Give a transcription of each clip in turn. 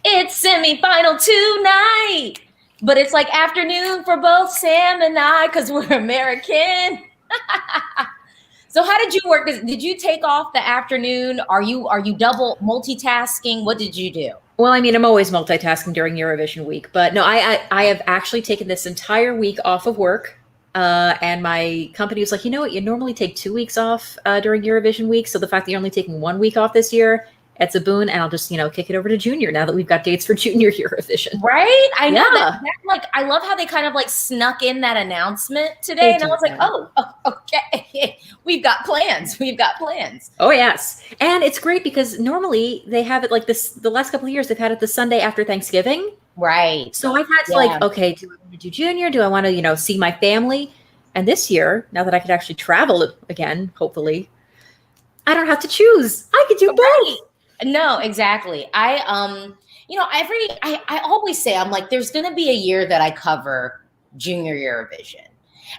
It's semi-final tonight. But it's like afternoon for both Sam and I because we're American. So how did you work? Did you take off the afternoon? Are you double multitasking? What did you do? Well, I mean, I'm always multitasking during Eurovision week, but no, I have actually taken this entire week off of work. And my company was like, you know what? You normally take 2 weeks off during Eurovision week. So the fact that you're only taking 1 week off this year, it's a boon. And I'll just, kick it over to Junior now that we've got dates for Junior Eurovision. Right? I know that like, I love how they kind of like snuck in that announcement today. And I was like, oh, okay. We've got plans. Oh, yes. And it's great because normally they have it like this. The last couple of years, they've had it the Sunday after Thanksgiving. Right. So I've had to okay, do I want to do Junior? Do I want to, see my family? And this year, now that I could actually travel again, hopefully, I don't have to choose. I could do both. No, exactly. I always say, I'm like, there's going to be a year that I cover Junior Eurovision.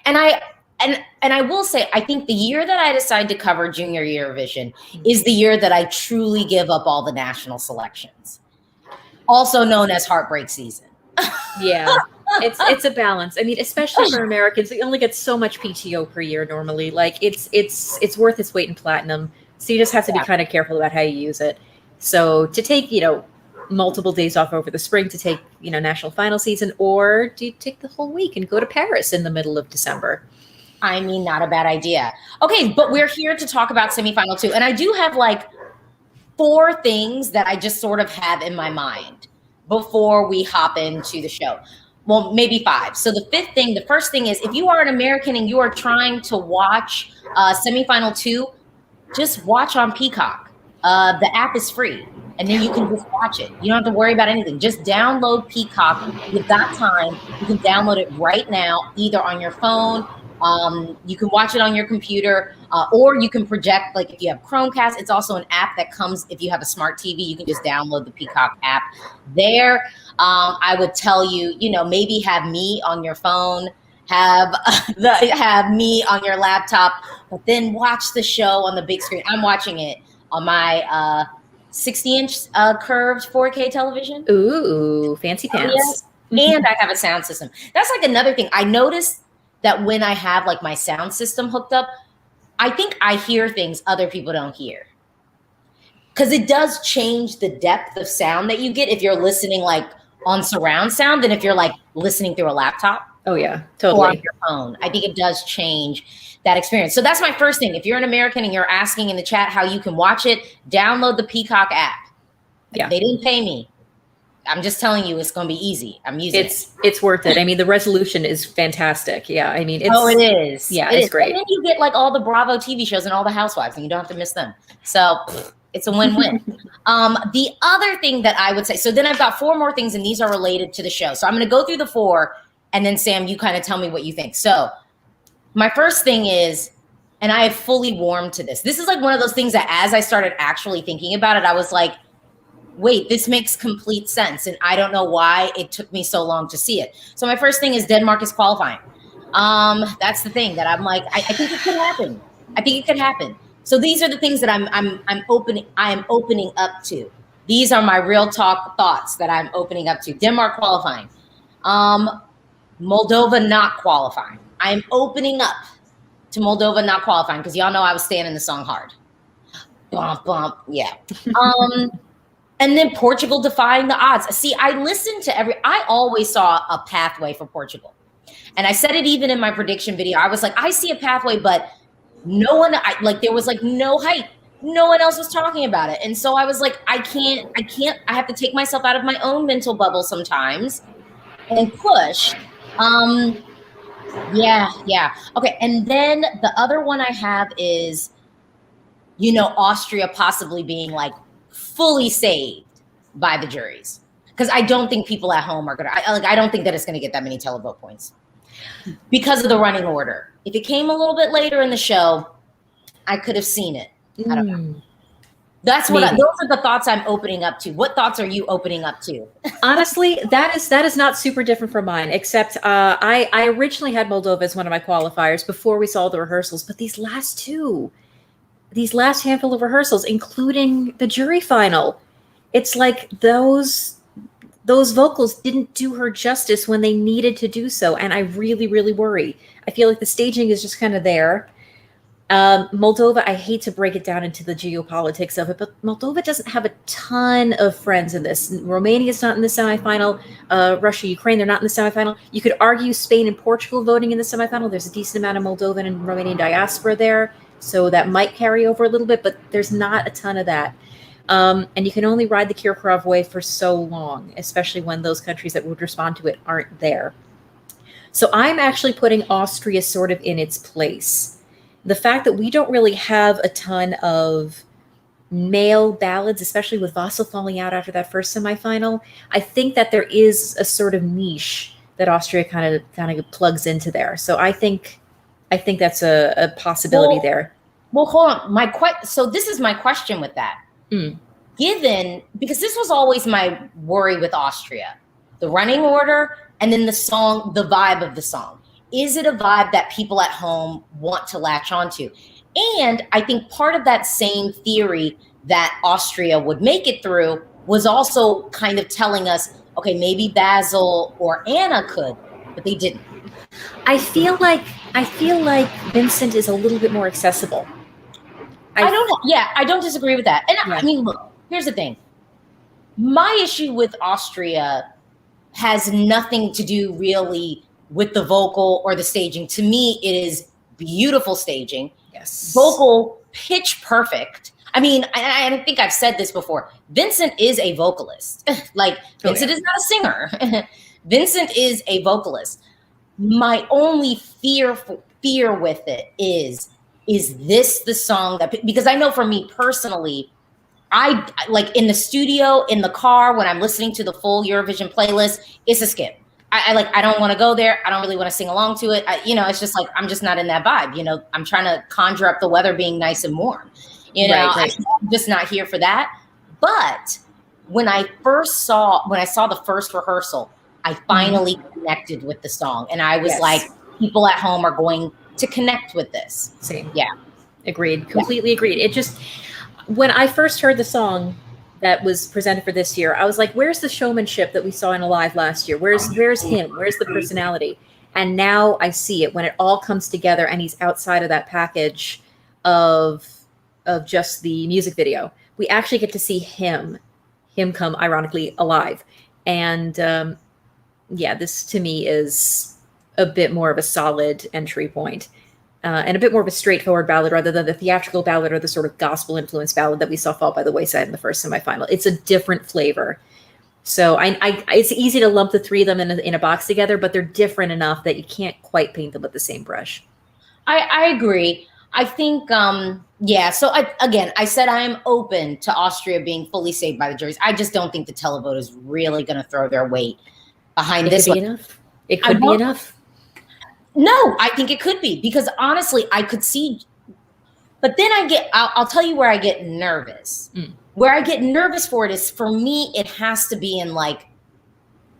And I will say, I think the year that I decide to cover Junior Eurovision is the year that I truly give up all the national selections. Also known as heartbreak season. Yeah, it's a balance. I mean, especially for Americans, we only get so much PTO per year normally. Like it's worth its weight in platinum. So you just have to be kind of careful about how you use it. So to take, multiple days off over the spring to take, national final season, or do you take the whole week and go to Paris in the middle of December? I mean, not a bad idea. Okay, but we're here to talk about semifinal 2. And I do have like 4 things that I just sort of have in my mind before we hop into the show. Well, maybe 5. So the first thing is, if you are an American and you are trying to watch semifinal 2, just watch on Peacock. The app is free, and then you can just watch it. You don't have to worry about anything. Just download Peacock. You've got time. You can download it right now, either on your phone. You can watch it on your computer, or you can project, like if you have Chromecast. It's also an app that comes, if you have a smart TV, you can just download the Peacock app there. I would tell you, maybe have me on your phone, have me on your laptop, but then watch the show on the big screen. I'm watching it on my 60-inch curved 4K television. Ooh, fancy pants. Yes. And I have a sound system. That's like another thing. I noticed that when I have like my sound system hooked up, I think I hear things other people don't hear. Because it does change the depth of sound that you get if you're listening like on surround sound than if you're like listening through a laptop. Oh yeah, totally. Or on your phone. I think it does change that experience. So that's my first thing. If you're an American and you're asking in the chat how you can watch it, download the Peacock app. Yeah. They didn't pay me. I'm just telling you, it's going to be easy. I'm using it. It's worth it. I mean, the resolution is fantastic. Yeah, I mean, it is. Yeah, it's great. And then you get like all the Bravo TV shows and all the Housewives, and you don't have to miss them. So it's a win-win. The other thing that I would say, so then I've got 4 more things, and these are related to the show. So I'm going to go through the 4, and then Sam, you kind of tell me what you think. So my first thing is, and I have fully warmed to this. This is like one of those things that as I started actually thinking about it, I was like, wait, this makes complete sense. And I don't know why it took me so long to see it. So my first thing is Denmark is qualifying. That's the thing that I'm like, I think it could happen. I think it could happen. So these are the things that I am opening up to. These are my real talk thoughts that I'm opening up to. Denmark qualifying. Moldova not qualifying. I'm opening up to Moldova not qualifying because y'all know I was staying in the song hard. Bump, bump, yeah. And then Portugal defying the odds. See, I always saw a pathway for Portugal. And I said it even in my prediction video. I was like, I see a pathway, but no one, there was like no hype. No one else was talking about it. And so I was like, I have to take myself out of my own mental bubble sometimes and push. Yeah. Okay. And then the other one I have is, Austria possibly being like fully saved by the juries. Because I don't think people at home are I don't think that it's going to get that many televote points because of the running order. If it came a little bit later in the show, I could have seen it. I don't know. That's those are the thoughts I'm opening up to. What thoughts are you opening up to? Honestly, that is not super different from mine, except I originally had Moldova as one of my qualifiers before we saw the rehearsals, but these last handful of rehearsals, including the jury final, it's like those those vocals didn't do her justice when they needed to do so. And I really, really worry. I feel like the staging is just kind of there. Moldova, I hate to break it down into the geopolitics of it, but Moldova doesn't have a ton of friends in this. Romania's not in the semifinal. Russia, Ukraine, they're not in the semifinal. You could argue Spain and Portugal voting in the semifinal. There's a decent amount of Moldovan and Romanian diaspora there, so that might carry over a little bit, but there's not a ton of that. And you can only ride the Kirkorov wave for so long, especially when those countries that would respond to it aren't there. So I'm actually putting Austria sort of in its place. The fact that we don't really have a ton of male ballads, especially with Vasil falling out after that first semifinal, I think that there is a sort of niche that Austria kind of plugs into there. So I think that's a possibility there. Well, hold on. So this is my question with that. Given, because this was always my worry with Austria, the running order and then the song, the vibe of the song. Is it a vibe that people at home want to latch onto? And I think part of that same theory that Austria would make it through was also kind of telling us, okay, maybe Basil or Anna could, but they didn't. I feel like Vincent is a little bit more accessible. I don't disagree with that. And I mean, look, here's the thing. My issue with Austria has nothing to do really with the vocal or the staging. To me, it is beautiful staging. Yes. Vocal, pitch perfect. I mean, I think I've said this before. Vincent is a vocalist. Vincent is not a singer. Vincent is a vocalist. My only fear with it is this the song that, because I know for me personally, I like in the studio, in the car, when I'm listening to the full Eurovision playlist, it's a skip. I don't want to go there. I don't really want to sing along to it. It's just like, I'm just not in that vibe. I'm trying to conjure up the weather being nice and warm. Right. I'm just not here for that. But when I saw the first rehearsal, I finally connected with the song. And I was like, people at home are going to connect with this. Same. Yeah. Agreed. Completely agreed. It just, when I first heard the song that was presented for this year, I was like, where's the showmanship that we saw in Alive last year? Where's him? Where's the personality? And now I see it when it all comes together and he's outside of that package of just the music video. We actually get to see him come ironically alive. And this to me is a bit more of a solid entry point. And a bit more of a straightforward ballad rather than the theatrical ballad or the sort of gospel influenced ballad that we saw fall by the wayside in the first semifinal. It's a different flavor. So it's easy to lump the three of them in a box together, but they're different enough that you can't quite paint them with the same brush. I agree. I think, so I said I am open to Austria being fully saved by the juries. I just don't think the televote is really going to throw their weight behind this one. It could be enough. No, I think it could be, because honestly, I could see, but then I'll tell you where I get nervous. Where I get nervous for it is, for me, it has to be in like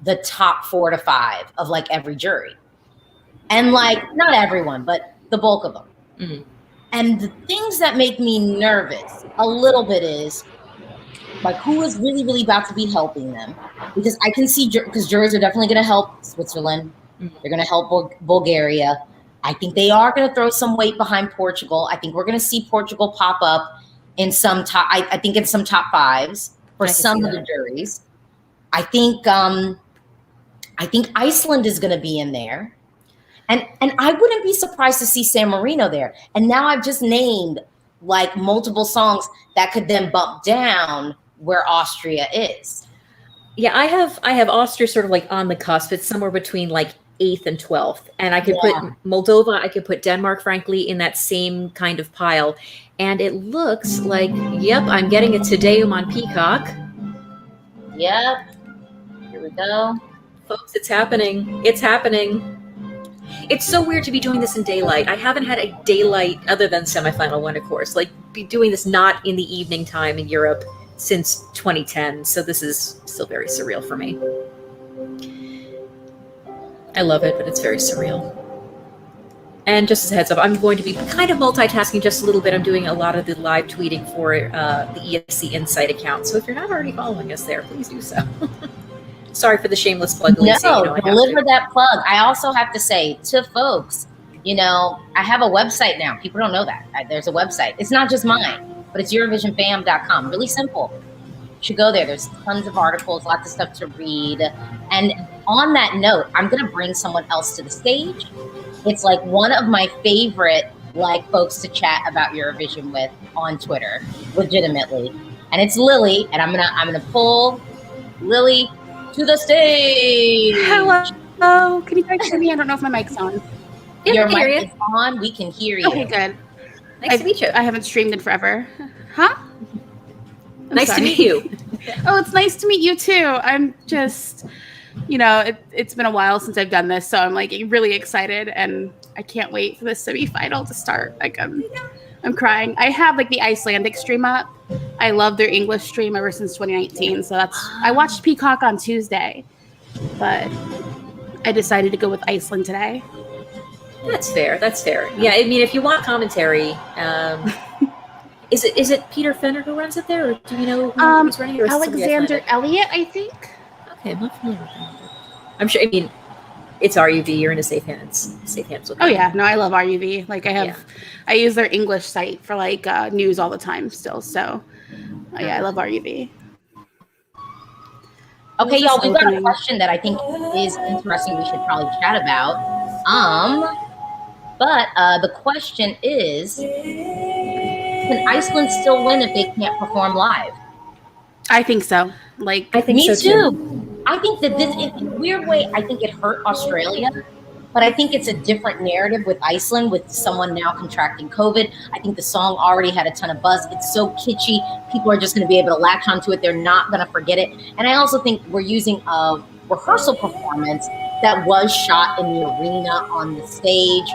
the top 4 to 5 of like every jury. And like, not everyone, but the bulk of them. And the things that make me nervous a little bit is like, who is really, really about to be helping them? Because I can see, because juries are definitely going to help Switzerland. They're going to help Bulgaria. I think they are going to throw some weight behind Portugal. I think we're going to see Portugal pop up in some top. I think in some top 5s for some of the juries. I think Iceland is going to be in there, and I wouldn't be surprised to see San Marino there. And now I've just named like multiple songs that could then bump down where Austria is. Yeah, I have Austria sort of like on the cusp. It's somewhere between like 8th and 12th. And I could put Moldova, I could put Denmark, frankly, in that same kind of pile. And it looks like, I'm getting a Te Deum on Peacock. Yep. Here we go. Folks, it's happening. It's happening. It's so weird to be doing this in daylight. I haven't had a daylight, other than semifinal one, of course, like be doing this not in the evening time in Europe since 2010. So this is still very surreal for me. I love it, but it's very surreal. And just as a heads up, I'm going to be kind of multitasking just a little bit. I'm doing a lot of the live tweeting for the ESC Insight account. So if you're not already following us there, please do so. Sorry for the shameless plug, Lacey. No, deliver that plug. I also have to say to folks, I have a website now. People don't know that. There's a website. It's not just mine, but it's EurovisionFam.com. Really simple. You should go there. There's tons of articles, lots of stuff to read. And on that note, I'm going to bring someone else to the stage. It's like one of my favorite folks to chat about Eurovision with on Twitter, legitimately. And it's Lily, and I'm gonna pull Lily to the stage. Hello. Can you guys hear me? I don't know if my mic's on. Your mic is on. We can hear you. Okay, good. Nice to meet you. I haven't streamed in forever. Huh? Nice to meet you. Oh, it's nice to meet you too. I'm just, it's been a while since I've done this, so I'm really excited, and I can't wait for the semi-final to start. I'm crying. I have the Icelandic stream up. I love their English stream ever since 2019. So I watched Peacock on Tuesday, but I decided to go with Iceland today. That's fair. Yeah, I mean, if you want commentary, is it Peter Fenner who runs it there, or do you know who's running it? Alexander Elliott, I think. Okay, I'm not familiar with that. I'm sure. I mean, it's RUV. You're in a safe hands. Safe hands with them. Oh yeah, no, I love RUV. I use their English site for news all the time still. So, I love RUV. Okay, y'all, we've got a question that I think is interesting. We should probably chat about. But the question is, can Iceland still win if they can't perform live? I think so. I think me so too. I think that in a weird way, I think it hurt Australia, but I think it's a different narrative with Iceland, with someone now contracting COVID. I think the song already had a ton of buzz. It's so kitschy. People are just going to be able to latch onto it. They're not going to forget it. And I also think we're using a rehearsal performance that was shot in the arena on the stage.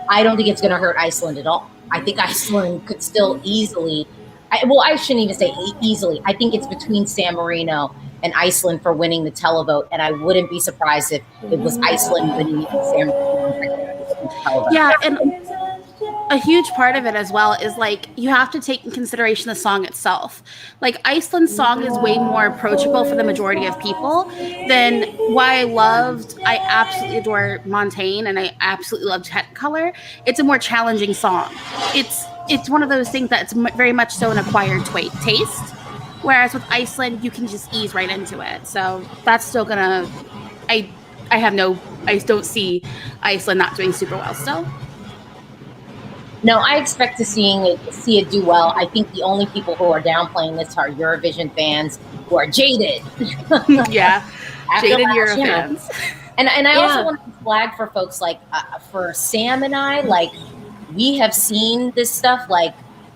I don't think it's going to hurt Iceland at all. I think Iceland could still easily, I shouldn't even say easily. I think it's between San Marino and Iceland for winning the televote, and I wouldn't be surprised if it was Iceland winning and San Marino. Yeah, and a huge part of it as well is you have to take in consideration the song itself. Iceland's song is way more approachable for the majority of people than why I absolutely adore Montaigne and I absolutely love Technicolor. It's a more challenging song. It's one of those things that's very much so an acquired taste. Whereas with Iceland, you can just ease right into it. So that's still gonna. I don't see Iceland not doing super well still. No, I expect to see it do well. I think the only people who are downplaying this are Eurovision fans who are jaded. Yeah, jaded Euro fans. And I also want to flag for folks for Sam and I, we have seen this stuff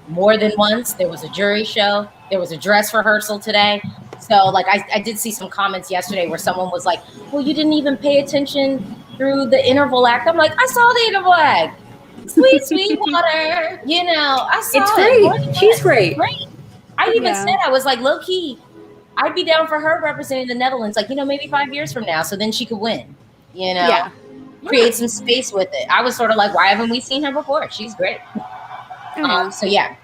more than once. There was a jury show. There was a dress rehearsal today. So I did see some comments yesterday where someone was like, well, you didn't even pay attention through the interval act. I'm like, I saw the interval act. Sweet water. I saw it's it. Great. She's great. I even said, I was low key, I'd be down for her representing the Netherlands, maybe 5 years from now. So then she could win, create some space with it. I was sort of why haven't we seen her before? She's great. So yeah.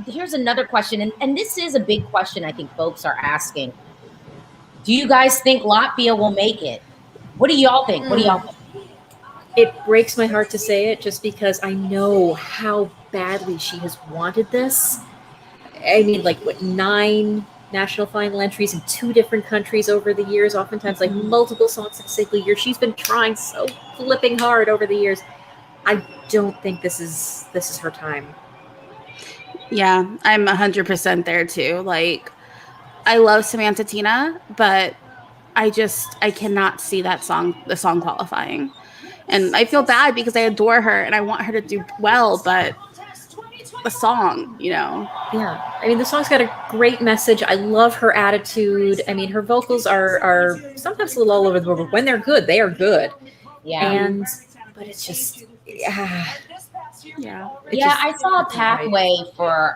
Here's another question, and this is a big question I think folks are asking. Do you guys think Latvia will make it? What do y'all think? What do y'all think? It breaks my heart to say it just because I know how badly she has wanted this. I mean, 9 national final entries in 2 different countries over the years, oftentimes multiple songs successively a year. She's been trying so flipping hard over the years. I don't think this is her time. Yeah, I'm 100% there too. I love Samantha Tina, but I cannot see the song qualifying. And I feel bad because I adore her and I want her to do well, but the song, Yeah. I mean, the song's got a great message. I love her attitude. I mean, her vocals are sometimes a little all over the board, but when they're good, they are good. Yeah. But it's just, yeah. I saw a pathway for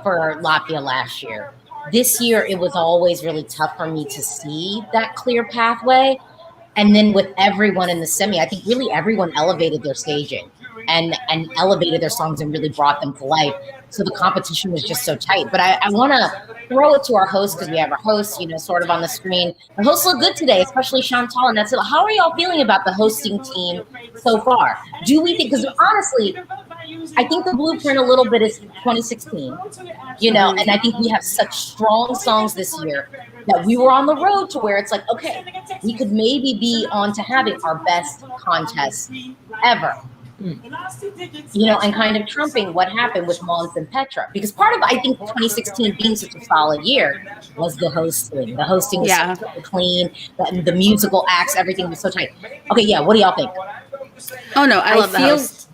Latvia last year. This year, it was always really tough for me to see that clear pathway. And then with everyone in the semi, I think really everyone elevated their staging. and elevated their songs and really brought them to life. So the competition was just so tight. But I want to throw it to our host, because we have our host, sort of on the screen. The hosts look good today, especially Chantal. And that's it. How are y'all feeling about the hosting team so far? Do we think, because honestly, I think the blueprint a little bit is 2016, and I think we have such strong songs this year that we were on the road to where it's like, okay, we could maybe be on to having our best contest ever. And kind of trumping what happened with Mons and Petra. Because part of, I think, 2016 being such a solid year was the hosting. The hosting was so clean, the musical acts, everything was so tight. Okay, yeah, what do y'all think? Oh, no, I love the host.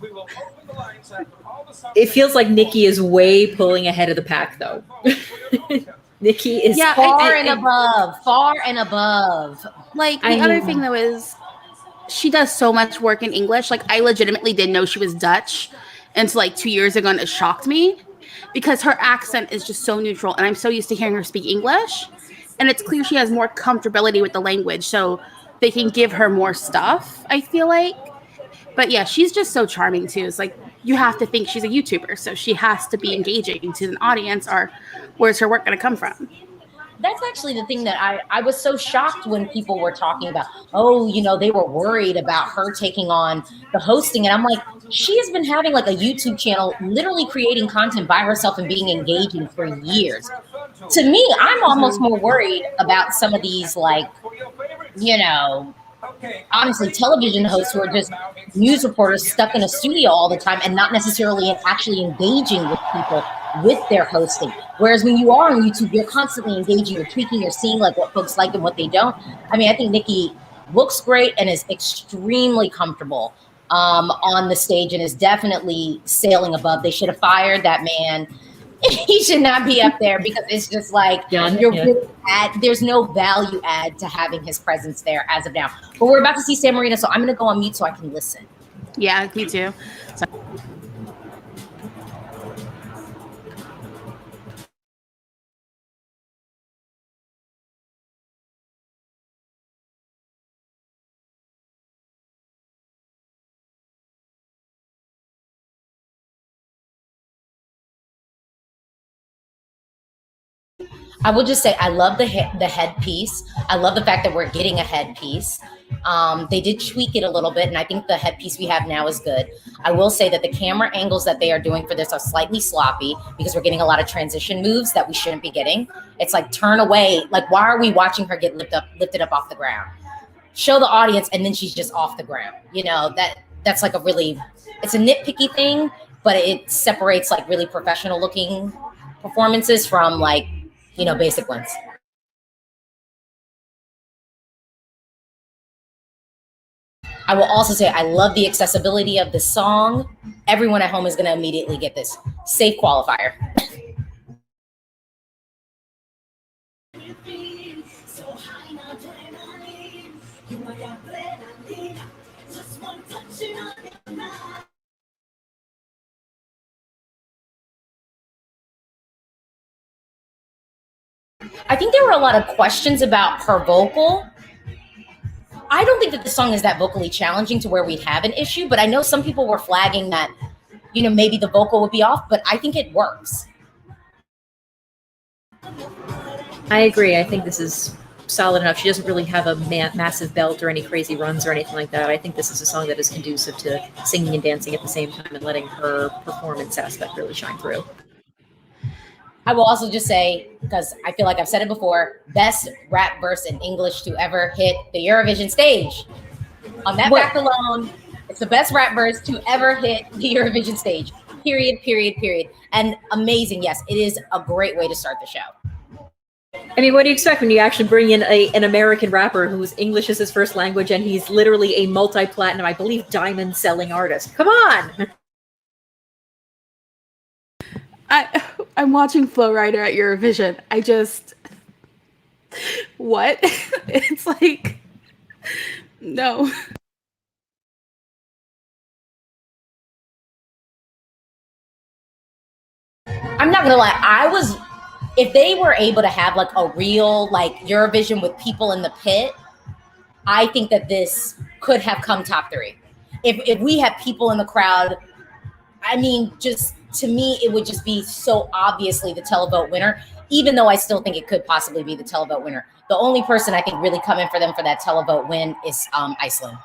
It feels like Nikki is way pulling ahead of the pack, though. Nikki is far and above. Like, the other thing, though, is she does so much work in English. Like, I legitimately didn't know she was Dutch until like 2 years ago, and it shocked me because her accent is just so neutral, and I'm so used to hearing her speak English, and it's clear she has more comfortability with the language, so they can give her more stuff, I feel like. But yeah, she's just so charming too. It's like, you have to think she's a YouTuber, so she has to be engaging to an audience, or where's her work going to come from? That's actually the thing that I was so shocked when people were talking about, they were worried about her taking on the hosting. And I'm like, she has been having like a YouTube channel, literally creating content by herself and being engaging for years. To me, I'm almost more worried about some of these, like, honestly, television hosts who are just news reporters stuck in a studio all the time and not necessarily actually engaging with people with their hosting. Whereas when you are on YouTube, you're constantly engaging, you're tweaking, you're seeing like what folks like and what they don't. I mean, I think Nikki looks great and is extremely comfortable on the stage and is definitely sailing above. They should have fired that man. He should not be up there, because it's just like there's no value add to having his presence there as of now. But we're about to see San Marino, so I'm going to go on mute so I can listen. Yeah, me too. I will just say I love the headpiece. I love the fact that we're getting a headpiece. They did tweak it a little bit, and I think the headpiece we have now is good. I will say that the camera angles that they are doing for this are slightly sloppy, because we're getting a lot of transition moves that we shouldn't be getting. It's like, turn away. Like, why are we watching her get lifted up off the ground? Show the audience, and then she's just off the ground. That's like it's a nitpicky thing, but it separates like really professional looking performances from like, basic ones. I will also say I love the accessibility of the song. Everyone at home is going to immediately get this. Safe qualifier. I think there were a lot of questions about her vocal. I don't think that the song is that vocally challenging to where we'd have an issue, but I know some people were flagging that, maybe the vocal would be off, but I think it works. I agree. I think this is solid enough. She doesn't really have a massive belt or any crazy runs or anything like that. I think this is a song that is conducive to singing and dancing at the same time and letting her performance aspect really shine through. I will also just say, because I feel like I've said it before, best rap verse in English to ever hit the Eurovision stage. On that fact alone, it's the best rap verse to ever hit the Eurovision stage. Period, period, period. And amazing. Yes, it is a great way to start the show. I mean, what do you expect when you actually bring in an American rapper whose English is his first language and he's literally a multi-platinum, I believe, diamond-selling artist? Come on! I'm watching Flow Rider at Eurovision. What? It's like, no. I'm not gonna lie. If they were able to have like a real like Eurovision with people in the pit, I think that this could have come top 3. if we had people in the crowd, I mean, just to me, it would just be so obviously the televote winner, even though I still think it could possibly be the televote winner. The only person I think really coming for them for that televote win is Iceland.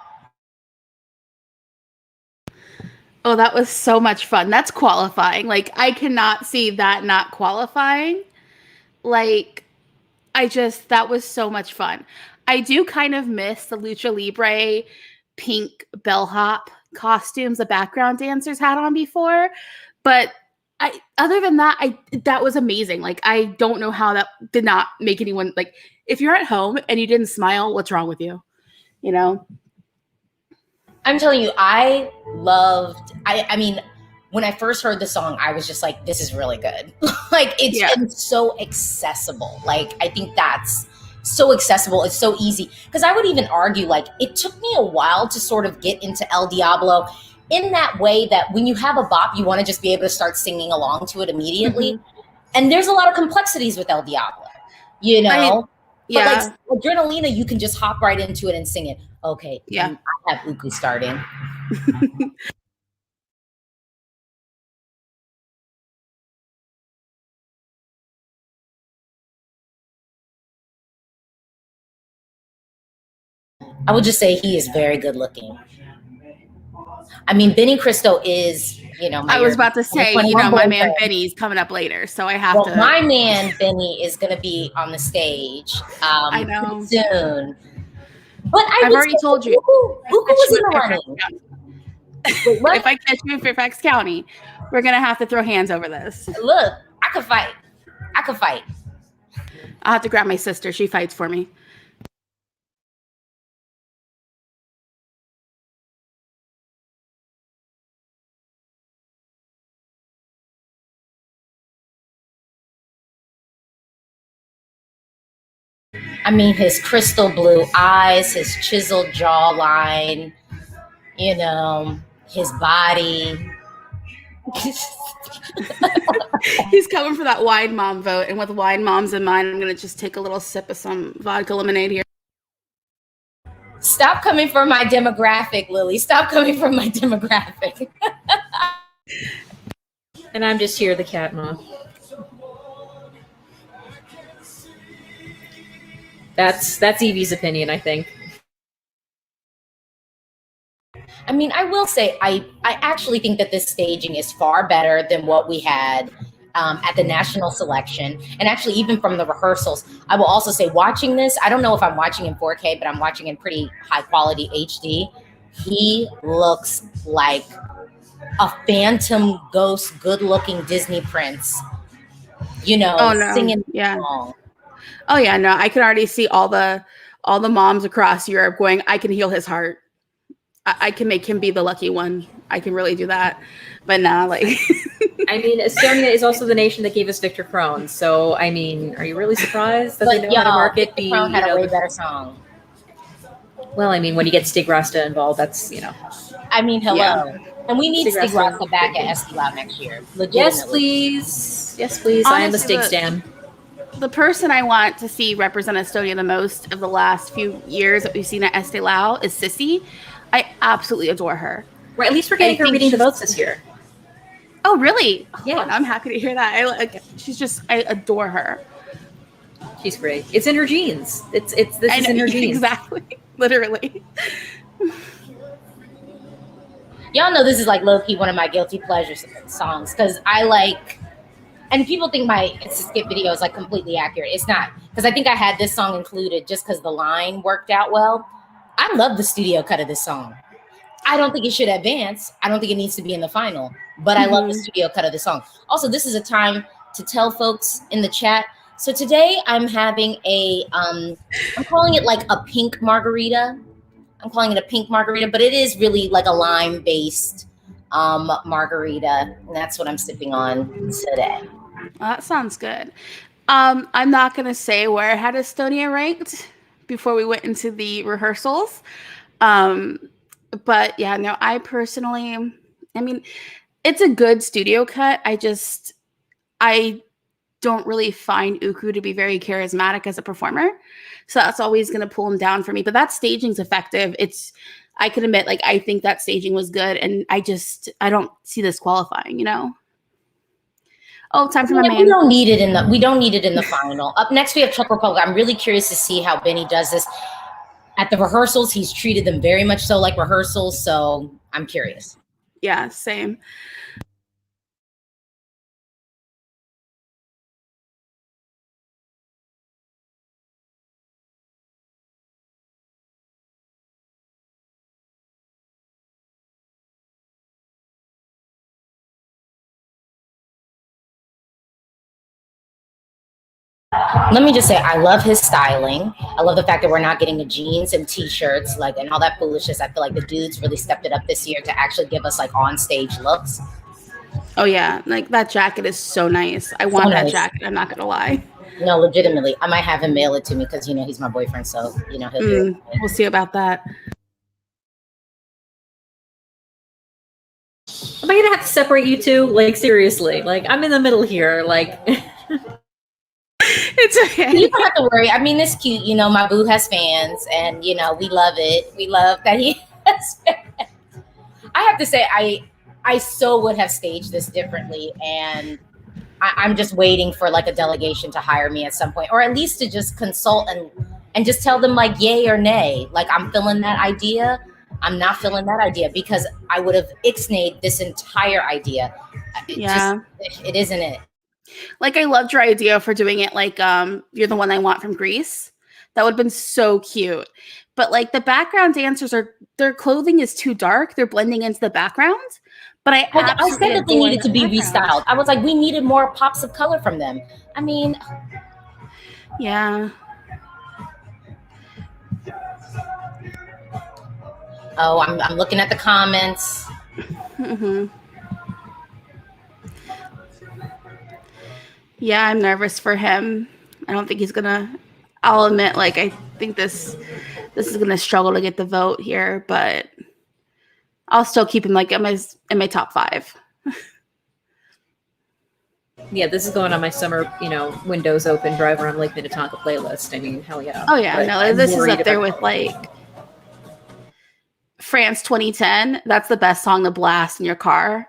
Oh, that was so much fun. That's qualifying. Like, I cannot see that not qualifying. Like, that was so much fun. I do kind of miss the Lucha Libre pink bellhop costumes the background dancers had on before. But other than that, that was amazing. Like, I don't know how that did not make anyone, like, if you're at home and you didn't smile, what's wrong with you? You know? I'm telling you, I mean, when I first heard the song, I was just like, this is really good. Like, it's so accessible. Like, I think that's so accessible. It's so easy. Because I would even argue, like, it took me a while to sort of get into El Diablo in that way that when you have a bop, you want to just be able to start singing along to it immediately. Mm-hmm. And there's a lot of complexities with El Diablo, you know? But like Adrenalina, you can just hop right into it and sing it. Okay. Yeah. I have Uku starting. I would just say he is very good looking. I mean, Benny Cristo is, you know, I was about to say, you know, my man Benny's coming up later, so I have to. My man Benny is going to be on the stage I know soon. But I've already told you. Uku was in the running. If I catch you in Fairfax County, we're going to have to throw hands over this. Look, I could fight. I'll have to grab my sister. She fights for me. I mean, his crystal blue eyes, his chiseled jawline, you know, his body. He's coming for that wine mom vote. And with wine moms in mind, I'm going to just take a little sip of some vodka lemonade here. Stop coming for my demographic, Lily. Stop coming for my demographic. And I'm just here, the cat mom. That's Evie's opinion, I think. I mean, I will say, I actually think that this staging is far better than what we had at the national selection. And actually, even from the rehearsals, I will also say, watching this, I don't know if I'm watching in 4K, but I'm watching in pretty high quality HD. He looks like a phantom ghost, good looking Disney prince, you know, singing the song. Oh yeah, no, I can already see all the moms across Europe going, I can heal his heart. I can make him be the lucky one. I can really do that. But nah, like I mean, Estonia is also the nation that gave us Victor Crone. So I mean, are you really surprised that they know how to market Victor Crone had a way better song. Well, I mean, when you get Stig Rasta involved, that's, you know. I mean, hello. Yeah. And we need Stig Rasta back at Esti next year. Yes, please. Yes, please. Honestly, I am the Stig stan. The person I want to see represent Estonia the most of the last few years that we've seen at Esti is Sissy. I absolutely adore her. Right, at least we're getting her reading the votes this year. Oh, really? Yeah, I'm happy to hear that. I adore her. She's great. It's in her genes. This is in her genes. Exactly. Literally. Y'all know this is like low-key one of my guilty pleasure songs because I like, and people think my It's a Skip video is like completely accurate. It's not, because I think I had this song included just because the line worked out well. I love the studio cut of this song. I don't think it should advance. I don't think it needs to be in the final, but I love the studio cut of the song. Also, this is a time to tell folks in the chat. So today I'm having I'm calling it like a pink margarita. I'm calling it a pink margarita, but it is really like a lime-based margarita. And that's what I'm sipping on today. Well, that sounds good. I'm not going to say where I had Estonia ranked before we went into the rehearsals. But yeah, no, I personally, I mean, it's a good studio cut. I don't really find Uku to be very charismatic as a performer. So that's always going to pull him down for me. But that staging's effective. I can admit, like, I think that staging was good, and I don't see this qualifying, you know? Oh, time for my man. We don't need it in the final. Up next, we have Czech Republic. I'm really curious to see how Benny does this. At the rehearsals, he's treated them very much so like rehearsals, so I'm curious. Yeah, same. Let me just say, I love his styling. I love the fact that we're not getting the jeans and t-shirts, like, and all that foolishness. I feel like the dudes really stepped it up this year to actually give us like on stage looks. Oh yeah, like that jacket is so nice. I want that jacket. I'm not gonna lie. No, legitimately, I might have him mail it to me because he's my boyfriend, so he'll do it. We'll see about that. Am I gonna have to separate you two? Like, seriously, like, I'm in the middle here, like. It's okay. You don't have to worry. I mean, it's cute. My boo has fans, and we love it. We love that he has fans. I have to say, I so would have staged this differently, and I'm just waiting for like a delegation to hire me at some point, or at least to just consult and just tell them like yay or nay. Like, I'm feeling that idea. I'm not feeling that idea, because I would have ixnayed this entire idea. It isn't it. Like, I loved your idea for doing it like You're the One I Want from Greece. That would have been so cute. But like the background dancers their clothing is too dark. They're blending into the background. But I said that they needed to be restyled. I was like, we needed more pops of color from them. I mean, yeah. Oh, I'm looking at the comments. Mm-hmm. Yeah, I'm nervous for him. I don't think he's gonna. I'll admit, like, I think this is gonna struggle to get the vote here, but I'll still keep him like in my top 5. Yeah, this is going on my summer, Windows open drive around Lake Minnetonka playlist. I mean, hell yeah. Oh yeah, no, this is up there with like France 2010. That's the best song to blast in your car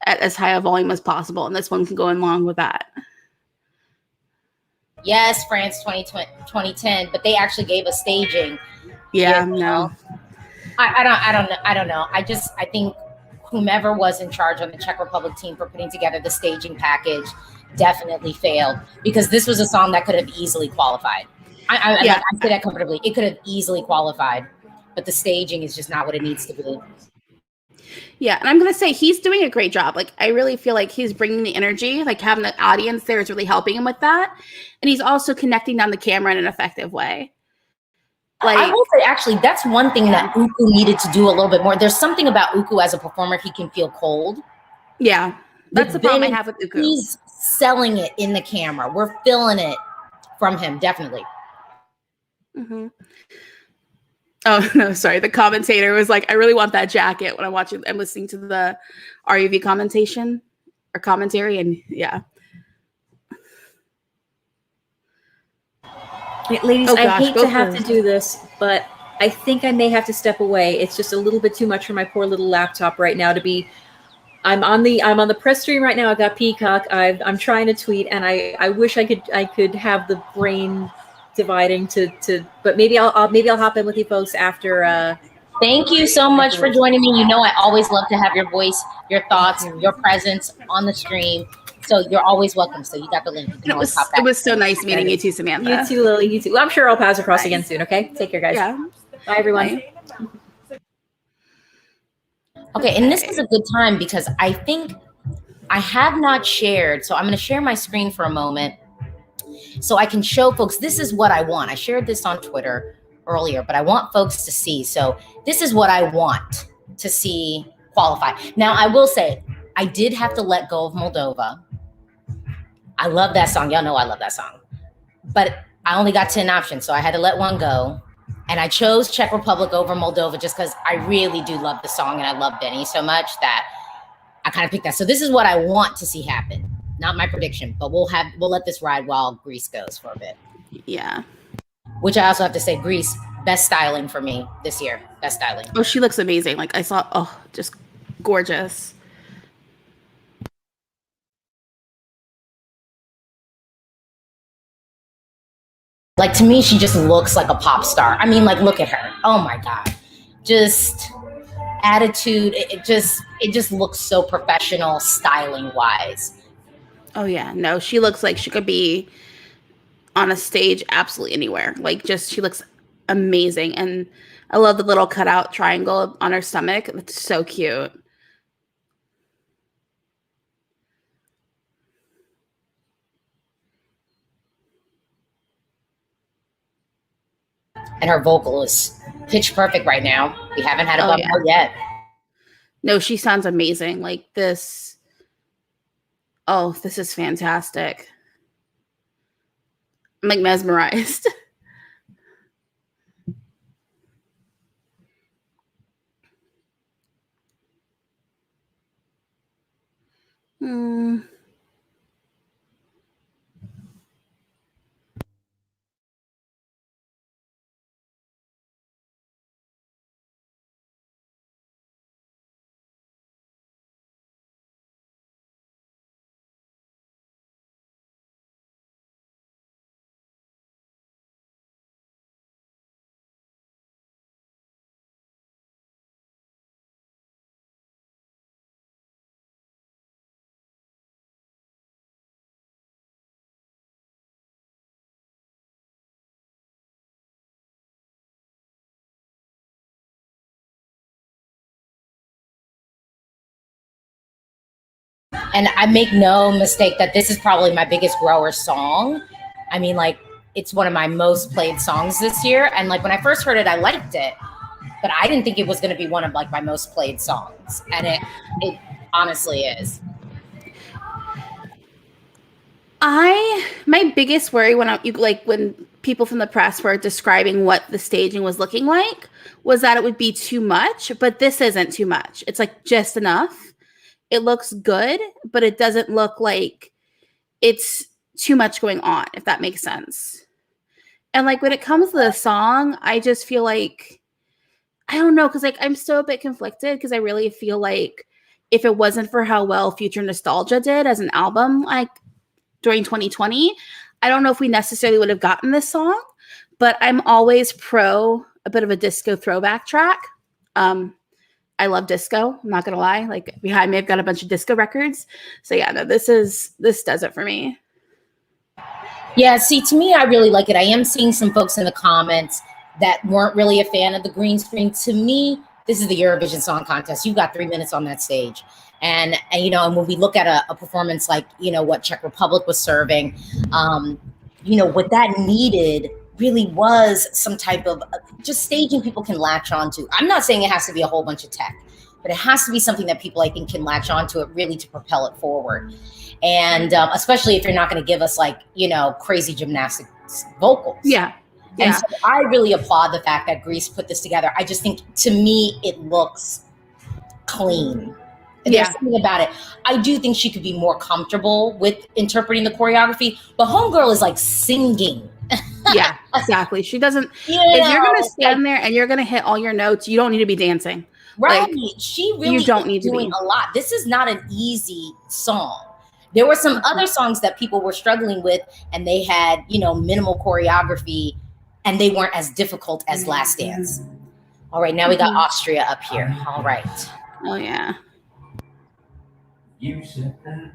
at as high a volume as possible, and this one can go in along with that. Yes, France 2010, but they actually gave us staging. Yeah, no. I don't know. I think whomever was in charge on the Czech Republic team for putting together the staging package definitely failed, because this was a song that could have easily qualified. I say that comfortably. It could have easily qualified, but the staging is just not what it needs to be. Yeah, and I'm going to say he's doing a great job. Like, I really feel like he's bringing the energy, like having the audience there is really helping him with that. And he's also connecting down the camera in an effective way. Like, I will say, actually, that's one thing that Uku needed to do a little bit more. There's something about Uku as a performer. He can feel cold. Yeah, that's the problem I have with Uku. He's selling it in the camera. We're feeling it from him, definitely. Mm-hmm. Oh, no, sorry. The commentator was like, I really want that jacket when I'm listening to the RUV commentation or commentary. And yeah. Ladies, I hate to have to do this, but I think I may have to step away. It's just a little bit too much for my poor little laptop right now to be. I'm on the press stream right now. I got Peacock. I'm trying to tweet, and I wish I could have the brain dividing to but maybe I'll hop in with you folks after. Thank you so much for joining me. I always love to have your voice, your thoughts, your presence on the stream. So you're always welcome. So you got the link. It was so nice meeting you too, Samantha. You too, Lily. You too. Well, I'm sure I'll pass across again soon. Okay, take care, guys. Yeah. Bye, everyone. Bye. Okay, and this is a good time because I think I have not shared. So I'm going to share my screen for a moment so I can show folks. This is what I want. I shared this on Twitter earlier, but I want folks to see. So this is what I want to see qualify. Now, I will say I did have to let go of Moldova. I love that song. Y'all know I love that song. But I only got 10 options, so I had to let one go. And I chose Czech Republic over Moldova just because I really do love the song and I love Benny so much that I kind of picked that. So this is what I want to see happen. Not my prediction, but we'll let this ride while Greece goes for a bit. Yeah. Which I also have to say, Greece, best styling for me this year. Best styling. Oh, she looks amazing. Like I saw, just gorgeous. Like, to me, she just looks like a pop star. I mean, like, look at her. Oh my God. Just attitude. It just looks so professional styling wise. Oh yeah. No, she looks like she could be on a stage absolutely anywhere. Like, just, she looks amazing. And I love the little cutout triangle on her stomach. It's so cute. And her vocal is pitch perfect right now. We haven't had a bump out yet. No, she sounds amazing. Like this. Oh, this is fantastic. I'm like mesmerized. Hmm. And I make no mistake that this is probably my biggest grower song. I mean, like, it's one of my most played songs this year. And like, when I first heard it, I liked it, but I didn't think it was going to be one of like my most played songs. And it honestly is. My biggest worry when people from the press were describing what the staging was looking like was that it would be too much, but this isn't too much. It's like just enough. It looks good, but it doesn't look like it's too much going on, if that makes sense. And like when it comes to the song, I just feel like, I don't know, because like I'm still a bit conflicted because I really feel like if it wasn't for how well Future Nostalgia did as an album, like during 2020, I don't know if we necessarily would have gotten this song, but I'm always pro a bit of a disco throwback track. I love disco. I'm not gonna lie. Like behind me, I've got a bunch of disco records. So yeah, no, this does it for me. Yeah, see, to me, I really like it. I am seeing some folks in the comments that weren't really a fan of the green screen. To me, this is the Eurovision Song Contest. You've got 3 minutes on that stage. And you know, and when we look at a performance like, you know, what Czech Republic was serving, you know, what that needed really was some type of just staging people can latch onto. I'm not saying it has to be a whole bunch of tech, but it has to be something that people, I think, can latch onto it really to propel it forward. And especially if you're not going to give us like, you know, crazy gymnastics vocals. Yeah. And so I really applaud the fact that Greece put this together. I just think, to me, it looks clean. There's something about it. I do think she could be more comfortable with interpreting the choreography, but Homegirl is like singing. Yeah, exactly. She doesn't, if you're going to stand there and you're going to hit all your notes, you don't need to be dancing. Right. Like, she really you don't need to doing be. a lot. This is not an easy song. There were some other songs that people were struggling with and they had, you know, minimal choreography and they weren't as difficult as Last Dance. All right, now we got Austria up here. All right. Oh, yeah. You said that.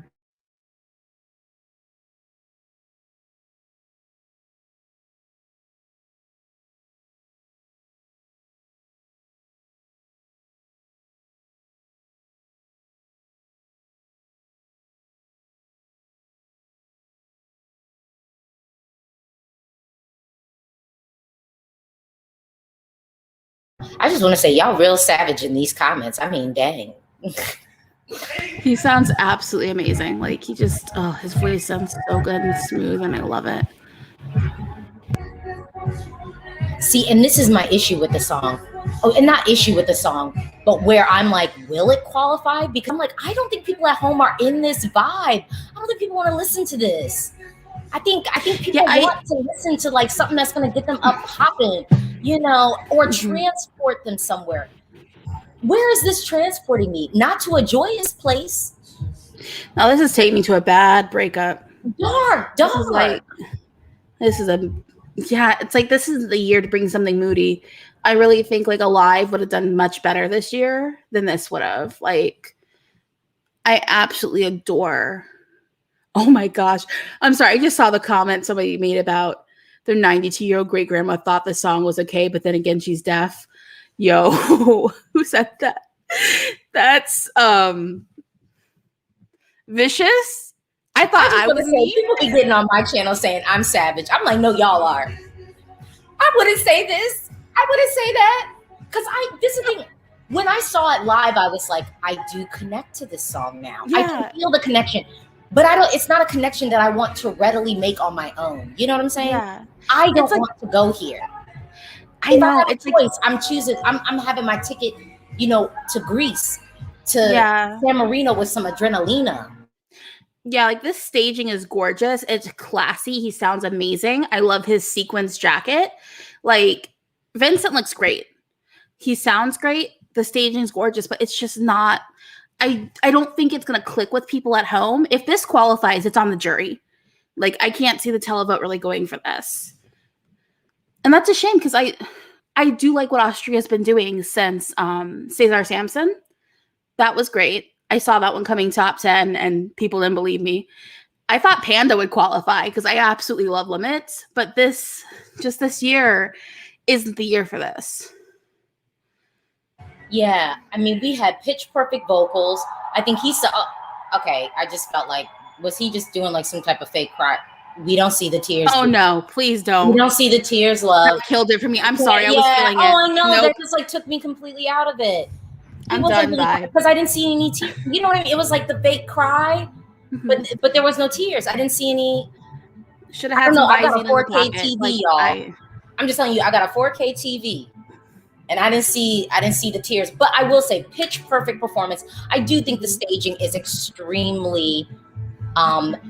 I just want to say, y'all real savage in these comments. I mean, dang. He sounds absolutely amazing. Like he just, his voice sounds so good and smooth, and I love it. See, and this is my issue with the song. Oh, and not issue with the song, but where I'm like, will it qualify? Because I'm like, I don't think people at home are in this vibe. I don't think people want to listen to this. I think people want to listen to like something that's going to get them up popping. you know, or transport them somewhere. Where is this transporting me? Not to a joyous place. Now this is taking me to a bad breakup. Dark. This is it's like this is the year to bring something moody. I really think like Alive would have done much better this year than this would have. Like, I absolutely adore. Oh my gosh. I'm sorry. I just saw the comment somebody made about their 92-year-old great grandma thought the song was okay, but then again, she's deaf. Yo, who said that? That's vicious. I thought I was say, people be getting on my channel saying I'm savage. I'm like, no, y'all are. I wouldn't say this. I wouldn't say that. Because this is the thing. When I saw it live, I was like, I do connect to this song now. Yeah. I can feel the connection. But it's not a connection that I want to readily make on my own. You know what I'm saying? Yeah. I don't want to go here. I know. I have a choice. I'm choosing. I'm having my ticket, you know, to Greece, to San Marino with some adrenalina. Yeah, like this staging is gorgeous. It's classy. He sounds amazing. I love his sequins jacket. Like, Vincent looks great. He sounds great. The staging's gorgeous, but it's just not. I don't think it's going to click with people at home. If this qualifies, it's on the jury. Like, I can't see the televote really going for this. And that's a shame because I do like what Austria's been doing since Cesar Sampson. That was great. I saw that one coming top 10 and people didn't believe me. I thought Panda would qualify because I absolutely love Limits, but this year isn't the year for this. Yeah, I mean, we had pitch perfect vocals. I think he saw. Okay, I just felt like, was he just doing like some type of fake cry? We don't see the tears. Oh no, please don't. We don't see the tears, love. That killed it for me. I'm sorry, I was feeling it. Oh, I know. Nope. That just like took me completely out of it. I'm done, because I didn't see any tears. You know what I mean? It was like the fake cry, but there was no tears. I didn't see any. Should have had some. I got a 4K TV, like, y'all. I'm just telling you, I got a 4K TV. And I didn't see the tears, but I will say pitch perfect performance. I do think the staging is extremely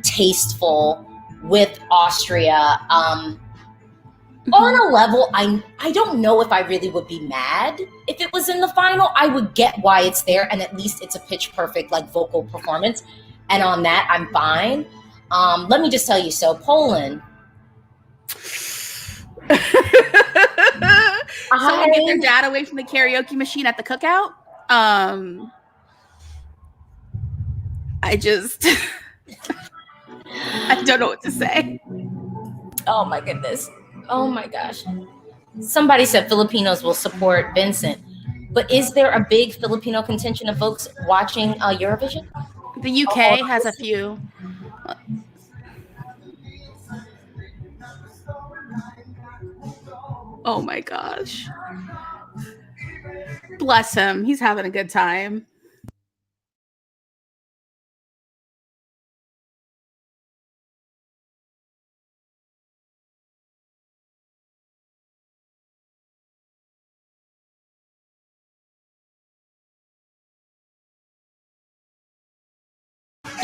tasteful with Austria. On a level, I don't know if I really would be mad if it was in the final. I would get why it's there, and at least it's a pitch perfect like vocal performance. And on that, I'm fine. Let me just tell you, so Poland. Someone get their dad away from the karaoke machine at the cookout. I don't know what to say. Oh my goodness. Oh my gosh. Somebody said Filipinos will support Vincent, but is there a big Filipino contingent of folks watching Eurovision? The UK has a few. Oh my gosh. Bless him. He's having a good time.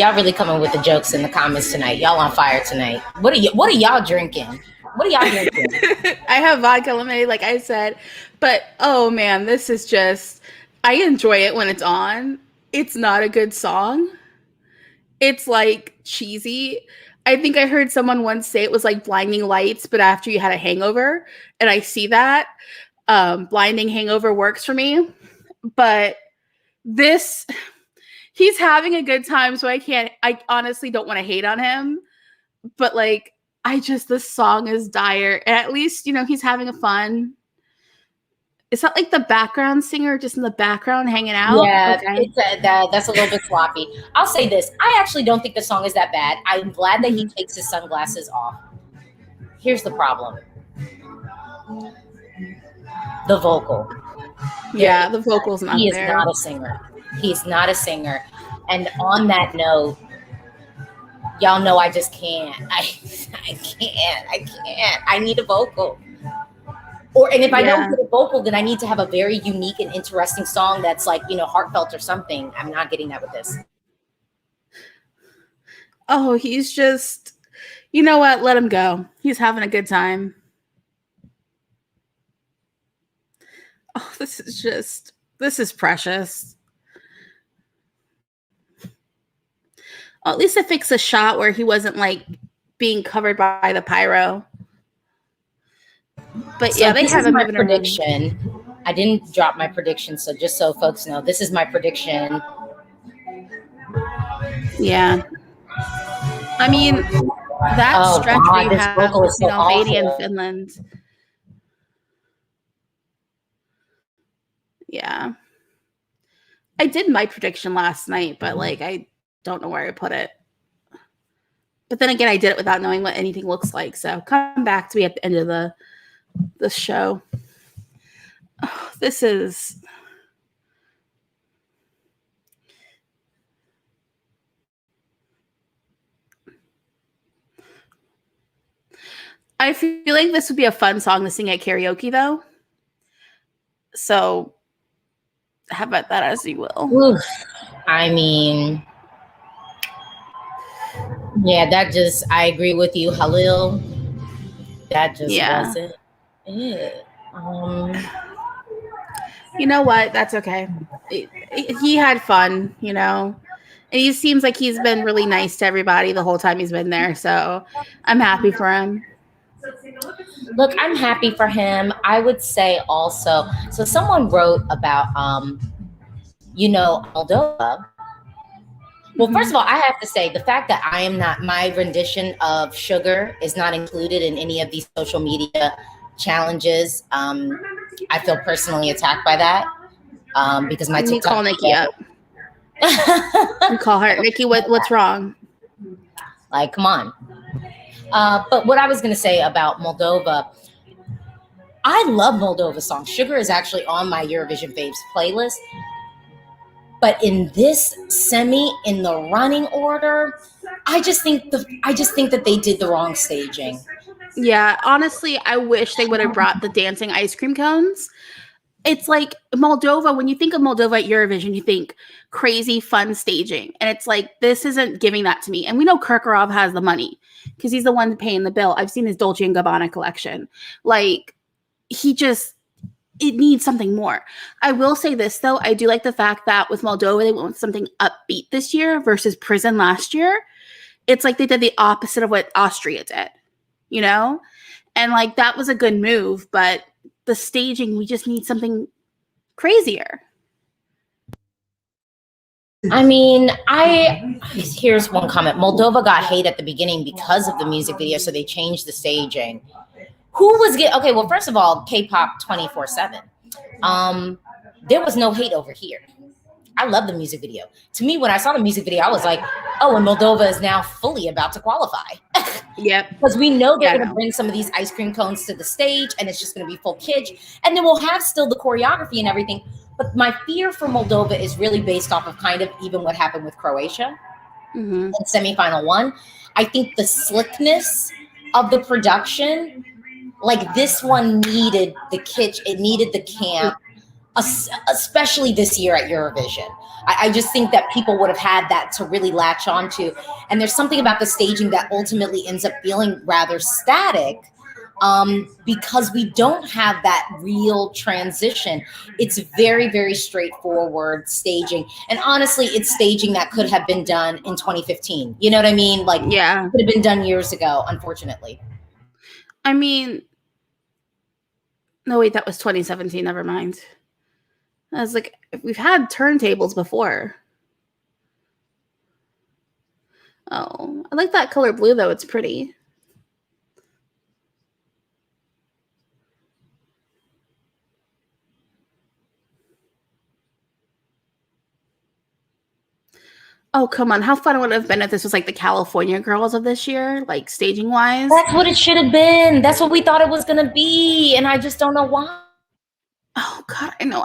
Y'all really coming with the jokes in the comments tonight. Y'all on fire tonight. What are y'all drinking? What are y'all drinking? I have vodka lemonade, like I said, but oh man, this is just, I enjoy it when it's on. It's not a good song. It's like cheesy. I think I heard someone once say it was like Blinding Lights, but after you had a hangover, and I see that. Blinding Hangover works for me, but this, he's having a good time, so I honestly don't want to hate on him, but like, this song is dire. And at least, you know, he's having a fun. Is that like the background singer just in the background hanging out? Yeah, okay. That's a little bit sloppy. I'll say this. I actually don't think the song is that bad. I'm glad that he takes his sunglasses off. Here's the problem. The vocal. Yeah, the vocal's not there. He is not a singer. He's not a singer. And on that note, y'all know I just can't. I can't. I need a vocal. And if I don't get a vocal, then I need to have a very unique and interesting song that's like, you know, heartfelt or something. I'm not getting that with this. Oh, he's just, you know what? Let him go. He's having a good time. Oh, this is precious. Well, at least it fixed a shot where he wasn't like being covered by the pyro. But So yeah, they this have is him my moving around. prediction. I didn't drop my prediction, so just so folks know, this is my prediction. Yeah. I mean, that stretch where you this have, vocal is so Albania and awful. Finland. Yeah. I did my prediction last night, but like I don't know where I put it. But then again, I did it without knowing what anything looks like. So come back to me at the end of the show. Oh, this is. I feel like this would be a fun song to sing at karaoke, though. So, how about that as you will? Oof. I mean, yeah, I agree with you, Halil. That just wasn't it. You know what? That's okay. He had fun, And he seems like he's been really nice to everybody the whole time he's been there. So I'm happy for him. Look, I'm happy for him. I would say also, so someone wrote about, Moldova. Well, first of all, I have to say the fact that my rendition of Sugar is not included in any of these social media challenges. I feel personally attacked by that because my TikTok. Call Nikki up. You call her, Nikki. What's wrong? Like, come on. But what I was going to say about Moldova, I love Moldova songs. Sugar is actually on my Eurovision Faves playlist. But in this in the running order, I just think that they did the wrong staging. Yeah, honestly, I wish they would have brought the dancing ice cream cones. It's like Moldova. When you think of Moldova at Eurovision, you think crazy, fun staging. And it's like, this isn't giving that to me. And we know Kirkorov has the money because he's the one paying the bill. I've seen his Dolce & Gabbana collection. Like, it needs something more. I will say this, though. I do like the fact that with Moldova, they went with something upbeat this year versus Prison last year. It's like they did the opposite of what Austria did, And, like, that was a good move. But the staging, we just need something crazier. I mean, here's one comment. Moldova got hate at the beginning because of the music video, so they changed the staging. Okay, well, first of all, K-pop 24/7. There was no hate over here. I love the music video. To me, when I saw the music video, I was like, oh, and Moldova is now fully about to qualify. Yep. Because we know they're going to bring some of these ice cream cones to the stage, and it's just going to be full kitsch. And then we'll have still the choreography and everything. But my fear for Moldova is really based off of kind of even what happened with Croatia in semifinal 1. I think the slickness of the production, like this one needed the kitsch, it needed the camp, especially this year at Eurovision. I just think that people would have had that to really latch onto. And there's something about the staging that ultimately ends up feeling rather static because we don't have that real transition. It's very, very straightforward staging. And honestly, it's staging that could have been done in 2015. You know what I mean? Like, it could have been done years ago, unfortunately. I mean, no, wait, that was 2017. Never mind. I was like, we've had turntables before. Oh, I like that color blue, though. It's pretty. Oh, come on. How fun it would have been if this was like the California Girls of this year, like staging wise. That's what it should have been. That's what we thought it was going to be. And I just don't know why. Oh, God. I know.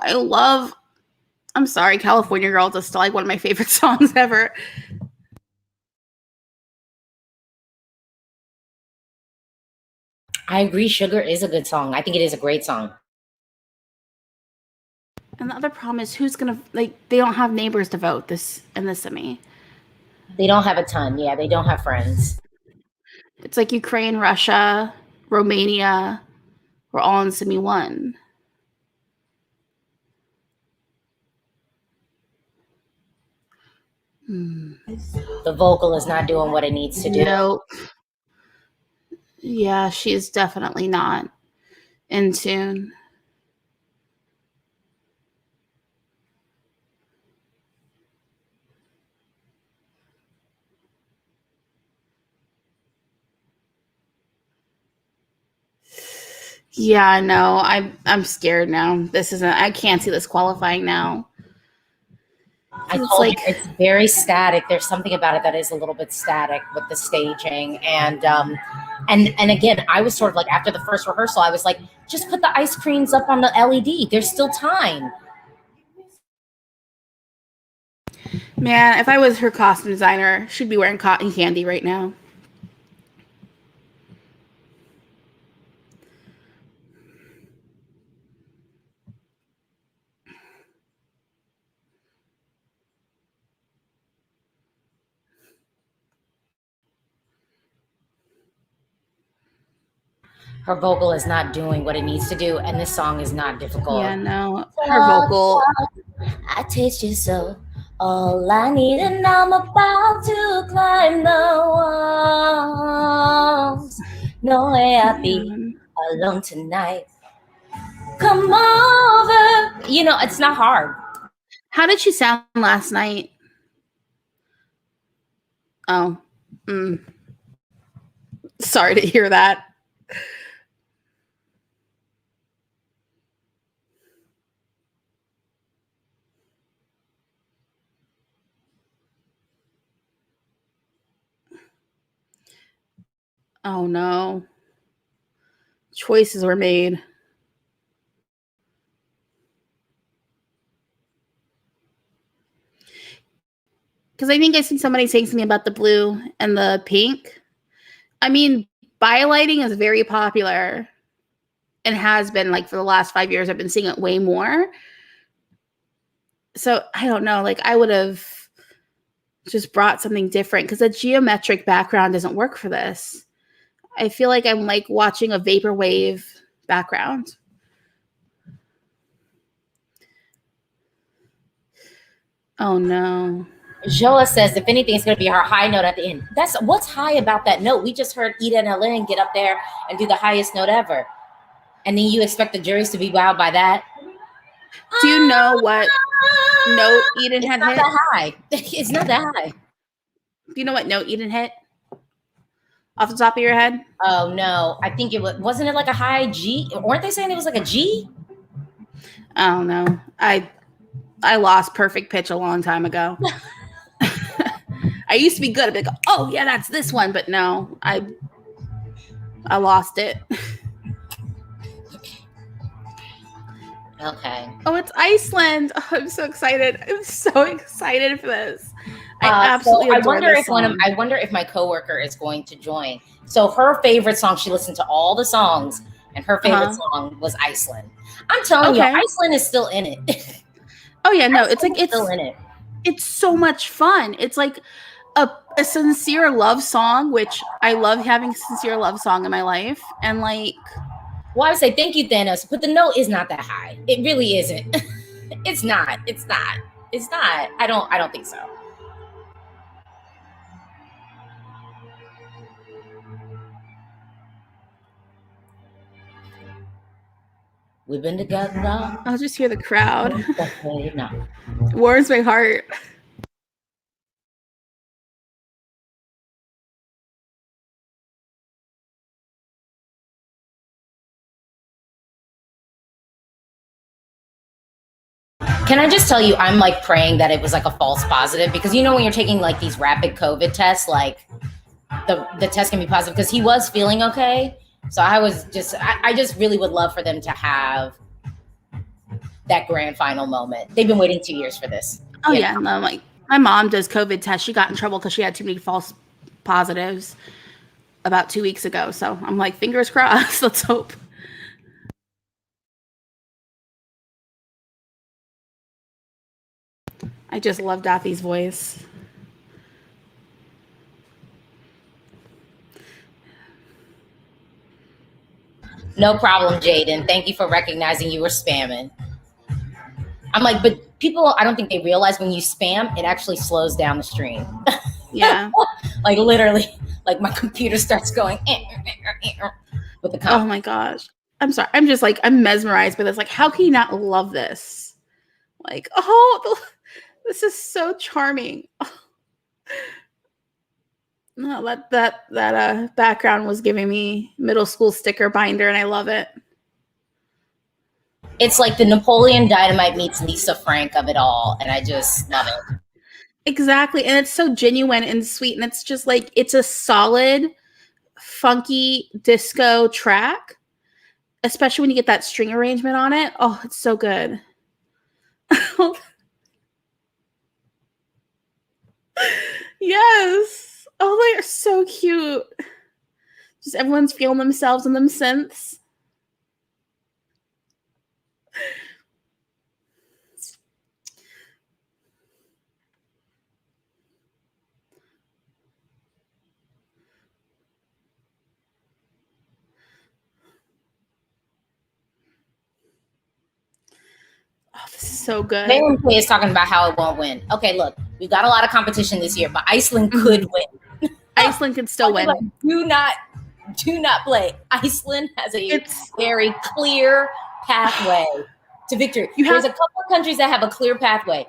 I'm sorry. California Girls is still like one of my favorite songs ever. I agree. Sugar is a good song. I think it is a great song. And the other problem is who's going to, like, they don't have neighbors to vote in the semi. They don't have a ton. Yeah, they don't have friends. It's like Ukraine, Russia, Romania. We're all in semi 1. The vocal is not doing what it needs to do. Nope. Yeah, she's definitely not in tune. Yeah, no, I'm scared now. I can't see this qualifying now. I told you, it's very static. There's something about it that is a little bit static with the staging, and again, I was sort of like, after the first rehearsal, I was like, just put the ice creams up on the LED. There's still time. Man, if I was her costume designer, she'd be wearing cotton candy right now. Her vocal is not doing what it needs to do, and this song is not difficult. Yeah, no, her vocal. I taste you so. All I need, and I'm about to climb the walls. No way I'll be alone tonight. Come over. You know, it's not hard. How did she sound last night? Oh, sorry to hear that. Oh no. Choices were made. Because I think I seen somebody saying something about the blue and the pink. I mean, bylighting is very popular and has been, like, for the last 5 years. I've been seeing it way more. So I don't know. Like, I would have just brought something different because a geometric background doesn't work for this. I feel like I'm like watching a vaporwave background. Oh no. Joa says, if anything, it's going to be her high note at the end. That's what's high about that note. We just heard Ida and Ellen get up there and do the highest note ever. And then you expect the juries to be wowed by that? Do you know what note Eden had hit? It's not that high. It's not that high. Do you know what note Eden hit? Off the top of your head? Oh no, I think wasn't it like a high G? Weren't they saying it was like a G? I don't know. I lost perfect pitch a long time ago. I used to be good. I'd be like, oh yeah, that's this one, but no, I lost it. Okay. Oh, it's Iceland. Oh, I'm so excited. I'm so excited for this. I absolutely adore this song. I wonder if my coworker is going to join. So her favorite song, she listened to all the songs, and her favorite song was Iceland. I'm telling you, Iceland is still in it. Oh yeah, no, it's like still in it. It's so much fun. It's like a sincere love song, which I love having a sincere love song in my life, and like. Well, I would say thank you, Thanos, but the note is not that high. It really isn't. It's not. It's not. It's not. I don't think so. We've been together now. I'll just hear the crowd. No. Warms my heart. Can I just tell you, I'm like praying that it was like a false positive, because you know when you're taking like these rapid COVID tests, like the test can be positive, because he was feeling okay. So I just really would love for them to have that grand final moment. They've been waiting 2 years for this. Oh yeah, no, like my mom does COVID tests. She got in trouble because she had too many false positives about 2 weeks ago. So I'm like, fingers crossed. Let's hope. I just love Daffy's voice. No problem, Jaden. Thank you for recognizing you were spamming. I'm like, but people, I don't think they realize when you spam, it actually slows down the stream. Yeah. Like literally, like my computer starts going with the comment. Oh my gosh. I'm sorry. I'm just like, I'm mesmerized by this. Like, how can you not love this? Like, oh, this is so charming. No, that background was giving me middle school sticker binder, and I love it. It's like the Napoleon Dynamite meets Lisa Frank of it all, and I just love it. Exactly, and it's so genuine and sweet, and it's just like it's a solid, funky disco track, especially when you get that string arrangement on it. Oh, it's so good. Yes. Oh, they are so cute. Just everyone's feeling themselves in them synths. Oh, this is so good. Play is talking about how it won't win. Okay, look, we've got a lot of competition this year, but Iceland could win. Iceland could still win. Like, do not play. Iceland has a very clear pathway to victory. There's a couple of countries that have a clear pathway.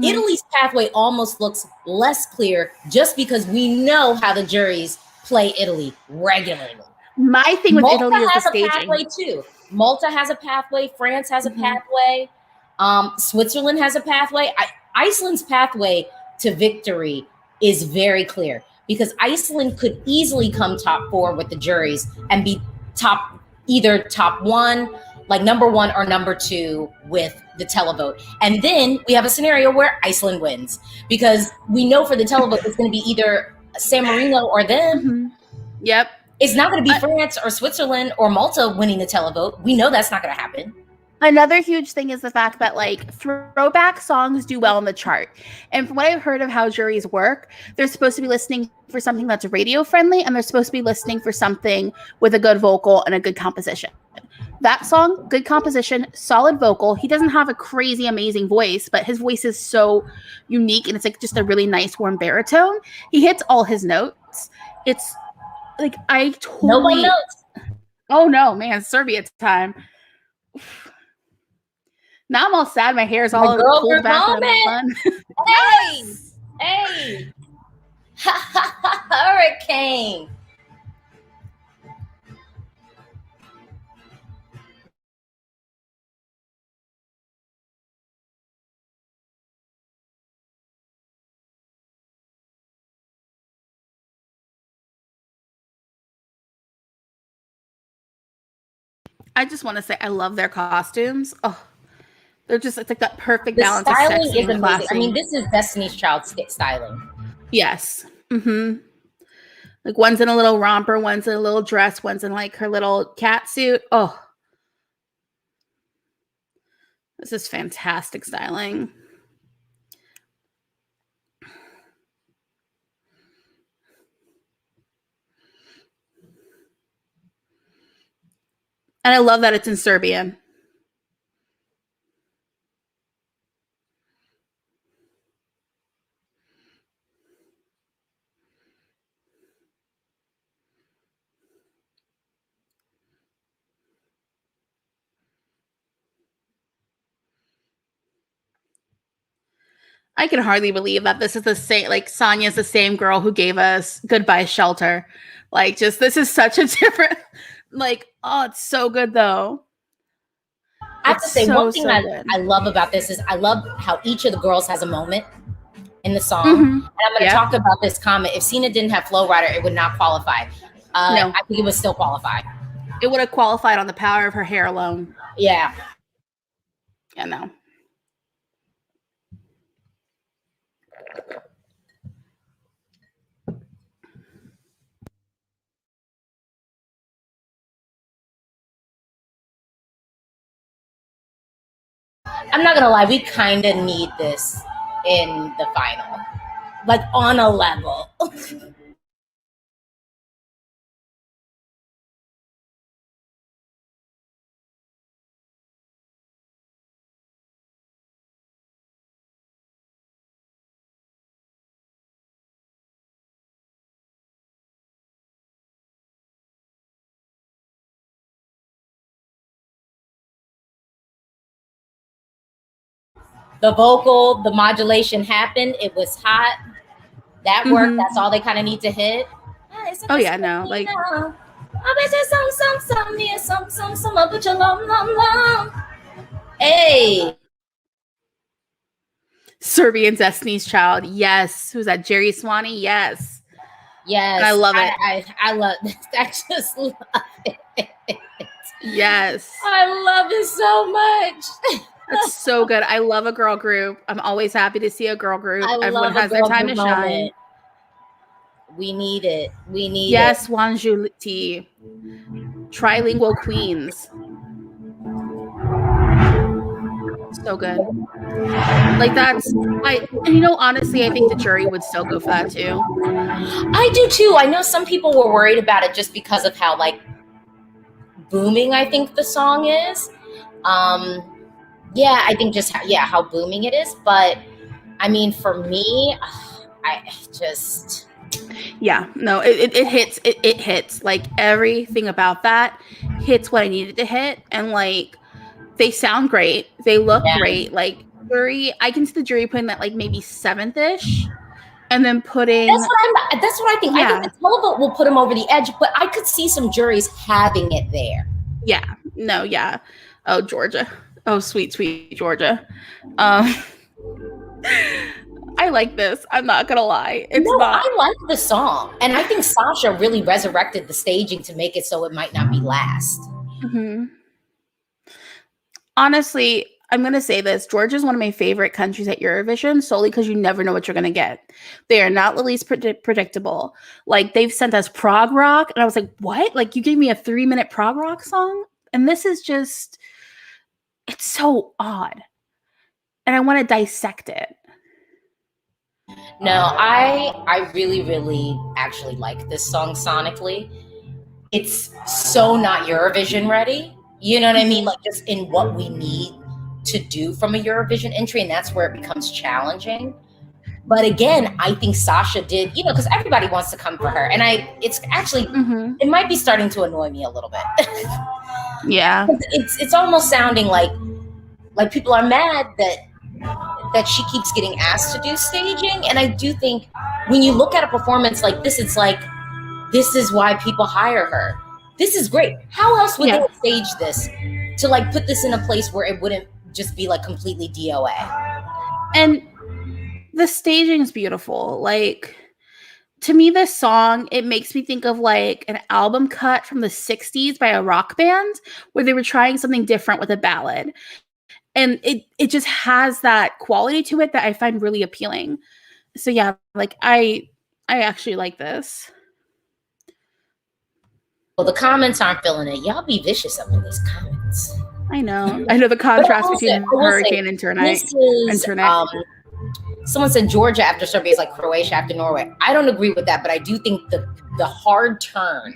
Italy's pathway almost looks less clear just because we know how the juries play Italy regularly. My thing with Malta Italy is the has a staging. pathway too. Malta has a pathway. France has a pathway. Switzerland has a pathway. Iceland's pathway to victory is very clear because Iceland could easily come top 4 with the juries and be either top 1, like number 1 or number 2 with the televote. And then we have a scenario where Iceland wins because we know for the televote it's going to be either San Marino or them. Yep. It's not going to be France or Switzerland or Malta winning the televote. We know that's not going to happen. Another huge thing is the fact that like throwback songs do well on the chart. And from what I've heard of how juries work, they're supposed to be listening for something that's radio friendly, and they're supposed to be listening for something with a good vocal and a good composition. That song, good composition, solid vocal. He doesn't have a crazy amazing voice, but his voice is so unique, and it's like just a really nice warm baritone. He hits all his notes. It's like I totally no one knows. Oh no, man, Serbia time. Now I'm all sad. My hair is all pulled back. Hey, hey, hurricane. I just want to say I love their costumes. Oh, they're just, it's like that perfect balance of styling sexy is and classy. amazing. I mean, this is Destiny's Child styling. Yes. Like one's in a little romper, one's in a little dress, one's in like her little cat suit. Oh, this is fantastic styling. And I love that it's in Serbian. I can hardly believe that this is the same, like Sonya's the same girl who gave us Goodbye Shelter. Like, just, this is such a different, like, oh, it's so good though. I have to say, one thing I love about this is I love how each of the girls has a moment in the song. And I'm going to talk about this comment. If Cena didn't have Flow Rider, it would not qualify. No. I think it would still qualify. It would have qualified on the power of her hair alone. Yeah. Yeah, no. I'm not gonna lie, we kind of need this in the final, like on a level. The vocal, the modulation happened. It was hot. That worked. That's all they kind of need to hit. Oh yeah, no, like. Hey. Serbian Destiny's Child. Yes. Who's that? Jerry Swanee. Yes. Yes. And I love it. I love this. I just love it. Yes. I love it so much. That's so good. I love a girl group. I'm always happy to see a girl group. Everyone has their time to shine. We need it. We need yes, Wanjuti. Trilingual queens. So good. Like that's honestly, I think the jury would still go for that too. I do too. I know some people were worried about it just because of how like booming I think the song is. Yeah, I think just how booming it is. But I mean, for me, I just it hits. It hits. Like everything about that hits what I needed to hit, and like they sound great. They look great. Like jury, I can see the jury putting that like maybe 7th-ish, and then putting. That's what I think. Yeah. I think the televote will put them over the edge, but I could see some juries having it there. Yeah. No. Yeah. Oh, Georgia. Oh, sweet, sweet Georgia. I like this. I'm not gonna lie. I like the song, and I think Sasha really resurrected the staging to make it so it might not be last. Mm-hmm. Honestly, I'm gonna say this: Georgia is one of my favorite countries at Eurovision, solely because you never know what you're gonna get. They are not the least predictable. Like they've sent us prog rock, and I was like, "What? Like you gave me a 3-minute prog rock song?" And this is just. It's so odd. And I want to dissect it. No, I really, really actually like this song sonically. It's so not Eurovision ready. You know what I mean? Like just in what we need to do from a Eurovision entry, and that's where it becomes challenging. But again, I think Sasha did, because everybody wants to come for her. And it's actually, it might be starting to annoy me a little bit. Yeah. It's almost sounding like people are mad that she keeps getting asked to do staging. And I do think when you look at a performance like this, it's like, this is why people hire her. This is great. How else would they stage this to like put this in a place where it wouldn't just be like completely DOA? And the staging is beautiful. Like, to me, this song, it makes me think of like an album cut from the 60s by a rock band where they were trying something different with a ballad. And it just has that quality to it that I find really appealing. So yeah, like I actually like this. Well, the comments aren't feeling it. Y'all be vicious up in these comments. I know the contrast between hurricane and internet. Someone said Georgia after Serbia is like Croatia after Norway. I don't agree with that, but I do think the hard turn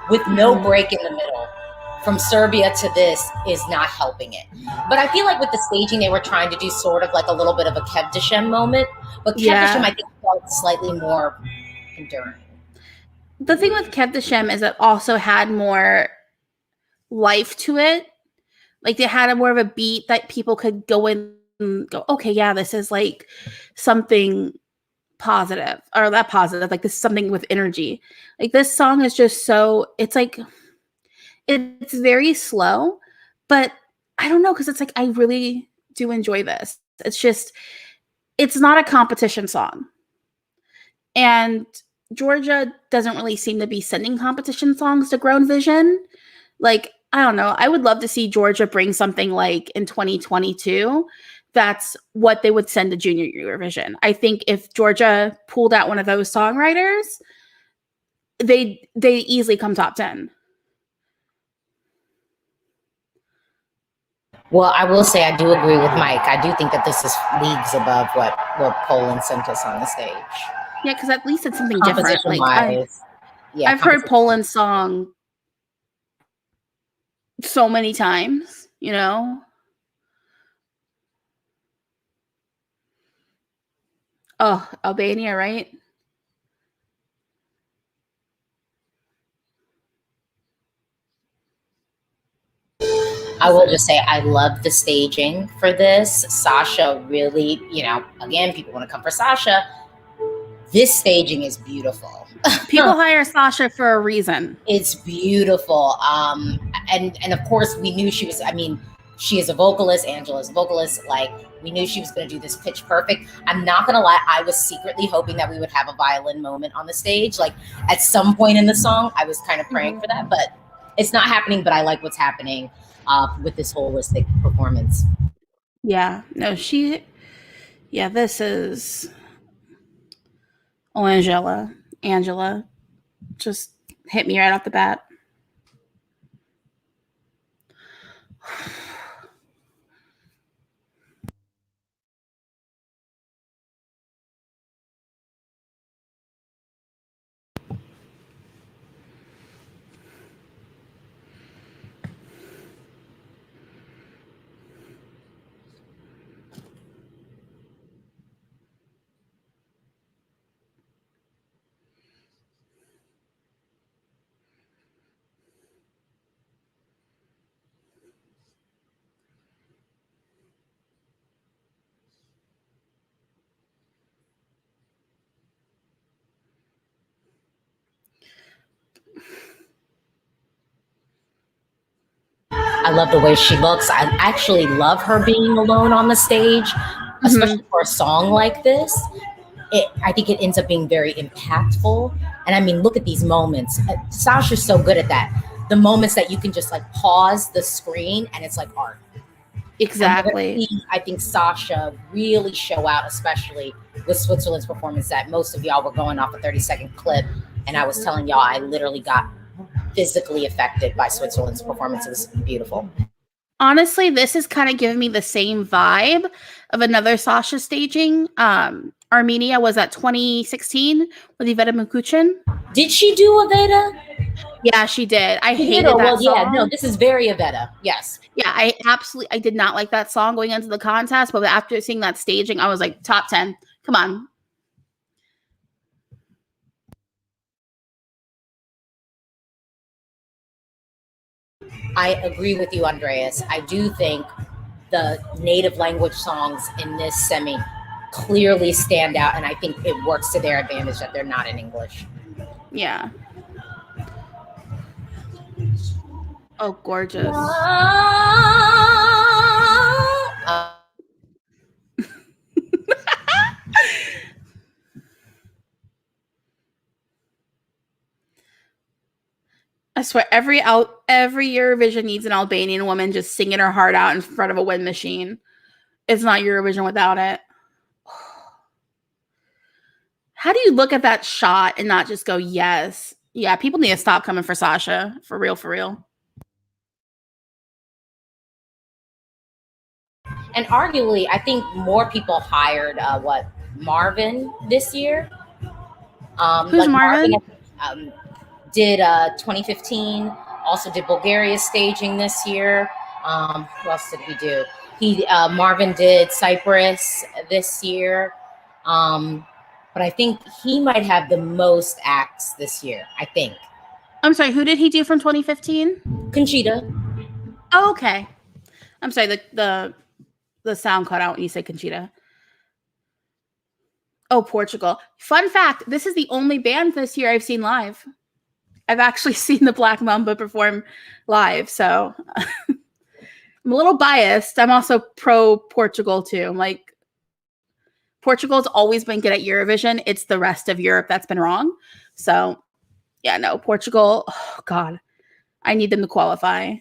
with no break in the middle from Serbia to this is not helping it. But I feel like with the staging, they were trying to do sort of like a little bit of a Kevdashem moment. But Kevdashem, I think, felt slightly more enduring. The thing with Kevdashem is it also had more life to it. Like they had more of a beat that people could go in and go, okay, yeah, this is like something positive, or that positive, like this is something with energy. Like this song is just so, it's like, it's very slow, but I don't know, because it's like, I really do enjoy this. It's just, it's not a competition song. And Georgia doesn't really seem to be sending competition songs to Grown Vision. Like, I don't know. I would love to see Georgia bring something like in 2022. That's what they would send to Junior Eurovision. I think if Georgia pulled out one of those songwriters, they easily come top 10. Well, I will say I do agree with Mike. I do think that this is leagues above what Poland sent us on the stage. Yeah, because at least it's something different. Like I've heard Poland's song so many times, Oh, Albania, right? I will just say I love the staging for this. Sasha really, again, people want to come for Sasha. This staging is beautiful. People hire Sasha for a reason. It's beautiful. And of course we knew she was, she is a vocalist, Angela's a vocalist, like we knew she was going to do this pitch perfect. I'm not going to lie, I was secretly hoping that we would have a violin moment on the stage. Like at some point in the song, I was kind of praying for that, but it's not happening, but I like what's happening with this holistic performance. Yeah, no, this is, Angela just hit me right off the bat. I love the way she looks. I actually love her being alone on the stage, especially for a song like this. I think it ends up being very impactful. And look at these moments. Sasha's so good at that. The moments that you can just like pause the screen and it's like art. Exactly. I think Sasha really show out, especially with Switzerland's performance, that most of y'all were going off a 30-second clip. And I was telling y'all, I literally got physically affected by Switzerland's performance. It was beautiful. Honestly, this is kind of giving me the same vibe of another Sasha staging. Armenia was at 2016 with Iveta Mukuchin. Did she do Iveta? Yeah, she did. I hated that song. Yeah, no, this is very Iveta. Yes. Yeah, I did not like that song going into the contest, but after seeing that staging, I was like, top 10. Come on. I agree with you, Andreas. I do think the native language songs in this semi clearly stand out, and I think it works to their advantage that they're not in English. Yeah. Oh, gorgeous. I swear, every Eurovision needs an Albanian woman just singing her heart out in front of a wind machine. It's not Eurovision without it. How do you look at that shot and not just go, yes? Yeah, people need to stop coming for Sasha. For real, for real. And arguably, I think more people hired Marvin this year. Who's Marvin? Did 2015. Also did Bulgaria staging this year. Who else did he do? Marvin did Cyprus this year. But I think he might have the most acts this year, I think. I'm sorry, who did he do from 2015? Conchita. Oh, okay. I'm sorry, the sound cut out when you said Conchita. Oh, Portugal. Fun fact, this is the only band this year I've seen live. I've actually seen the Black Mamba perform live, so I'm a little biased. I'm also pro Portugal too. I'm like, Portugal's always been good at Eurovision. It's the rest of Europe that's been wrong. So, yeah, no, Portugal, oh God, I need them to qualify.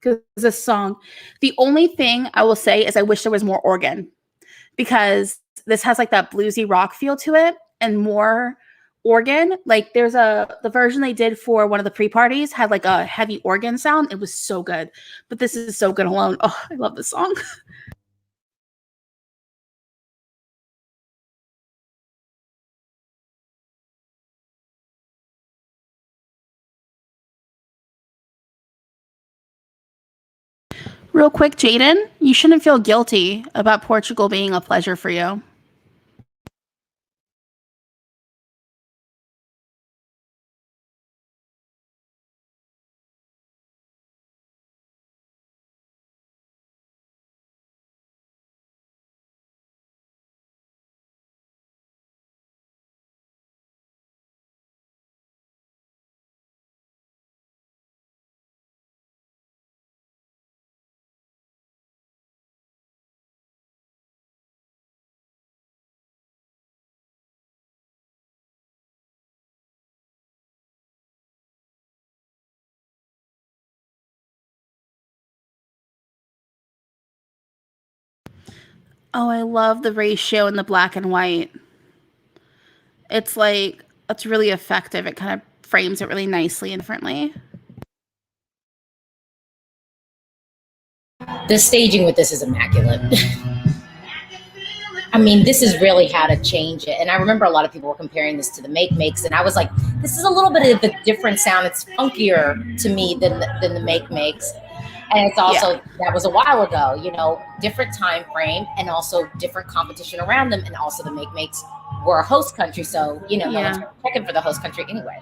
Because this song, the only thing I will say is I wish there was more organ. Because this has like that bluesy rock feel to it and more organ. Like there's the version they did for one of the pre-parties had like a heavy organ sound. It was so good. But this is so good alone. Oh, I love this song. Real quick, Jaden, you shouldn't feel guilty about Portugal being a pleasure for you. Oh, I love the ratio in the black and white. It's like, it's really effective. It kind of frames it really nicely and differently. The staging with this is immaculate. I mean, this is really how to change it. And I remember a lot of people were comparing this to the makes, and I was like, this is a little bit of a different sound. It's funkier to me than the makes. And it's also, that was a while ago, you know, different time frame and also different competition around them. And also the makes were a host country. So, you know, no one's checking for the host country anyway.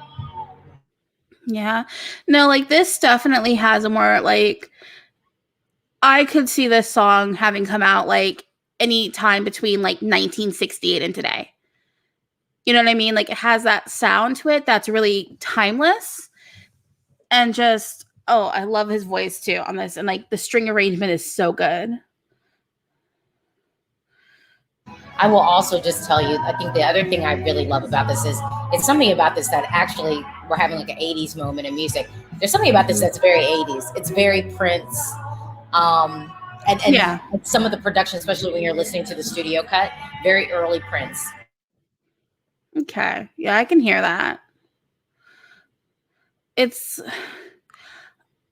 Yeah. No, like this definitely has a more like, I could see this song having come out like any time between like 1968 and today. You know what I mean? Like it has that sound to it that's really timeless. And just, oh, I love his voice too on this. And like the string arrangement is so good. I will also just tell you, I think the other thing I really love about this is it's something about this that actually we're having like an 80s moment in music. There's something about this that's very 80s. It's very Prince. And some of the production, especially when you're listening to the studio cut, very early Prince. Okay. Yeah, I can hear that.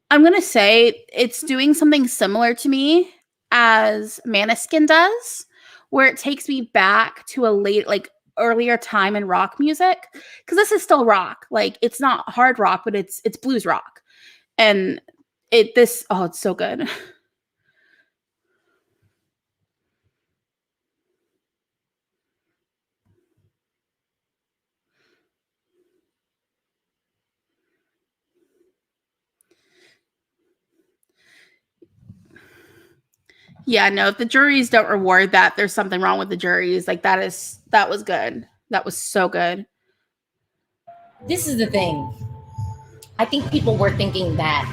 I'm going to say it's doing something similar to me as Maneskin does, where it takes me back to a earlier time in rock music. Because this is still rock. Like, it's not hard rock, but it's blues rock. And it's so good. Yeah, no, if the juries don't reward that, there's something wrong with the juries. Like that was good. That was so good. This is the thing. I think people were thinking that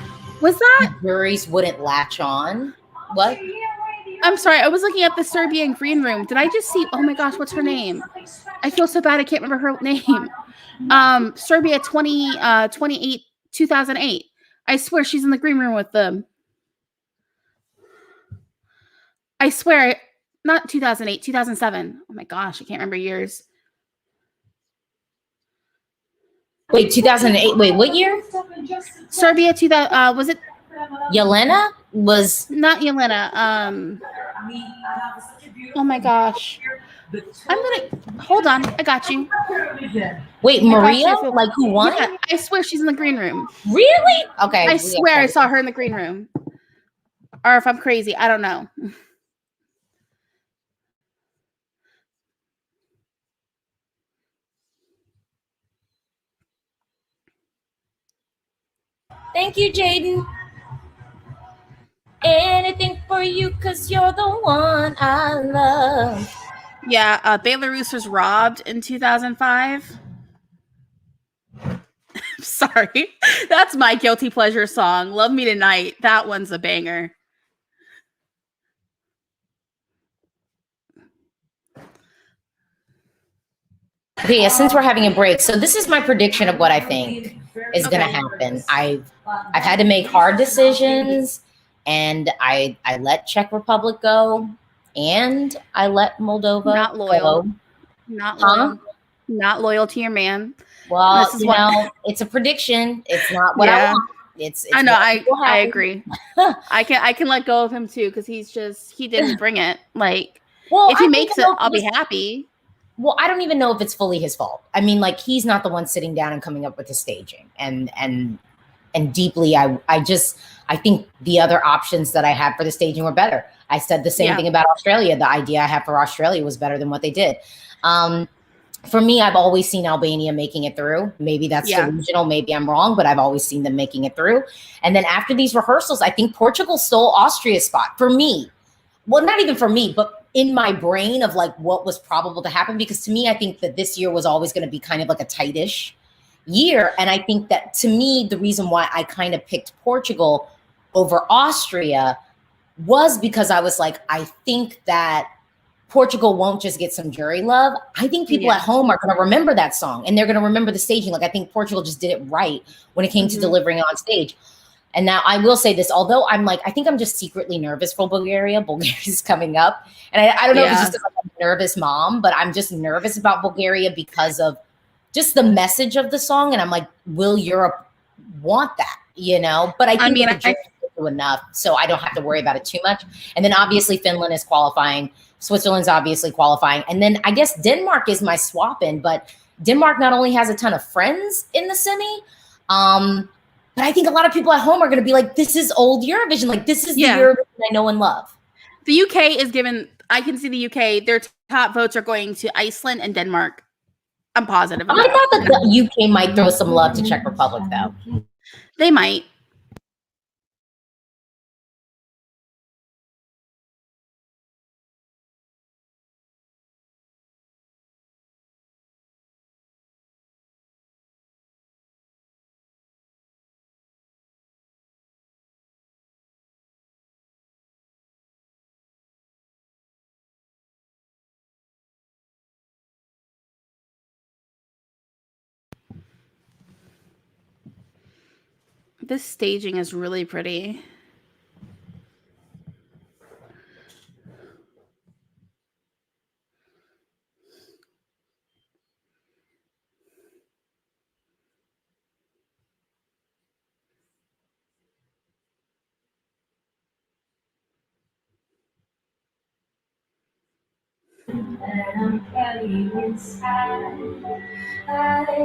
juries wouldn't latch on. What? I'm sorry. I was looking at the Serbian green room. Did I just see? Oh my gosh, what's her name? I feel so bad. I can't remember her name. Serbia 28, 2008. I swear she's in the green room with them. I swear, not 2008, 2007. Oh my gosh, I can't remember years. Wait, 2008. Wait, what year? Serbia 2000. Was it? Yelena was not Yelena. Oh my gosh. I'm gonna hold on. I got you. Wait, Maria? Like who won? Yeah, I swear she's in the green room. Really? Okay. I swear I saw her in the green room. Or if I'm crazy, I don't know. Thank you, Jaden. Anything for you, cause you're the one I love. Yeah, Belarus was robbed in 2005. Sorry. That's my guilty pleasure song. Love Me Tonight. That one's a banger. Okay, yeah, since we're having a break, so this is my prediction of what I think is going to happen. I've had to make hard decisions, and I let Czech Republic go, and I let Moldova not loyal. go. Not loyal. Not loyal to your man. Well, it's a prediction. It's not what I want. It's I know. I agree. I can let go of him too because he didn't bring it. Like, well, if he makes it, I'll be happy. Well, I don't even know if it's fully his fault. I mean, like he's not the one sitting down and coming up with the staging, and deeply, I think the other options that I had for the staging were better. I said the same thing about Australia. The idea I had for Australia was better than what they did. For me, I've always seen Albania making it through. Maybe that's delusional. Maybe I'm wrong, but I've always seen them making it through. And then after these rehearsals, I think Portugal stole Austria's spot for me. Well, not even for me, but in my brain of like what was probable to happen. Because to me, I think that this year was always going to be kind of like a tightish year. And I think that to me, the reason why I kind of picked Portugal over Austria was because I was like, I think that Portugal won't just get some jury love. I think people at home are going to remember that song and they're going to remember the staging. Like I think Portugal just did it right when it came to delivering on stage. And now I will say this, although I'm like, I think I'm just secretly nervous for Bulgaria. Bulgaria's coming up. And I don't know if it's just like a nervous mom, but I'm just nervous about Bulgaria because of just the message of the song. And I'm like, will Europe want that? You know, but I think I do enough, so I don't have to worry about it too much. And then obviously Finland is qualifying. Switzerland's obviously qualifying. And then I guess Denmark is my swap in, but Denmark not only has a ton of friends in the semi, but I think a lot of people at home are going to be like, this is old Eurovision. Like, this is the Eurovision I know and love. The UK is given, I can see the UK, their top votes are going to Iceland and Denmark. I'm positive. I thought that the UK might throw some love to Czech Republic, though. They might. This staging is really pretty.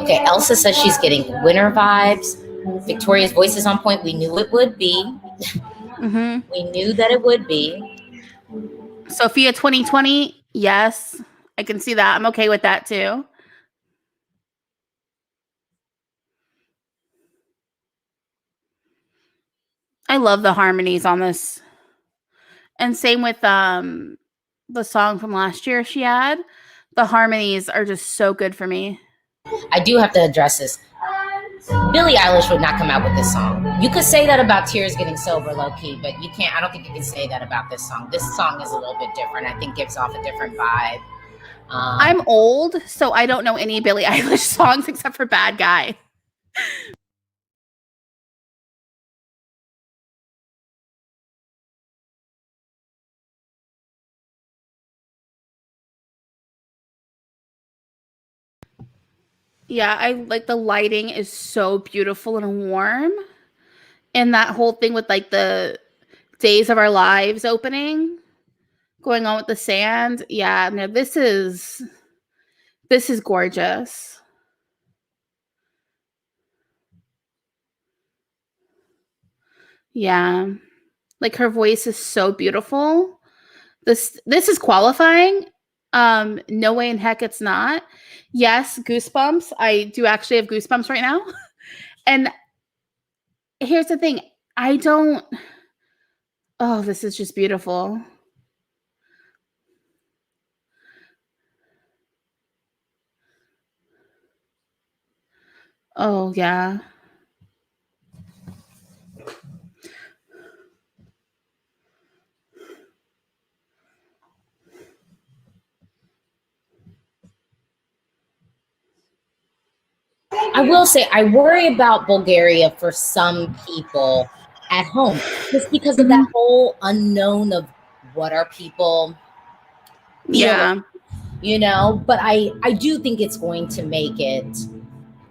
Okay, Elsa says she's getting winter vibes. Victoria's voice is on point. We knew it would be. We knew that it would be. Sophia 2020, yes. I can see that. I'm okay with that too. I love the harmonies on this. And same with the song from last year she had. The harmonies are just so good for me. I do have to address this. Billie Eilish would not come out with this song. You could say that about Tears Getting Sober, low-key, but you can't. I don't think you can say that about this song. This song is a little bit different. I think gives off a different vibe. I'm old, so I don't know any Billie Eilish songs except for Bad Guy. Yeah, I like the lighting is so beautiful and warm. And that whole thing with like the Days of Our Lives opening going on with the sand. Yeah, no, this is gorgeous. Yeah. Like her voice is so beautiful. This is qualifying. No way in heck it's not. Yes, goosebumps. I do actually have goosebumps right now. And here's the thing. Oh, this is just beautiful. Oh, yeah. I will say I worry about Bulgaria for some people at home just because of that whole unknown of what are people feeling, you know, but I do think it's going to make it.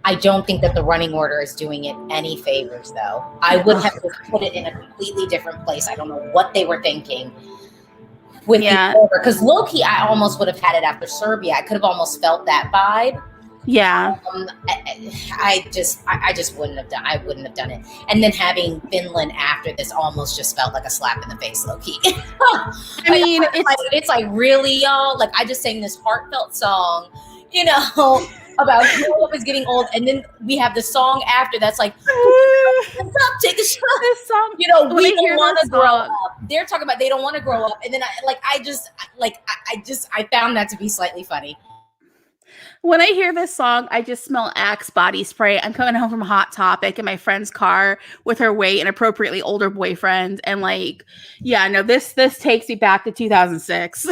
I don't think that the running order is doing it any favors, though. I would have just put it in a completely different place. I don't know what they were thinking with the order, because low-key I almost would have had it after Serbia. I could have almost felt that vibe. Yeah. I just wouldn't have done. I wouldn't have done it. And then having Finland after this almost just felt like a slap in the face, low key. I mean, it's like really, y'all. Like I just sang this heartfelt song, you know, about Europe is getting old, and then we have the song after that's like, take a shot. This song, you know, we don't want to grow up. They're talking about they don't want to grow up, and then I found that to be slightly funny. When I hear this song, I just smell Axe body spray. I'm coming home from Hot Topic in my friend's car with her way inappropriately older boyfriend. And this takes me back to 2006.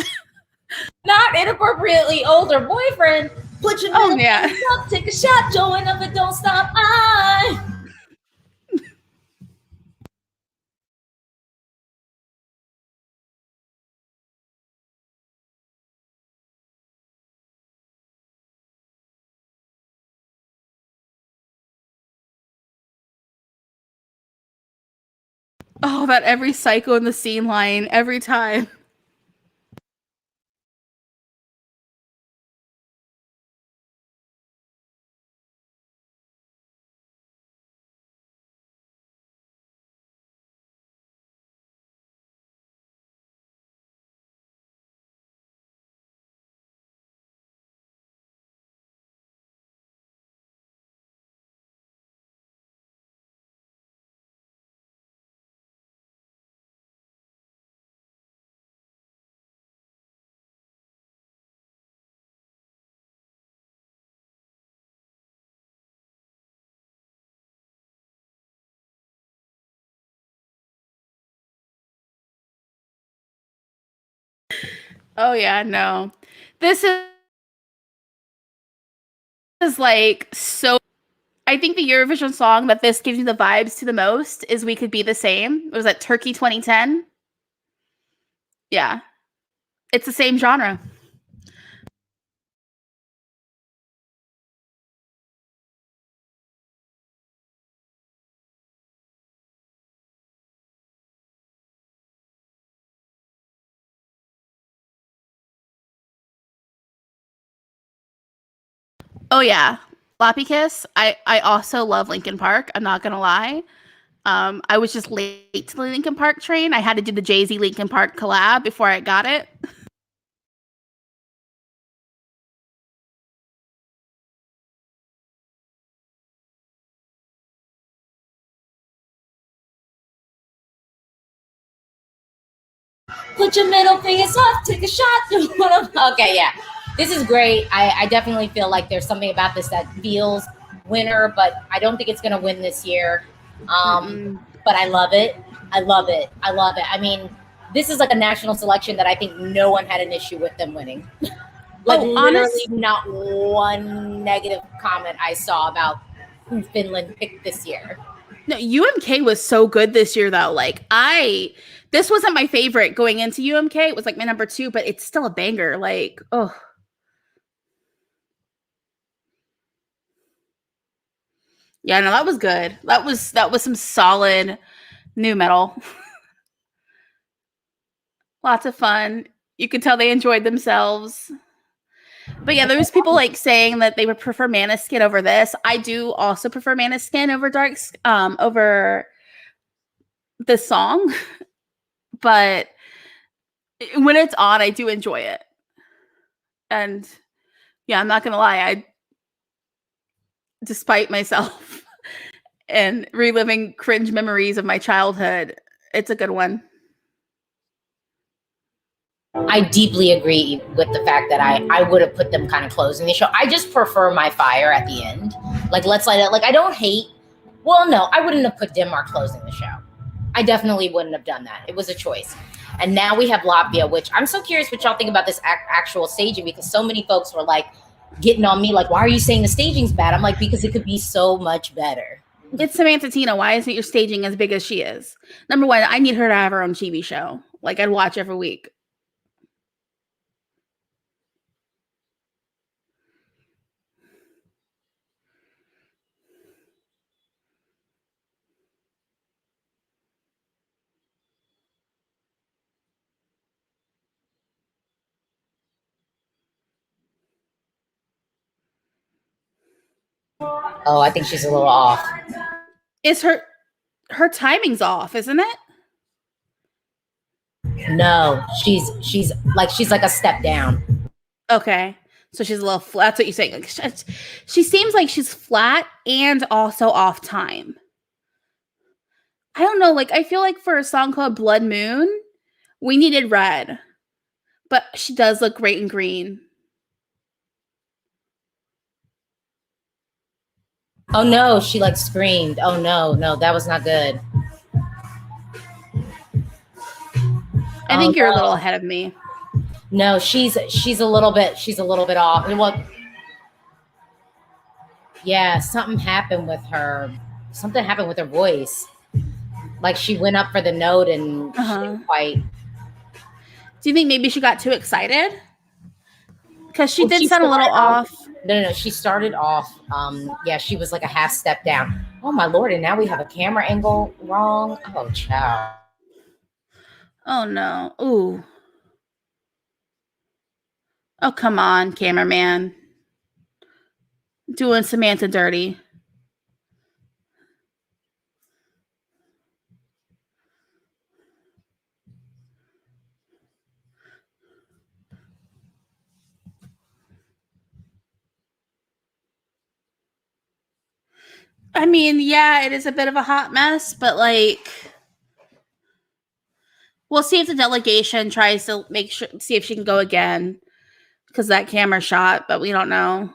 Not inappropriately older boyfriend. Put your hands up, take a shot, join up and don't stop. Oh, that every psycho in the scene line every time. Oh yeah, no. This is like so. I think the Eurovision song that this gives me the vibes to the most is "We Could Be the Same." Was that Turkey 2010? Yeah, it's the same genre. Oh yeah, Floppy Kiss. I also love Linkin Park. I'm not gonna lie. I was just late to the Linkin Park train. I had to do the Jay-Z Linkin Park collab before I got it. Put your middle fingers up, take a shot. Okay, yeah. This is great. I definitely feel like there's something about this that feels winner, but I don't think it's going to win this year. But I love it. I love it. I love it. I mean, this is like a national selection that I think no one had an issue with them winning. Like literally not one negative comment I saw about who Finland picked this year. No, UMK was so good this year though. Like this wasn't my favorite going into UMK. It was like my number 2, but it's still a banger. Like, oh. Yeah, no, that was good. That was some solid new metal. Lots of fun. You could tell they enjoyed themselves. But yeah, there was people like saying that they would prefer Maniskin over this. I do also prefer Maniskin over over the song. But when it's on, I do enjoy it. And yeah, I'm not gonna lie, despite myself and reliving cringe memories of my childhood, it's a good one. I deeply agree with the fact that I would have put them kind of closing the show. I just prefer my fire at the end. Like, let's light it. Like, I don't hate. Well, no, I wouldn't have put Denmark closing the show. I definitely wouldn't have done that. It was a choice. And now we have Latvia, which I'm so curious what y'all think about this actual staging, because so many folks were like getting on me, like, why are you saying the staging's bad? I'm like, because it could be so much better. It's Samantha Tina. Why isn't your staging as big as she is? Number one, I need her to have her own TV show. Like, I'd watch every week. Oh, I think she's a little off. Is her timing's off, isn't it? No, she's like a step down. Okay. So she's a little flat. That's what you're saying. Like, she seems like she's flat and also off time. I don't know. Like, I feel like for a song called Blood Moon, we needed red. But she does look great in green. Oh no, she like screamed. Oh no, that was not good. I think you're a little ahead of me. No, she's a little bit off. Well, yeah, something happened with her. Something happened with her voice. Like she went up for the note and she didn't quite. Do you think maybe she got too excited? Because she did sound a little off. No. She started off. Yeah, she was like a half step down. Oh my Lord, and now we have a camera angle wrong. Oh, child. Oh no. Ooh. Oh, come on, cameraman. Doing Samantha dirty. I mean, yeah, it is a bit of a hot mess, but like, we'll see if the delegation tries to see if she can go again, because that camera shot, but we don't know.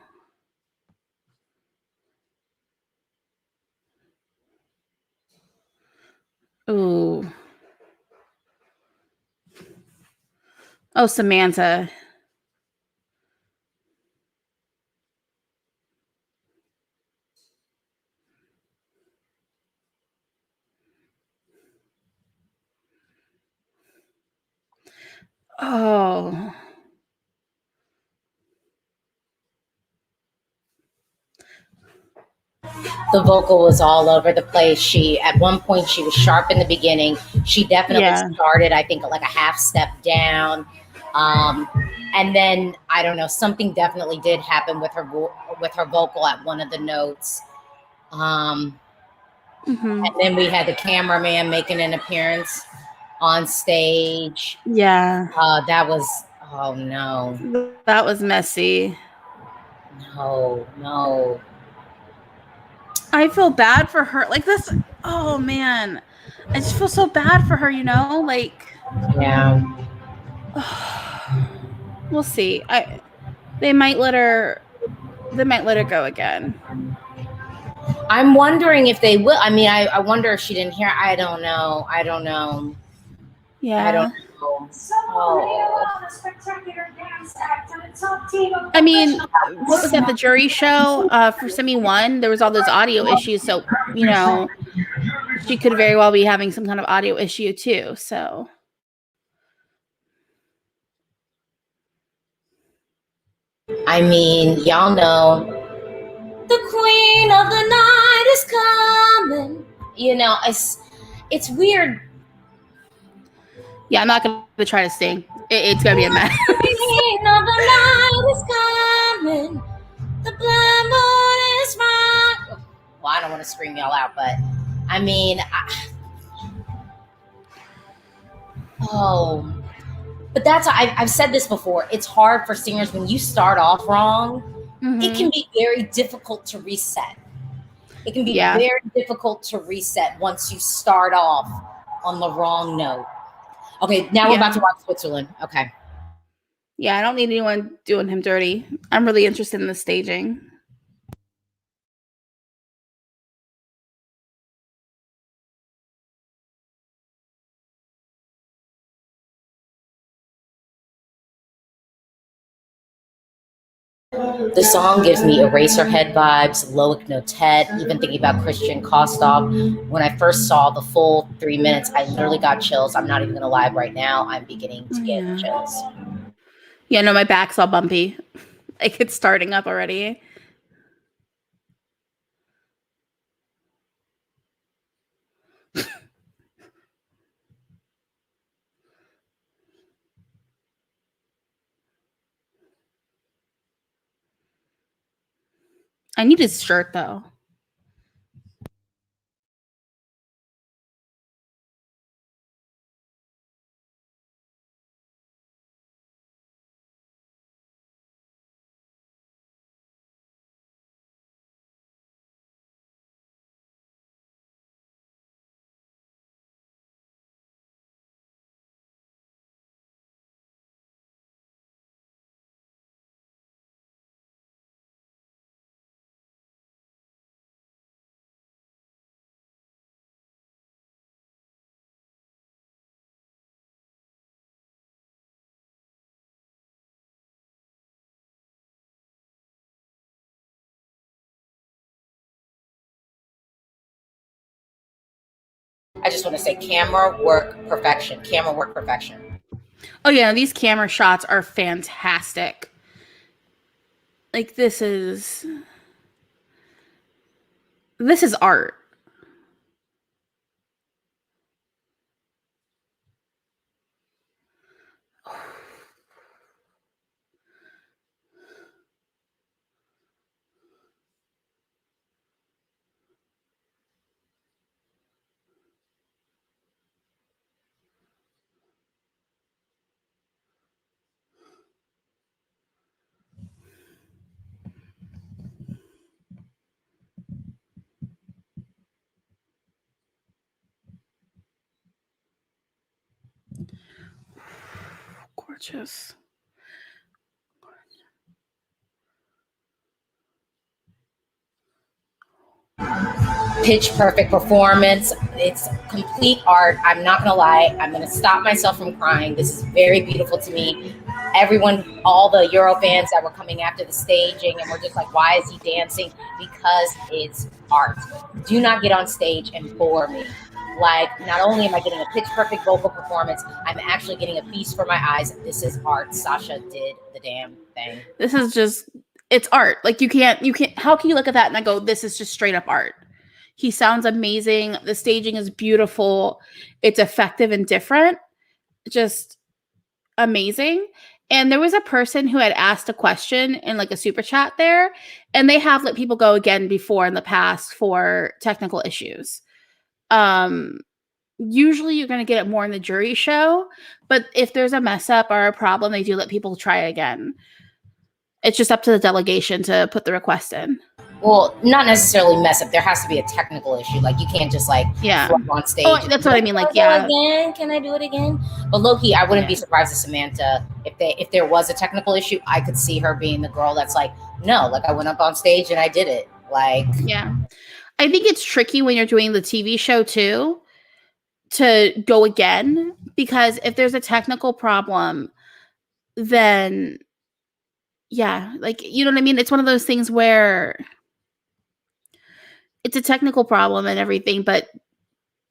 Ooh. Oh, Samantha. Oh. The vocal was all over the place. At one point, she was sharp in the beginning. She definitely started, I think, like a half step down. And then, I don't know, something definitely did happen with her vocal at one of the notes. And then we had the cameraman making an appearance on stage. Yeah. That was, oh no. That was messy. No. I feel bad for her. Like this, oh man. I just feel so bad for her, like. Yeah. We'll see. They might let her go again. I'm wondering if they will. I mean, I wonder if she didn't hear. I don't know. Yeah. I don't know. Oh. I mean, what was that, the jury show for Semi-1? There was all those audio issues, so, she could very well be having some kind of audio issue too, so. I mean, y'all know the queen of the night is coming. It's weird. Yeah, I'm not going to try to sing. It's going to be a mess. The queen of the night is coming. The blood moon is rising. Well, I don't want to scream y'all out, but I mean, but I've said this before. It's hard for singers when you start off wrong. It can be very difficult to reset. It can be very difficult to reset once you start off on the wrong note. Okay, now we're about to watch Switzerland. Okay. Yeah, I don't need anyone doing him dirty. I'm really interested in the staging. The song gives me Eraserhead vibes, Loic Notet, even thinking about Christian Kostov. When I first saw the full 3 minutes, I literally got chills. I'm not even going to lie right now. I'm beginning to get chills. Yeah, no, my back's all bumpy. Like, it's starting up already. I need his shirt, though. I just want to say camera work perfection. Camera work perfection. Oh, yeah, these camera shots are fantastic. Like, this is art. Gorgeous. Pitch perfect performance. It's complete art. I'm not gonna lie. I'm gonna stop myself from crying. This is very beautiful to me. Everyone, all the Euro fans that were coming after the staging and were just like, why is he dancing? Because it's art. Do not get on stage and bore me. Like, not only am I getting a pitch perfect vocal performance, I'm actually getting a feast for my eyes. This is art. Sasha did the damn thing. This is just, it's art. Like, you can't, how can you look at that and I go, this is just straight up art? He sounds amazing. The staging is beautiful. It's effective and different. Just amazing. And there was a person who had asked a question in like a super chat there, and they have let people go again before in the past for technical issues. Usually you're going to get it more in the jury show, but if there's a mess up or a problem, they do let people try again. It's just up to the delegation to put the request in. Well, not necessarily mess up. There has to be a technical issue. Like, you can't just like flip on stage. Oh, that's what I mean. Like, yeah. Again, can I do it again? But low-key, I wouldn't be surprised if Samantha, if there was a technical issue, I could see her being the girl that's like, no, like, I went up on stage and I did it. Like, yeah. I think it's tricky when you're doing the TV show too to go again, because if there's a technical problem, then yeah, like, you know what I mean? It's one of those things where it's a technical problem and everything, but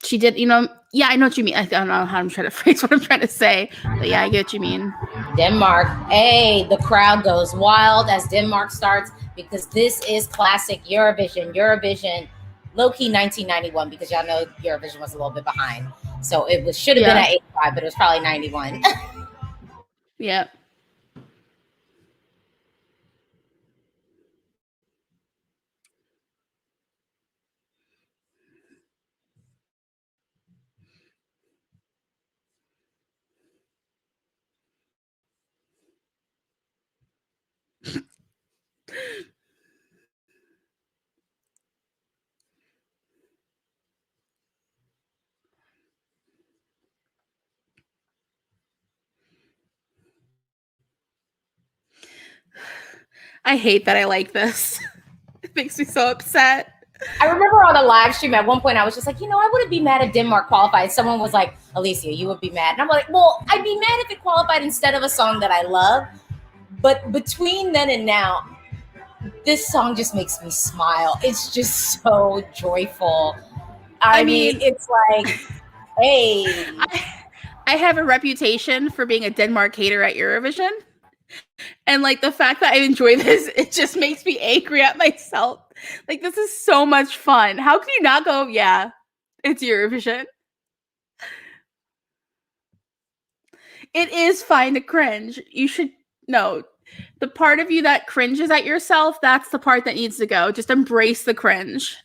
she did, you know, yeah, I know what you mean. I don't know how I'm trying to phrase what I'm trying to say, but yeah, I get what you mean. Denmark, hey, the crowd goes wild as Denmark starts, because this is classic Eurovision. Low-key 1991, because y'all know Eurovision was a little bit behind. So it should have been at 85, but it was probably 91. Yeah. I hate that I like this. It makes me so upset. I remember on the live stream at one point, I was just like, I wouldn't be mad if Denmark qualified. Someone was like, Alesia, you would be mad. And I'm like, well, I'd be mad if it qualified instead of a song that I love. But between then and now, this song just makes me smile. It's just so joyful. I mean, it's like, hey. I have a reputation for being a Denmark hater at Eurovision. And like the fact that I enjoy this, it just makes me angry at myself. Like, this is so much fun. How can you not go, yeah, it's Eurovision? It is fine to cringe. You should know. The part of you that cringes at yourself, that's the part that needs to go. Just embrace the cringe.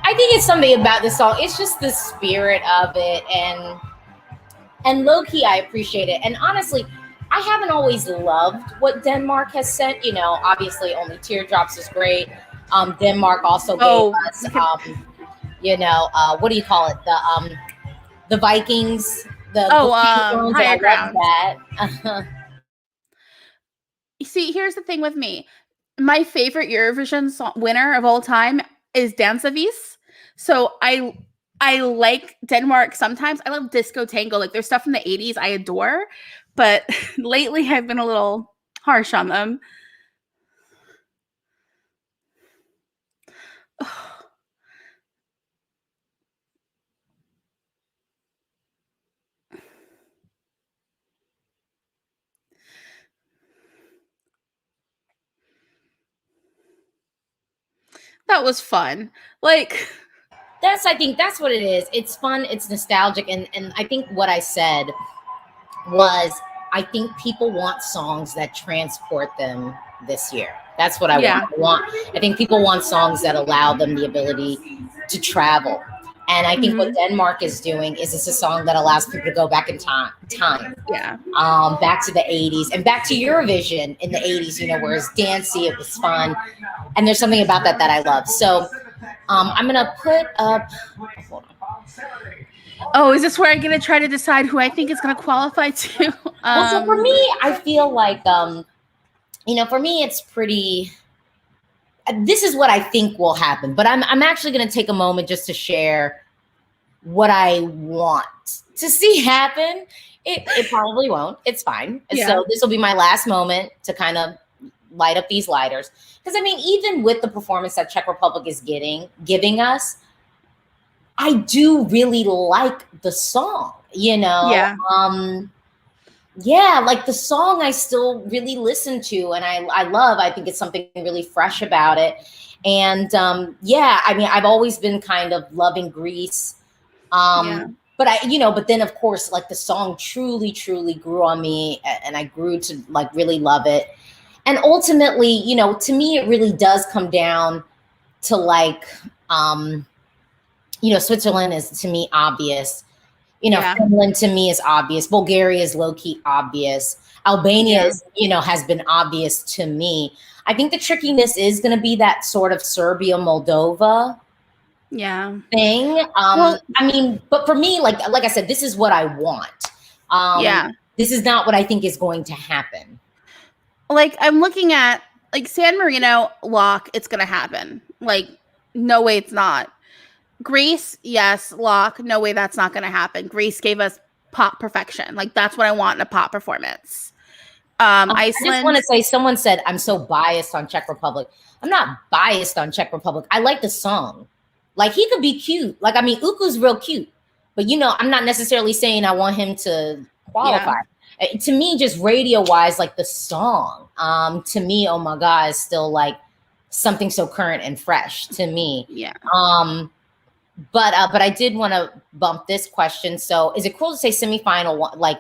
I think it's something about this song. It's just the spirit of it, and low-key, I appreciate it. And honestly, I haven't always loved what Denmark has sent. Obviously, Only Teardrops is great. Denmark also gave us, what do you call it? The Vikings. Higher Ground. That. You see, here's the thing with me. My favorite Eurovision winner of all time is Dansavis. So I like Denmark sometimes. I love Disco Tango. Like, there's stuff from the 80s I adore. But lately I've been a little harsh on them. That was fun. Like, I think that's what it is. It's fun. It's nostalgic. And I think what I said was, I think people want songs that transport them this year. That's what I want. I think people want songs that allow them the ability to travel. And I think what Denmark is doing is it's a song that allows people to go back in time. Yeah. Back to the 80s and back to Eurovision in the 80s, you know, where it's dancey, it was fun. And there's something about that I love. So I'm going to put up, hold on. Oh, is this where I'm going to try to decide who I think is going to qualify too? Well, so for me, I feel like, you know, for me, it's pretty, this is what I think will happen, but I'm actually going to take a moment just to share what I want to see happen. It probably won't. It's fine. Yeah. So this will be my last moment to kind of light up these lighters. Because I mean, even with the performance that Czech Republic is giving us, I do really like the song, you know? Yeah. Yeah, like the song I still really listen to and I love. I think it's something really fresh about it. And yeah, I mean, I've always been kind of loving Greece. But but then of course, like the song truly grew on me and I grew to like really love it. And ultimately, you know, to me, it really does come down to like, you know, Switzerland is to me obvious. You know, Finland to me is obvious. Bulgaria is low-key obvious. Albania is, you know, has been obvious to me. I think the trickiness is going to be that sort of Serbia, Moldova thing. Well, I mean, but for me, like I said, this is what I want. This is not what I think is going to happen. Like I'm looking at like San Marino lock, it's going to happen. Like, no way it's not. Greece, yes, lock. No way that's not going to happen. Greece gave us pop perfection. Like that's what I want in a pop performance. Iceland. I just want to say, someone said I'm so biased on Czech Republic. I'm not biased on Czech Republic. I like the song. Like he could be cute. Like I mean, Uku's real cute, but you know, I'm not necessarily saying I want him to qualify. To me, just radio wise, like the song, to me, oh my God, is still like something so current and fresh to me. Yeah. But I did want to bump this question. So is it cool to say semifinal, like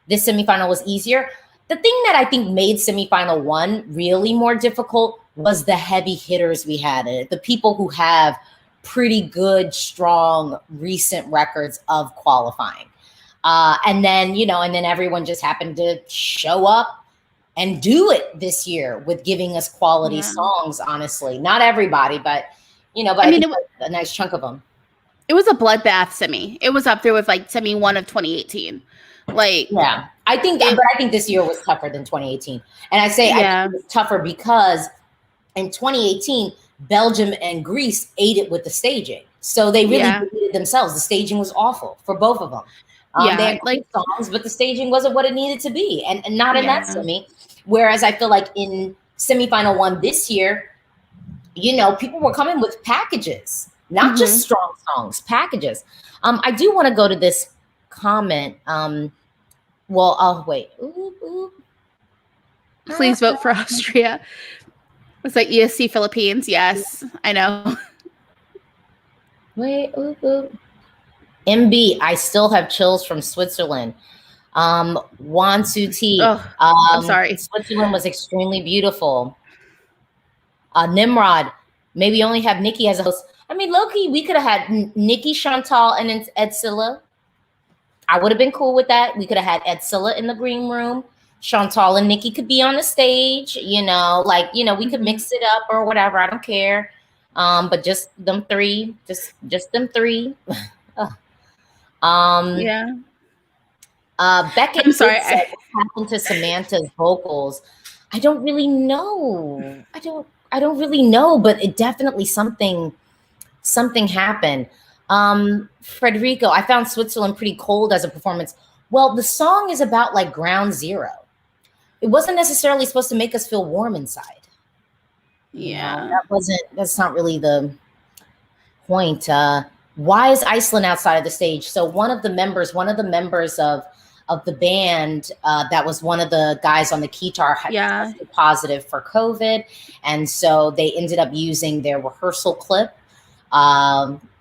this semifinal was easier? The thing that I think made semifinal 1 really more difficult was the heavy hitters we had in it. The people who have pretty good, strong, recent records of qualifying. And then, you know, and then everyone just happened to show up and do it this year with giving us quality songs, honestly. Not everybody, but, you know, but I mean, a nice chunk of them. It was a bloodbath semi. It was up there with like semi 1 of 2018. Like, yeah, I think this year was tougher than 2018. And I say I think it was tougher because in 2018, Belgium and Greece ate it with the staging. So they really did it themselves. The staging was awful for both of them. They had great songs, but the staging wasn't what it needed to be. And not in that semi. Whereas I feel like in semifinal 1 this year, you know, people were coming with packages. Not just strong songs, packages. I do want to go to this comment. Well, I'll wait. Please vote for Austria. Was that ESC Philippines? Yes, I know. Wait. MB, I still have chills from Switzerland. Wansu T. I'm sorry. Switzerland was extremely beautiful. Nimrod, maybe only have Nikki as a host. I mean, Loki, we could have had Nikki, Chantal, and Edsilla. I would have been cool with that. We could have had Edsilla in the green room. Chantal and Nikki could be on the stage, you know, like, you know, we could mix it up or whatever. I don't care. But just them three, just them three. Beckett, I'm sorry. Said, what happened to Samantha's vocals? I don't really know. I don't really know, but it definitely something happened. Frederico, I found Switzerland pretty cold as a performance. Well, the song is about like ground zero. It wasn't necessarily supposed to make us feel warm inside. Yeah. That's not really the point. Why is Iceland outside of the stage? So one of the members of the band, that was one of the guys on the guitar, had tested positive for COVID. And so they ended up using their rehearsal clip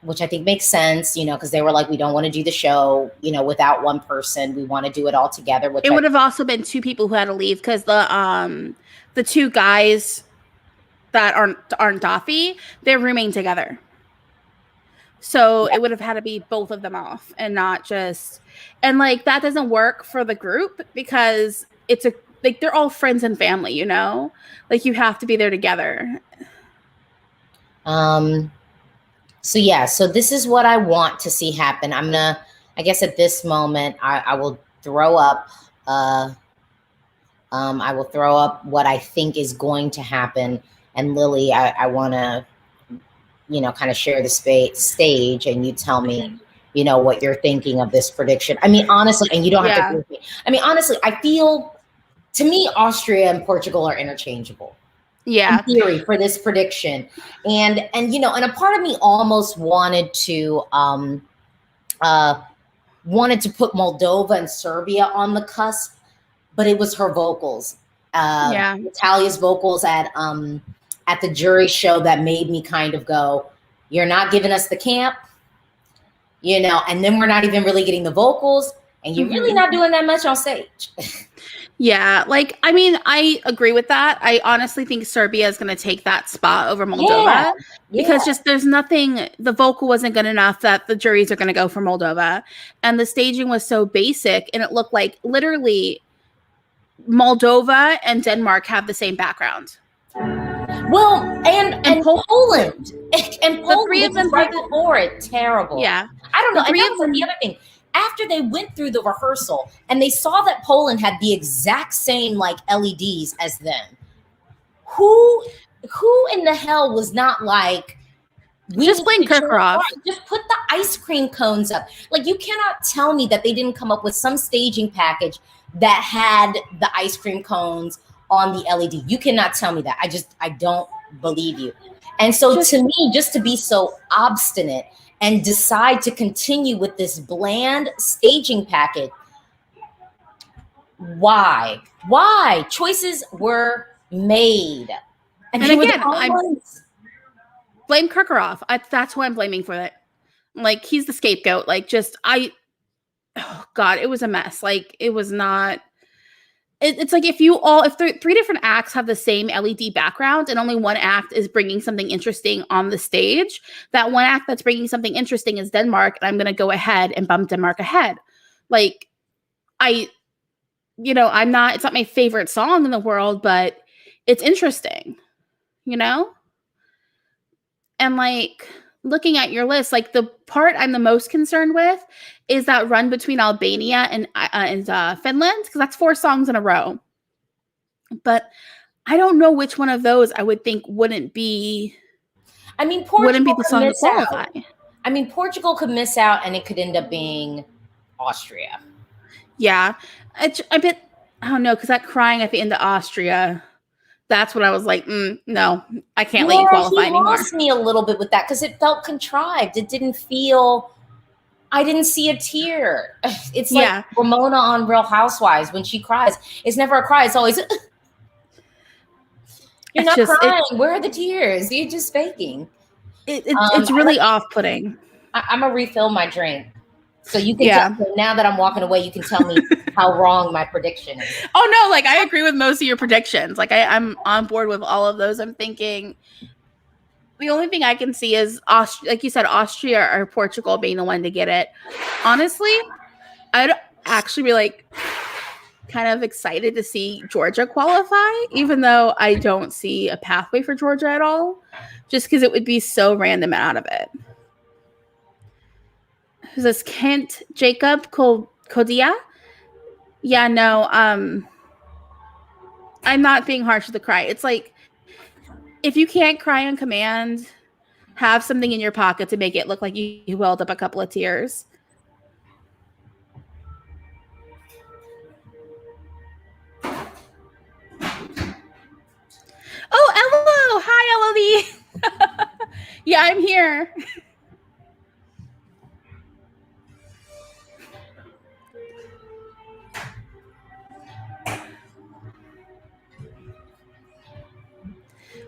which I think makes sense, because they were like, we don't want to do the show, without one person. We want to do it all together. Which it would have also been 2 people who had to leave because the 2 guys that aren't Daffy, they're rooming together. So it would have had to be both of them off and not just, and like that doesn't work for the group because it's like they're all friends and family, like you have to be there together. So this is what I want to see happen. I guess at this moment, I will throw up, what I think is going to happen. And Lily, I want to, kind of share the stage and you tell me, what you're thinking of this prediction. I mean, honestly, and you don't have to agree with me. I mean, honestly, I feel, to me, Austria and Portugal are interchangeable. Yeah. In theory for this prediction. And a part of me almost wanted to put Moldova and Serbia on the cusp, but it was her vocals. Natalia's vocals at the jury show that made me kind of go, you're not giving us the camp, and then we're not even really getting the vocals, and you're really not doing that much on stage. Yeah, like, I mean, I agree with that. I honestly think Serbia is going to take that spot over Moldova because just there's nothing, the vocal wasn't good enough that the juries are going to go for Moldova. And the staging was so basic and it looked like literally Moldova and Denmark have the same background. Well, and Poland. And Poland, the 3 of them right before it, terrible. Yeah. I don't know. And that was the other thing. After they went through the rehearsal and they saw that Poland had the exact same like LEDs as them, who in the hell was not like, just blame Kirkorov. Just put the ice cream cones up. Like, you cannot tell me that they didn't come up with some staging package that had the ice cream cones on the LED. You cannot tell me that. I don't believe you. And so to me, just to be so obstinate and decide to continue with this bland staging package. Why? Choices were made. And again, I blame Kirkorov. That's who I'm blaming for it. Like, he's the scapegoat. Like, oh God, it was a mess. Like, it was not, it's like if 3 different acts have the same LED background and only one act is bringing something interesting on the stage, that one act that's bringing something interesting is Denmark, and I'm going to go ahead and bump Denmark ahead. Like, it's not my favorite song in the world, but it's interesting, And like, looking at your list, like the part I'm the most concerned with is that run between Albania and Finland, because that's 4 songs in a row. But I don't know which one of those I would think wouldn't be. I mean, Portugal wouldn't be the song to qualify. I mean, Portugal could miss out, and it could end up being Austria. Yeah, I don't know, because that crying at the end of Austria. That's what I was like, no, I can't let you qualify anymore. He lost me a little bit with that because it felt contrived. It didn't feel, I didn't see a tear. It's like Ramona on Real Housewives when she cries. It's never a cry. It's always, you're not crying. Where are the tears? You're just faking. It's really off-putting. I'm going to refill my drink. So you can tell me, now that I'm walking away, you can tell me how wrong my prediction is. Oh no, like I agree with most of your predictions. Like I'm on board with all of those. I'm thinking the only thing I can see is like you said, Austria or Portugal being the one to get it. Honestly, I'd actually be like kind of excited to see Georgia qualify, even though I don't see a pathway for Georgia at all, just because it would be so random out of it. Who's this? Kent Jacob Kodia? Yeah, no, I'm not being harsh with the cry. It's like, if you can't cry on command, have something in your pocket to make it look like you welled up a couple of tears. Oh, hello. Hi, Elodie. Yeah, I'm here.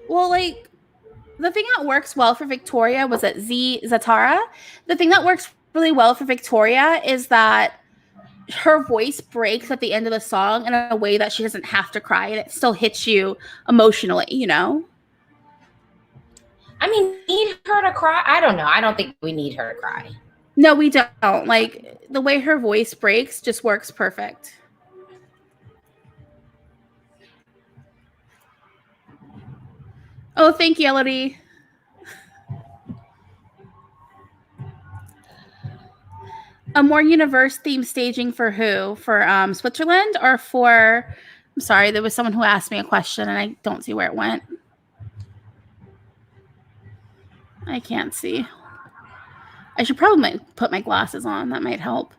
Well, like, the thing that works well for Victoria was that Zatara. The thing that works really well for Victoria is that her voice breaks at the end of the song in a way that she doesn't have to cry, and it still hits you emotionally, you know? I mean, need her to cry? I don't know. I don't think we need her to cry. No, we don't. Like, the way her voice breaks just works perfect. Oh, thank you, Elodie. A more universe theme staging for who? For Switzerland or for... I'm sorry, there was someone who asked me a question and I don't see where it went. I can't see. I should probably put my glasses on. That might help.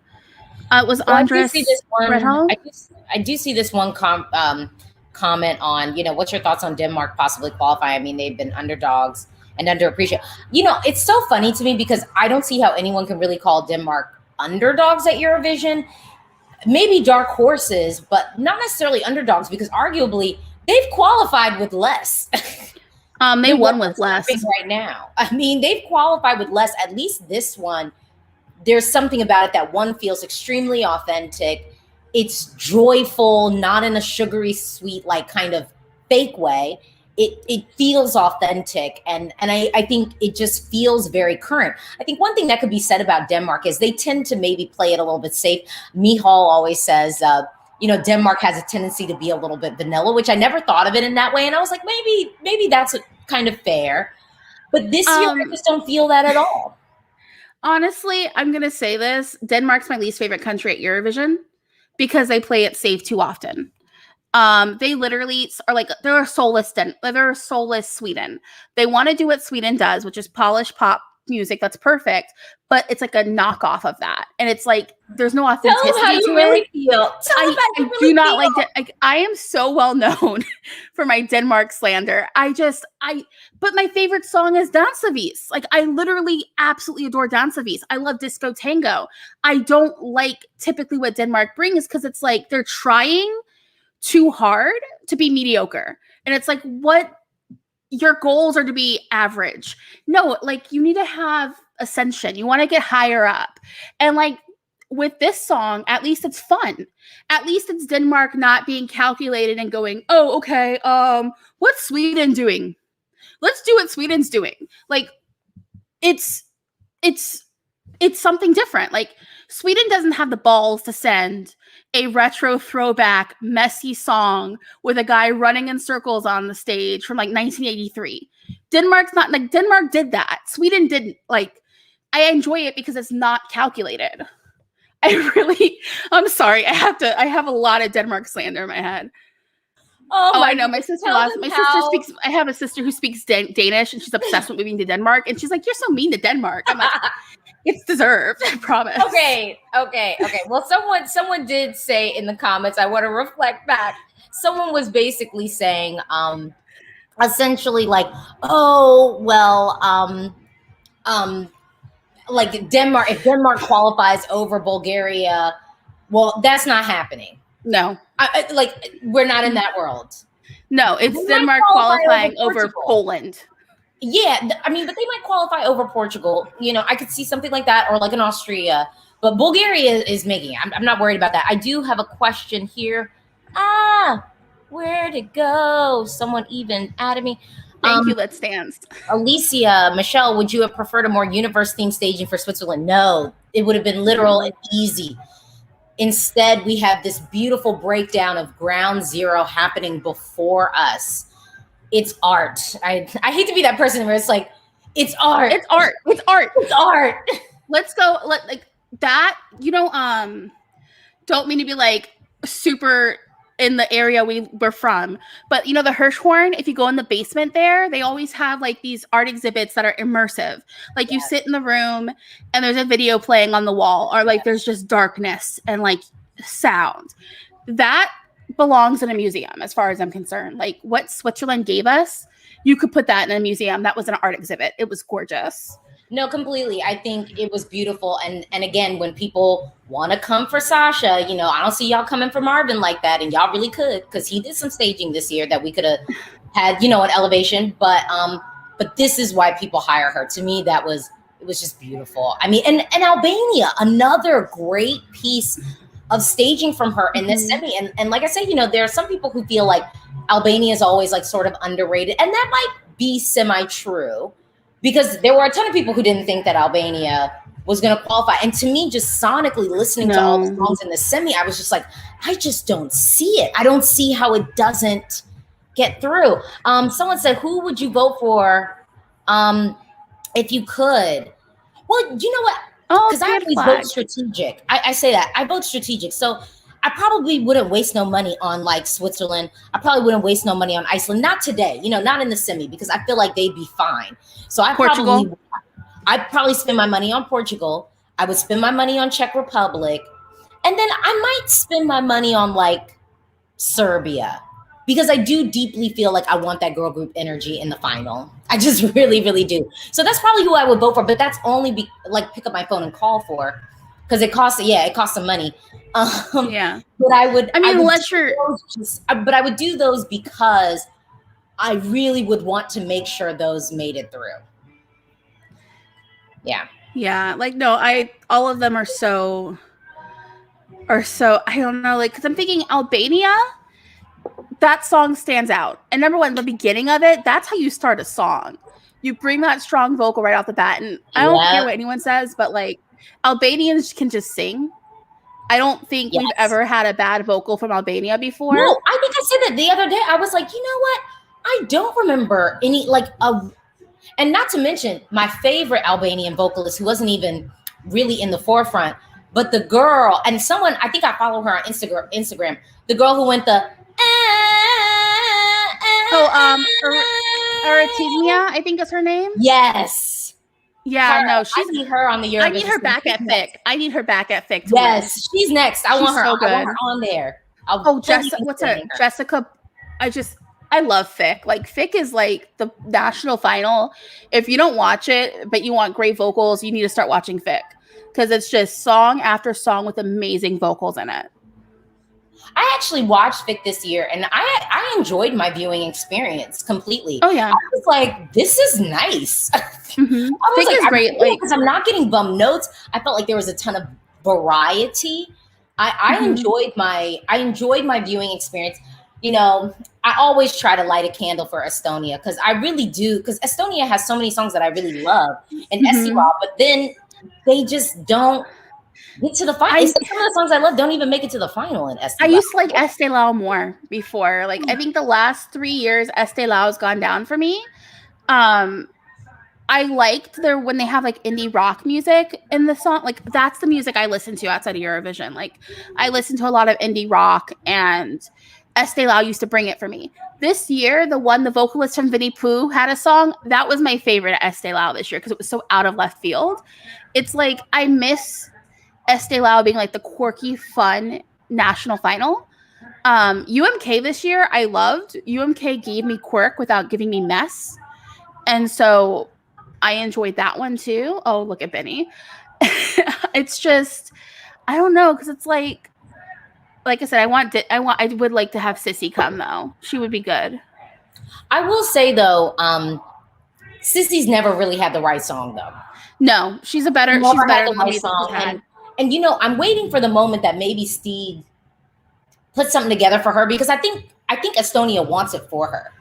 It was Andres. I do see this one comment on, what's your thoughts on Denmark possibly qualifying? I mean, they've been underdogs and underappreciated. It's so funny to me because I don't see how anyone can really call Denmark underdogs at Eurovision. Maybe dark horses, but not necessarily underdogs, because arguably they've qualified with less. They won with less right now. I mean, they've qualified with less. At least this one, there's something about it that one feels extremely authentic. It's joyful, not in a sugary sweet, like kind of fake way. It feels authentic. And I think it just feels very current. I think one thing that could be said about Denmark is they tend to maybe play it a little bit safe. Michal always says, Denmark has a tendency to be a little bit vanilla, which I never thought of it in that way. And I was like, maybe that's kind of fair. But this year, I just don't feel that at all. Honestly, I'm going to say this. Denmark's my least favorite country at Eurovision because they play it safe too often. They literally are like, they're a soulless Sweden. They want to do what Sweden does, which is polished pop music that's perfect, but it's like a knockoff of that. And it's like, there's no authenticity Tell them how you to really it. Feel. I do not like I am so well known for my Denmark slander. But my favorite song is Dansevis. Like, I literally absolutely adore Dansevis. I love Disco Tango. I don't like typically what Denmark brings because it's like they're trying too hard to be mediocre. And it's like, what? Your goals are to be average. No, like, you need to have ascension. You want to get higher up. And like with this song, at least it's fun. At least it's Denmark not being calculated and going, oh, okay, what's Sweden doing? Let's do what Sweden's doing. Like, it's something different. Like, Sweden doesn't have the balls to send a retro throwback messy song with a guy running in circles on the stage from like 1983. Denmark's not like, Denmark did that. Sweden didn't. Like, I enjoy it because it's not calculated. I'm sorry. I have a lot of Denmark slander in my head. Oh I know. I have a sister who speaks Danish and she's obsessed with moving to Denmark. And she's like, you're so mean to Denmark. I'm like, it's deserved, I promise. Okay. Well, someone did say in the comments, I want to reflect back. Someone was basically saying, essentially like, oh, well, like Denmark, if Denmark qualifies over Bulgaria, well, that's not happening. No. We're not in that world. No, it's Denmark qualifying over Poland. Yeah, I mean, but they might qualify over Portugal. I could see something like that, or like in Austria. But Bulgaria is making it. I'm not worried about that. I do have a question here. Where'd it go? Someone even added me. Thank you, Let's Dance. Alesia Michelle, would you have preferred a more universe-themed staging for Switzerland? No, it would have been literal and easy. Instead, we have this beautiful breakdown of ground zero happening before us. It's art. I hate to be that person where it's like, it's art. It's art. It's art. It's art. Let's go. Like that, don't mean to be like super in the area we're from, but the Hirschhorn, if you go in the basement there, they always have like these art exhibits that are immersive. Like you sit in the room and there's a video playing on the wall, or like there's just darkness and like sound. That belongs in a museum as far as I'm concerned. Like what Switzerland gave us, you could put that in a museum. That was an art exhibit. It was gorgeous. No, completely. I think it was beautiful. And again, when people want to come for Sasha, I don't see y'all coming for Marvin like that. And y'all really could, because he did some staging this year that we could have had, an elevation. But but this is why people hire her. To me, it was just beautiful. I mean, and Albania, another great piece of staging from her in this semi. And like I said, there are some people who feel like Albania is always like sort of underrated, and that might be semi-true, because there were a ton of people who didn't think that Albania was going to qualify. And to me, just sonically listening to all the songs in the semi, I was just like, I just don't see it. I don't see how it doesn't get through. Someone said, who would you vote for if you could? Well, you know what? Because I always vote strategic. I say that. I vote strategic. So I probably wouldn't waste no money on like Switzerland. I probably wouldn't waste no money on Iceland. Not today, not in the semi, because I feel like they'd be fine. So I'd probably spend my money on Portugal. I would spend my money on Czech Republic. And then I might spend my money on like Serbia, because I do deeply feel like I want that girl group energy in the final. I just really, really do. So that's probably who I would vote for, but that's only pick up my phone and call for, because it costs some money. But I would do those because I really would want to make sure those made it through. Yeah. Like, no, all of them are so, I don't know, like, because I'm thinking Albania, that song stands out. And number one, the beginning of it, that's how you start a song. You bring that strong vocal right off the bat. And I don't care what anyone says, but like, Albanians can just sing. I don't think we've ever had a bad vocal from Albania before. No, I think I said that the other day. I was like, you know what? I don't remember any and not to mention my favorite Albanian vocalist, who wasn't even really in the forefront, but the girl, and someone, I think I follow her on Instagram, the girl who went Artemisia, I think is her name. Yes. Yeah, I need her on the Eurovision. I need her back at FIC. I need her back at FIC. Yes, she's next. I want her. So good. I want her on there. Jessica. What's her? Jessica. I love FIC. Like, FIC is like the national final. If you don't watch it, but you want great vocals, you need to start watching FIC, because it's just song after song with amazing vocals in it. I actually watched FIC this year, and I enjoyed my viewing experience completely. Oh yeah, I was like, this is nice. Mm-hmm. FIC is great, because I'm not getting bum notes. I felt like there was a ton of variety. I enjoyed my viewing experience. I always try to light a candle for Estonia, because I really do, because Estonia has so many songs that I really love in Estival, but then they just don't get to the final. Some of the songs I love don't even make it to the final in Estival. I used to like Estival more before. Like, I think the last 3 years, Estival has gone down for me. I liked when they have like indie rock music in the song. Like, that's the music I listen to outside of Eurovision. Like, I listen to a lot of indie rock, and Estival used to bring it for me. This year, the vocalist from Vinnie Pooh had a song. That was my favorite at Estival this year, because it was so out of left field. It's like, I miss Estival being like the quirky, fun national final. UMK this year, I loved. UMK gave me quirk without giving me mess. And so I enjoyed that one too. Oh, look at Benny. It's just, I don't know, because it's like I said, I would like to have Sissy come though. She would be good. I will say though, Sissy's never really had the right song though. No, she's better than the right song. And I'm waiting for the moment that maybe Steve puts something together for her, because I think Estonia wants it for her.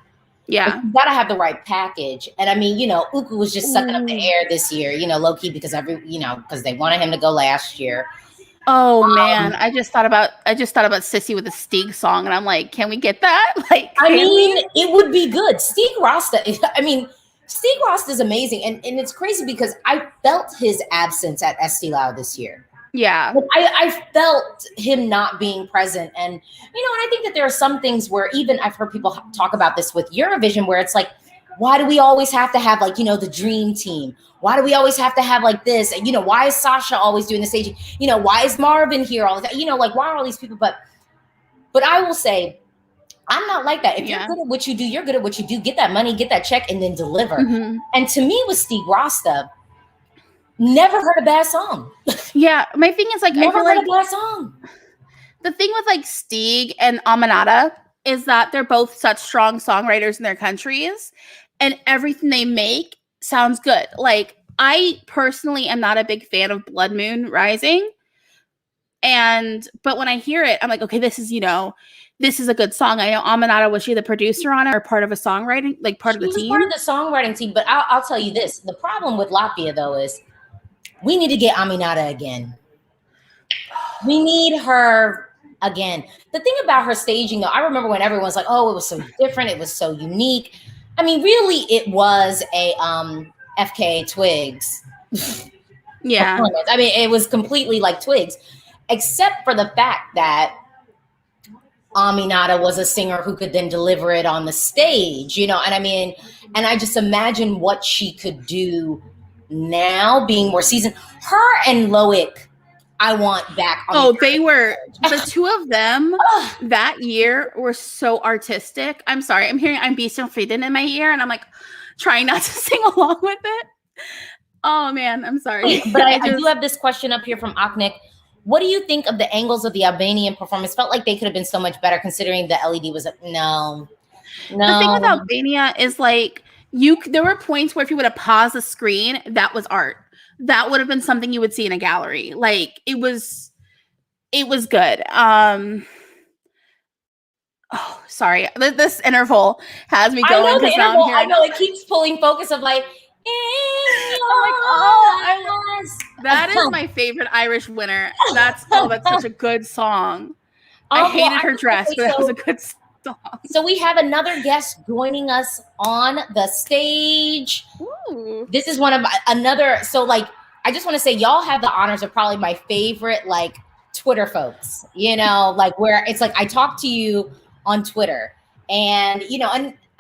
Yeah. You gotta have the right package. And I mean, Uku was just sucking up the air this year, low key, because because they wanted him to go last year. Oh man, I just thought about Sissy with a Stieg song, and I'm like, can we get that? Like, it would be good. Stieg Rasta is amazing, and it's crazy because I felt his absence at Estilau this year. Yeah, I felt him not being present, and and I think that there are some things where, even I've heard people talk about this with Eurovision, where it's like, why do we always have to have like the dream team? Why do we always have to have like this? And why is Sasha always doing the staging? Why is Marvin here all the time? Like, why are all these people? But I will say, I'm not like that. If you're good at what you do, you're good at what you do. Get that money, get that check, and then deliver. Mm-hmm. And to me, with Stieg Rasta, never heard a bad song. Yeah, my thing is like, never heard a bad song. The thing with like Stieg and Aminata is that they're both such strong songwriters in their countries. and everything they make sounds good. Like, I personally am not a big fan of Blood Moon Rising. But when I hear it, I'm like, okay, this is a good song. I know Aminata, was she the producer on it or part of a songwriting, like part of the team? She was part of the songwriting team, but I'll tell you this. The problem with Latvia, though, is we need to get Aminata again. We need her again. The thing about her staging, though, I remember when everyone's like, oh, it was so different. It was so unique. I mean, really, it was a FK Twigs. Yeah. I mean, it was completely like Twigs, except for the fact that Aminata was a singer who could then deliver it on the stage, and I mean, and I just imagine what she could do now, being more seasoned. Her and Loic, I want back. They were, the two of them that year were so artistic. I'm sorry, I'm hearing I'm Beast and Frieden in my ear, and I'm like trying not to sing along with it. Oh man, I'm sorry. Wait, but I do have this question up here from Aknik. What do you think of the angles of the Albanian performance? Felt like they could have been so much better considering the LED was no. The thing with Albania is like there were points where if you would have paused the screen, that was art. That would have been something you would see in a gallery. Like it was good. Oh, sorry. This interval has me going. I know the interval. I know it keeps pulling focus of like. That is my favorite Irish winner. That's such a good song. I hated her dress, but that was a good song. So we have another guest joining us on the stage. Ooh. This is one of another. So like, I just want to say y'all have the honors of probably my favorite like Twitter folks, like where it's like I talk to you on Twitter and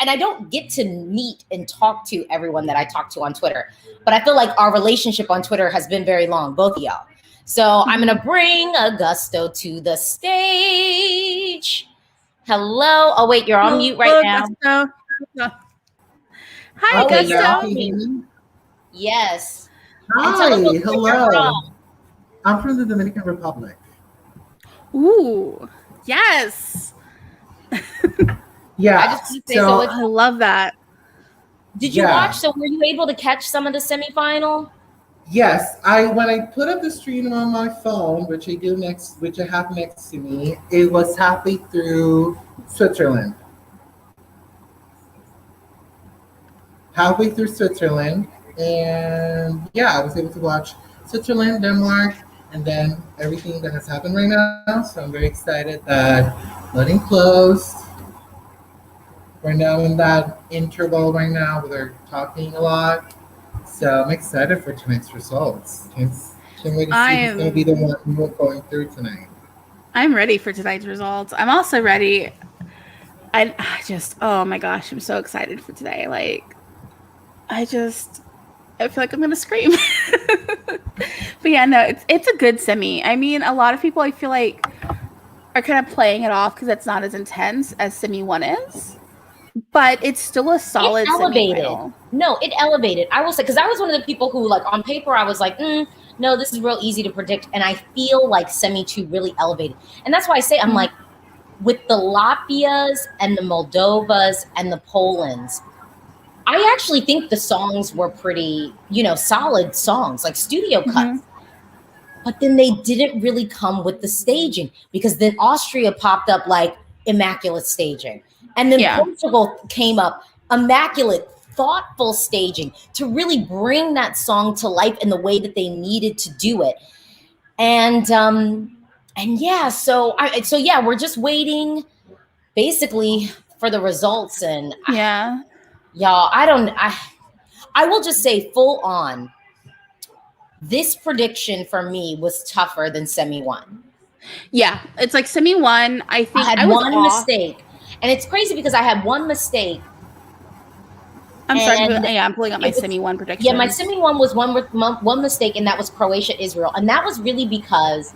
and I don't get to meet and talk to everyone that I talk to on Twitter, but I feel like our relationship on Twitter has been very long, both of y'all. So I'm going to bring Augusto to the stage. Hello. Oh, wait, you're on mute right now. Augusto. Hi, Augusto. Yes. Hi, hello. I'm from the Dominican Republic. Ooh, yes. Yeah, I love that. Did you watch? So were you able to catch some of the semifinal? Yes, when I put up the stream on my phone, which I have next to me, it was halfway through Switzerland. And I was able to watch Switzerland, Denmark, and then everything that has happened right now. So I'm very excited that nothing closed. We're now in that interval right now where they're talking a lot. So I'm excited for tonight's results. Can't wait to see who's going to be the one who we're going through tonight. I'm ready for tonight's results. I'm also ready. I just, oh my gosh, I'm so excited for today. Like, I feel like I'm going to scream. But yeah, no, it's a good semi. I mean, a lot of people I feel like are kind of playing it off because it's not as intense as Semi 1 is. But it's still a solid semifinal. No, it elevated. I will say, because I was one of the people who, like, on paper, I was like, no, this is real easy to predict. And I feel like Semi 2 really elevated. And that's why I say, I'm like, with the Latvias and the Moldovas and the Polands, I actually think the songs were pretty, solid songs, like studio cuts. Mm-hmm. But then they didn't really come with the staging because then Austria popped up like immaculate staging. And then Portugal came up, immaculate, thoughtful staging to really bring that song to life in the way that they needed to do it. And we're just waiting basically for the results. And y'all, I will just say full on, this prediction for me was tougher than Semi 1. Yeah, it's like Semi 1, I think I had one mistake. And it's crazy because I had one mistake. I'm sorry. I'm pulling up my Semi 1 prediction. Yeah, my Semi 1 was one mistake, and that was Croatia, Israel. And that was really because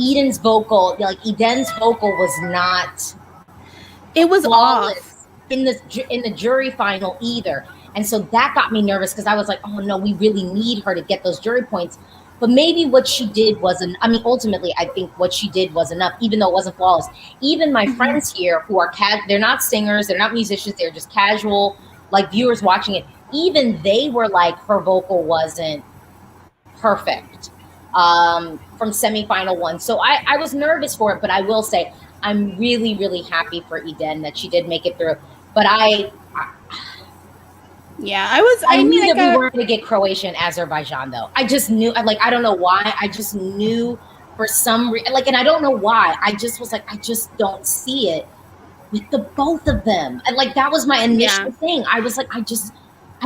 Eden's vocal was not. It was off in the jury final either. And so that got me nervous because I was like, oh no, we really need her to get those jury points. But maybe what she did wasn't, ultimately, I think what she did was enough, even though it wasn't flawless. Even my friends here who are, they're not singers, they're not musicians, they're just casual like viewers watching it, even they were like, her vocal wasn't perfect from semifinal one. So I was nervous for it, but I will say I'm really, really happy for Eden that she did make it through. But Yeah, I knew that we weren't going to get Croatia and Azerbaijan, though. I just knew, like, I don't know why. I just knew for some reason, like, and I don't know why. I just was like, I just don't see it with the both of them. And, like, that was my initial thing. I was like, I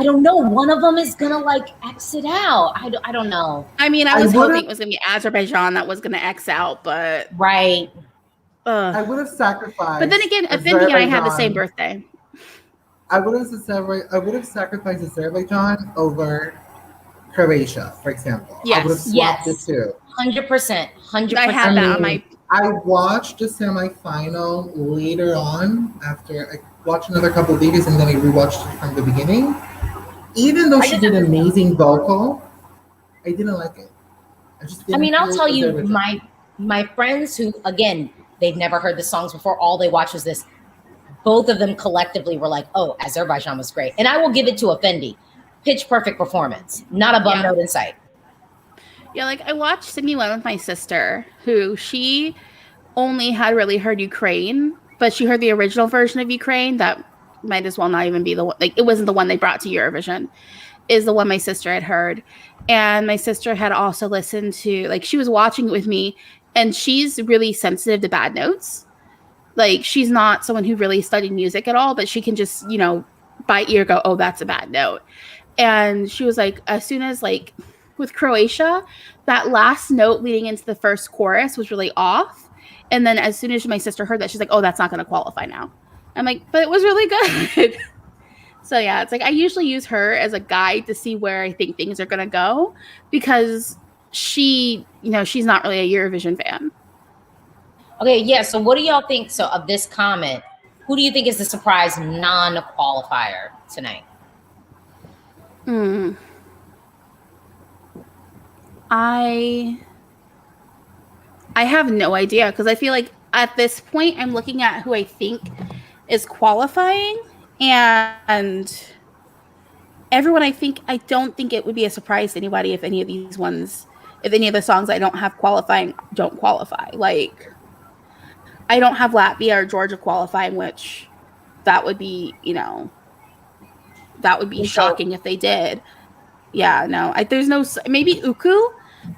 don't know. One of them is going to, like, exit out. I don't know. I mean, I was hoping it was going to be Azerbaijan that was going to X out, but. Right. I would have sacrificed. But then again, and I had the same birthday. I would have sacrificed Azerbaijan over Croatia, for example. Yes. I would have swapped the two. 100%. I had that on my. I watched the semifinal later on after I watched another couple of videos and then I rewatched it from the beginning. Even though she did an amazing vocal, I didn't like it. I'll tell you, my friends who, again, they've never heard the songs before, all they watched was this. Both of them collectively were like, oh, Azerbaijan was great. And I will give it to Effendi. Pitch perfect performance. Not a bum note in sight. Yeah, like I watched Sydney One with my sister, who she only had really heard Ukraine, but she heard the original version of Ukraine that might as well not even be the one. Like, it wasn't the one they brought to Eurovision, is the one my sister had heard. And my sister had also listened to, like, she was watching it with me, and she's really sensitive to bad notes. Like, she's not someone who really studied music at all, but she can just, by ear go, oh, that's a bad note. And she was like, as soon as, like, with Croatia, that last note leading into the first chorus was really off. And then as soon as my sister heard that, she's like, oh, that's not going to qualify now. I'm like, but it was really good. So, yeah, it's like I usually use her as a guide to see where I think things are going to go, because she, she's not really a Eurovision fan. Okay, yeah. So what do y'all think of this comment? Who do you think is the surprise non-qualifier tonight? I have no idea, because I feel like at this point I'm looking at who I think is qualifying, and everyone I don't think it would be a surprise to anybody if any of the songs I don't have qualifying don't qualify. Like, I don't have Latvia or Georgia qualifying, which that would be, that would be shocking if they did. Yeah, no, there's no, maybe Uku.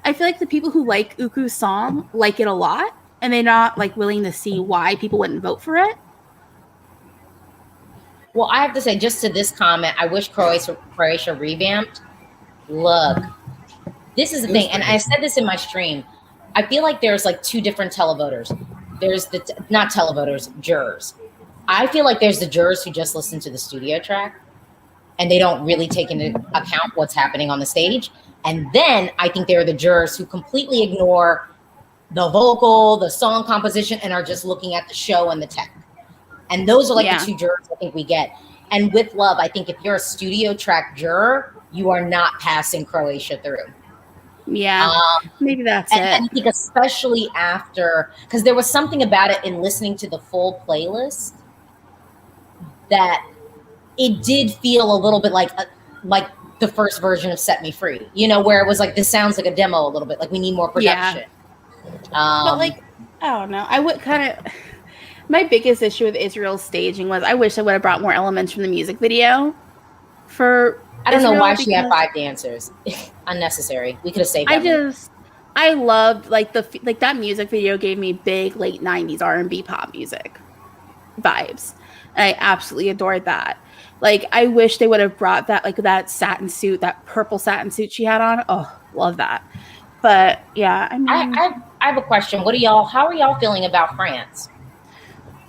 I feel like the people who like Uku's song like it a lot, and they're not like willing to see why people wouldn't vote for it. Well, I have to say, just to this comment, I wish Croatia revamped. Look, this is the thing, and I said this in my stream. I feel like there's like two different televoters. There's not televoters, jurors. I feel like there's the jurors who just listen to the studio track and they don't really take into account what's happening on the stage. And then I think there are the jurors who completely ignore the vocal, the song composition, and are just looking at the show and the tech. And those are like the two jurors I think we get. And with love, I think if you're a studio track juror, you are not passing Croatia through. Yeah, maybe that's it. And I think especially after, because there was something about it in listening to the full playlist that it did feel a little bit like the first version of Set Me Free, where it was like, this sounds like a demo a little bit, like we need more production. But like, I don't know. I would my biggest issue with Israel's staging was I wish I would have brought more elements from the music video for I don't know why she had 5 dancers. Unnecessary. We could have saved that. I loved that music video gave me big late 90s R&B pop music vibes. And I absolutely adored that. Like, I wish they would have brought that, like, that satin suit, that purple satin suit she had on. Oh, love that. But yeah, I mean, I have a question. How are y'all feeling about France?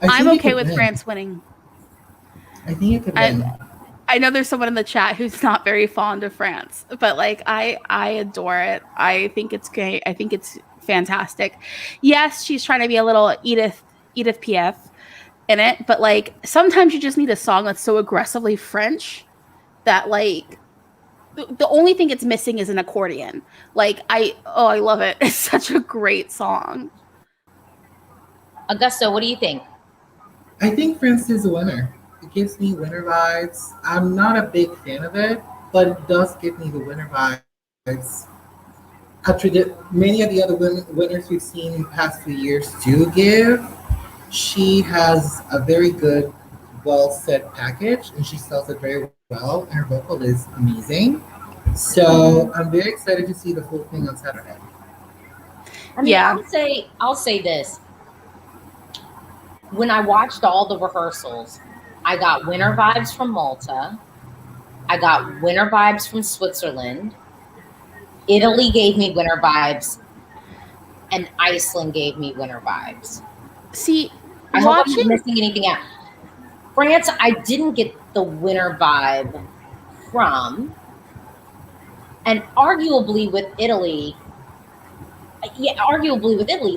I'm okay with France winning. I think it could win. I know there's someone in the chat who's not very fond of France, but like I adore it. I think it's great. I think it's fantastic. Yes, she's trying to be a little Edith Piaf in it, but like sometimes you just need a song that's so aggressively French that like the only thing it's missing is an accordion. Like I love it. It's such a great song. Augusto, what do you think? I think France is a winner. gives me winter vibes. I'm not a big fan of it, but it does give me the winter vibes. Many of the other winners we've seen in the past few years do give. She has a very good, well said package, and she sells it very well, and her vocal is amazing. So I'm very excited to see the full thing on Saturday. I mean, I'll say this. When I watched all the rehearsals, I got winter vibes from Malta. I got winter vibes from Switzerland. Italy gave me winter vibes, and Iceland gave me winter vibes. See, I hope I'm not missing anything out. France, I didn't get the winter vibe from, and arguably with Italy,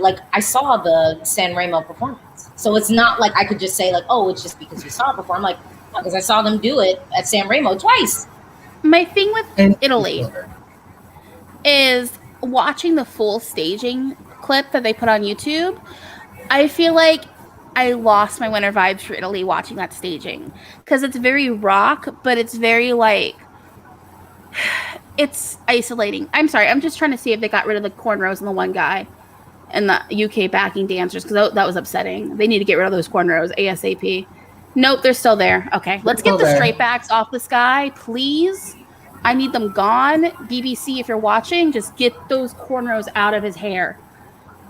like I saw the San Remo performance, so it's not like I could just say like, oh, it's just because you saw it before. I'm like, because I saw them do it at San Remo twice. My thing with Italy is watching the full staging clip that they put on YouTube. I feel like I lost my winter vibes for Italy watching that staging, because it's very rock, but it's very like, it's isolating. I'm sorry, I'm just trying to see if they got rid of the cornrows and the one guy and the UK backing dancers, because that was upsetting. They need to get rid of those cornrows ASAP. Nope, they're still there. Okay, let's get the straight backs off this guy, please. I need them gone. BBC, if you're watching, just get those cornrows out of his hair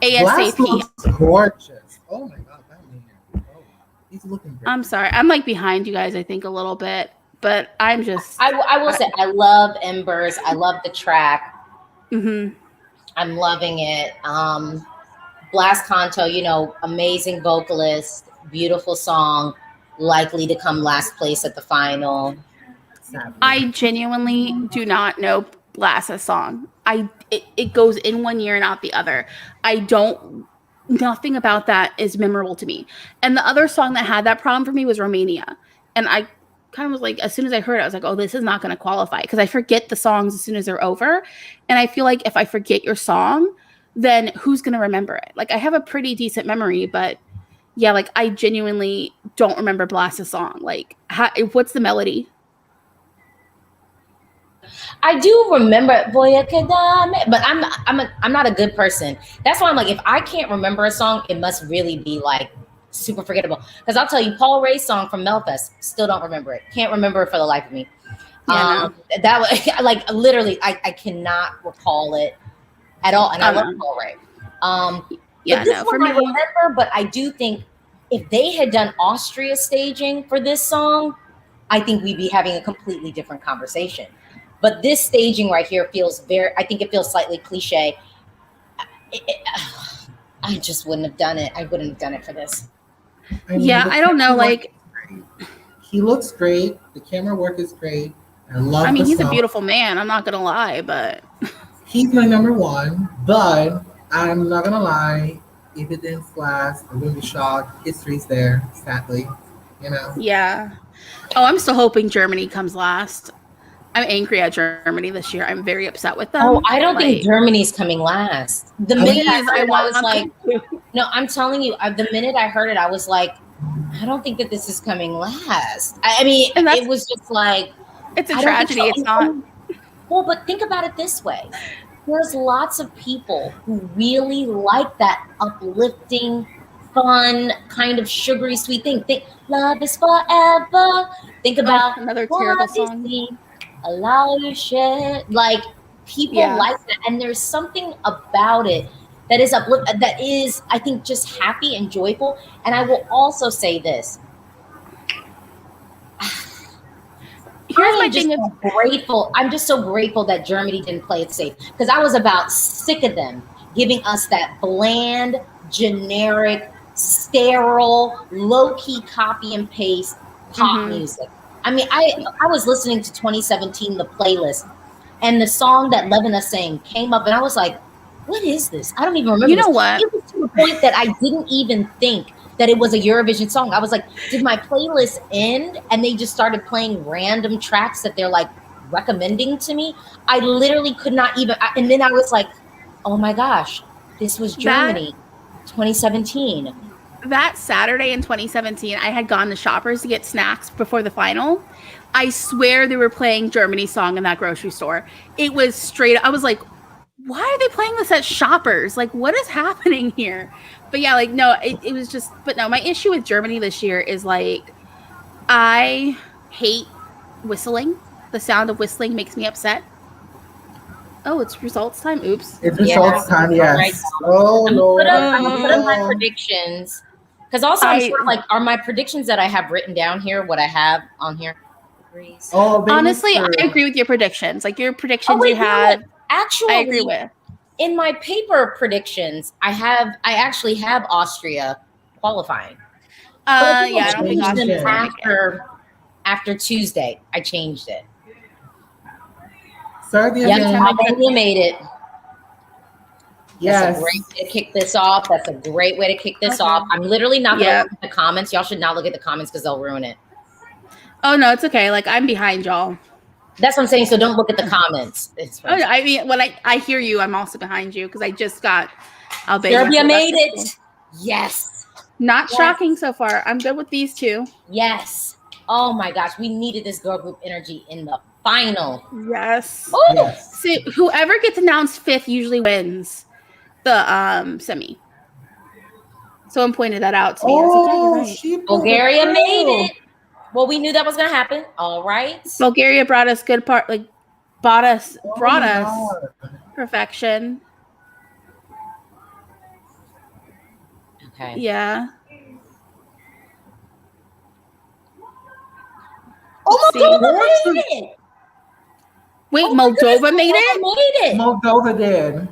ASAP. Looks gorgeous. Oh my god, that man. Oh, he's looking great. I'm sorry, I'm like behind you guys, I think, a little bit, but I'm just. I will say, I love Embers. I love the track. Mm-hmm. I'm loving it. Blast Canto, amazing vocalist, beautiful song, likely to come last place at the final. I genuinely do not know Blast's song. It goes in one ear and out the other. Nothing about that is memorable to me. And the other song that had that problem for me was Romania. And I kind of was like, as soon as I heard it, I was like, oh, this is not going to qualify, because I forget the songs as soon as they're over. And I feel like if I forget your song, then who's going to remember it? Like, I have a pretty decent memory, but yeah, like I genuinely don't remember Blast's song. Like, what's the melody? I do remember Voy a quedarme, but I'm not a good person. That's why I'm like, if I can't remember a song, it must really be like super forgettable. Because I'll tell you, Paul Ray's song from Melfest, still don't remember it. Can't remember it for the life of me. Yeah, no. That was like literally, I cannot recall it at all. And I love Paul Ray. Yeah, but this no, one for me, I remember, but I do think if they had done Austria staging for this song, I think we'd be having a completely different conversation. But this staging right here feels I think it feels slightly cliche. I just wouldn't have done it. I wouldn't have done it for this. I don't know. Like, he looks great. The camera work is great. I mean, he's a beautiful man. I'm not going to lie, but. He's my number one, but I'm not going to lie. If it didn't last, I'm going to be shocked. History's there, sadly. Yeah. Oh, I'm still hoping Germany comes last. I'm angry at Germany this year. I'm very upset with them. Oh, I don't think Germany's coming last. The minute I heard it, I was like, no, I'm telling you, the minute I heard it, I was like, I don't think that this is coming last. I mean, it was just like. It's a tragedy. It's not. Well, but think about it this way. There's lots of people who really like that uplifting, fun, kind of sugary, sweet thing. Think love is forever. Think about another terrible song. Allow your shit. Like, people like that. And there's something about it that is that is, I think, just happy and joyful. And I will also say this. I'm just so grateful that Germany didn't play it safe, because I was about sick of them giving us that bland, generic, sterile, low-key copy and paste pop music. I mean, I was listening to 2017, the playlist, and the song that Levina sang came up, and I was like, what is this? I don't even remember. You know what? It was to the point that I didn't even think that it was a Eurovision song. I was like, did my playlist end? And they just started playing random tracks that they're like recommending to me. I literally could not even. And then I was like, oh my gosh, this was Germany, 2017. that Saturday in 2017, I had gone to Shoppers to get snacks before the final. I swear they were playing Germany's song in that grocery store. It was straight. I was like, why are they playing this at Shoppers? Like, what is happening here? But yeah, like, no, it was just, but no, my issue with Germany this year is like, I hate whistling. The sound of whistling makes me upset. Oh, it's results time. Oops. It's results time, yes. Right. Oh, no. I'm going to put up my predictions. Because also, I'm sort of like, are my predictions that I have written down here, what I have on here? Oh, honestly, I agree with your predictions. Like your predictions you had. Actually, I agree with. In my paper predictions, I actually have Austria qualifying. Yeah, I don't think Austria after Tuesday. I changed it. Serbia made it. Yes. That's a great way to kick this off. That's a great way to kick this off. I'm literally not going to look at the comments. Y'all should not look at the comments because they'll ruin it. Oh, no, it's okay. Like, I'm behind y'all. That's what I'm saying. So don't look at the comments. I mean, when I hear you, I'm also behind you because I just got Albania. Serbia made it. Yes. Not shocking so far. I'm good with these two. Yes. Oh, my gosh. We needed this girl group energy in the final. Yes. Oh. Yes. See, whoever gets announced fifth usually wins the semi. Someone pointed that out to me. Right. Bulgaria made it. Well, we knew that was going to happen. All right. Bulgaria brought us brought us perfection. Okay. Yeah. Oh, Moldova made it. Wait, Moldova made it? Moldova did.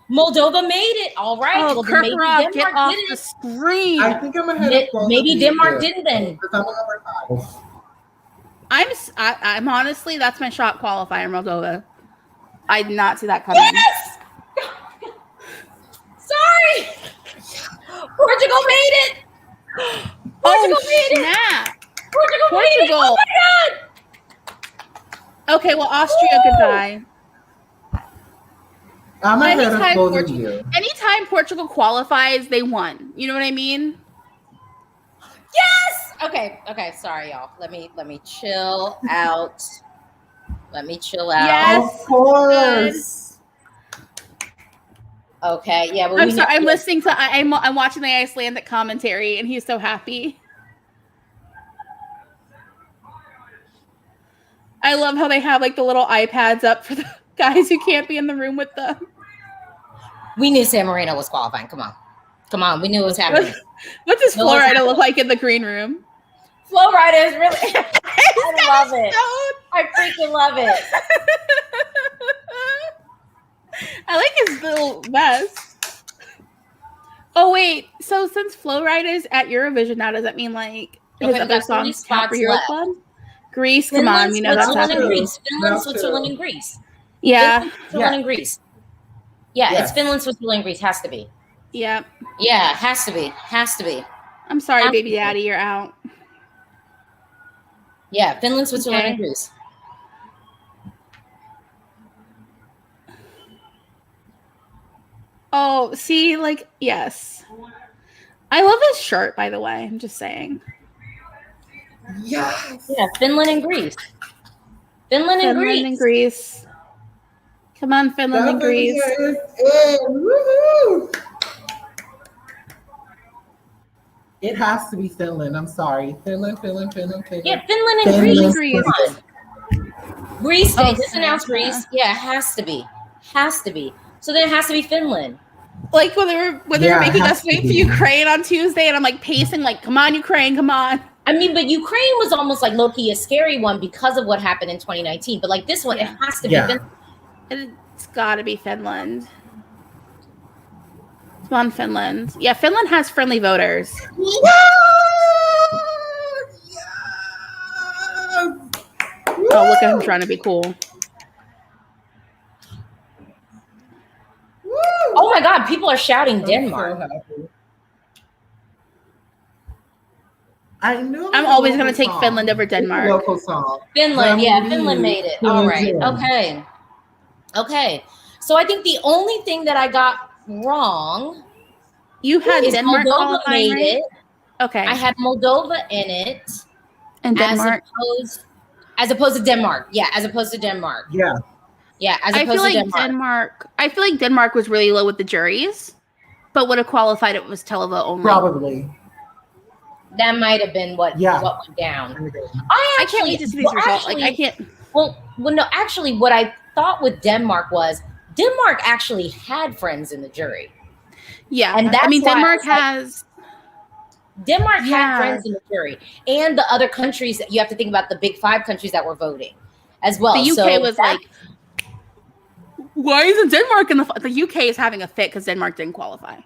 Moldova made it. All right. Oh, well, maybe Denmark get off the screen. I think I'm ahead of maybe Denmark didn't then. I'm number 5. I'm honestly, that's my shot qualifier, Moldova. I did not see that coming. Yes! Sorry! Portugal made it! Portugal made it! Portugal made it! Oh my God! Okay, well, Austria, goodbye. I'm ahead of both of you. Anytime Portugal qualifies, they won. You know what I mean? Yes! Okay, sorry, y'all. Let me chill out. Yes. Of course. Okay, yeah. Well, I'm sorry. I'm listening to. I'm watching the Icelandic commentary, and he's so happy. I love how they have like the little iPads up for the guys who can't be in the room with them. We knew San Marino was qualifying. Come on. We knew it was happening. What does Flo Rida look like in the green room? Flo Rida is really. I love it. I freaking love it. I like his little vest. Oh wait, so since Flo Rida is at Eurovision now, does that mean like his other songs count for Euro Club? Greece, come on, we know that's happening. Finland, Switzerland, and Greece. Yeah. Finland and Greece. Yeah, it's Finland, Switzerland, and Greece. Has to be. Yeah. Yeah, has to be. I'm sorry, baby daddy, you're out. Yeah, Finland, Switzerland, and Greece. Oh, see, like, yes. I love his shirt, by the way. I'm just saying. Yes. Yeah, Finland and Greece. Finland and Greece. Come on, Finland and Greece. Woohoo! It has to be Finland. I'm sorry. Finland. Yeah, Finland and Greece. Greece, they just announced Greece. Yeah, it has to be. So then it has to be Finland. Like when they were making us wait for Ukraine on Tuesday, and I'm like pacing, like, come on, Ukraine, come on. I mean, but Ukraine was almost like low-key a scary one because of what happened in 2019. But like this one, it has to be Finland. It's got to be Finland. Come on, Finland. Yeah, Finland has friendly voters. Yes! Oh, look at him trying to be cool. Oh my God, people are shouting Denmark. So I know. I'm always going to take Finland over Denmark. Local song. Finland, Finland made it. All right. Okay. So I think the only thing that I got wrong you had is Denmark Moldova made it. Okay. I had Moldova in it. And Denmark. As opposed to Denmark. Yeah, as opposed to Denmark. Yeah. Yeah, as I opposed feel to like Denmark. I feel like Denmark was really low with the juries, but would have qualified it was televote only. Probably. That might have been what went down. I can't wait to see these results. Like I can't. Well, no. Actually, what I thought with Denmark was Denmark actually had friends in the jury. Yeah, and that's Denmark has. Denmark had friends in the jury, and the other countries that you have to think about, the big 5 countries that were voting as well. The UK was like, why isn't Denmark in the UK is having a fit because Denmark didn't qualify.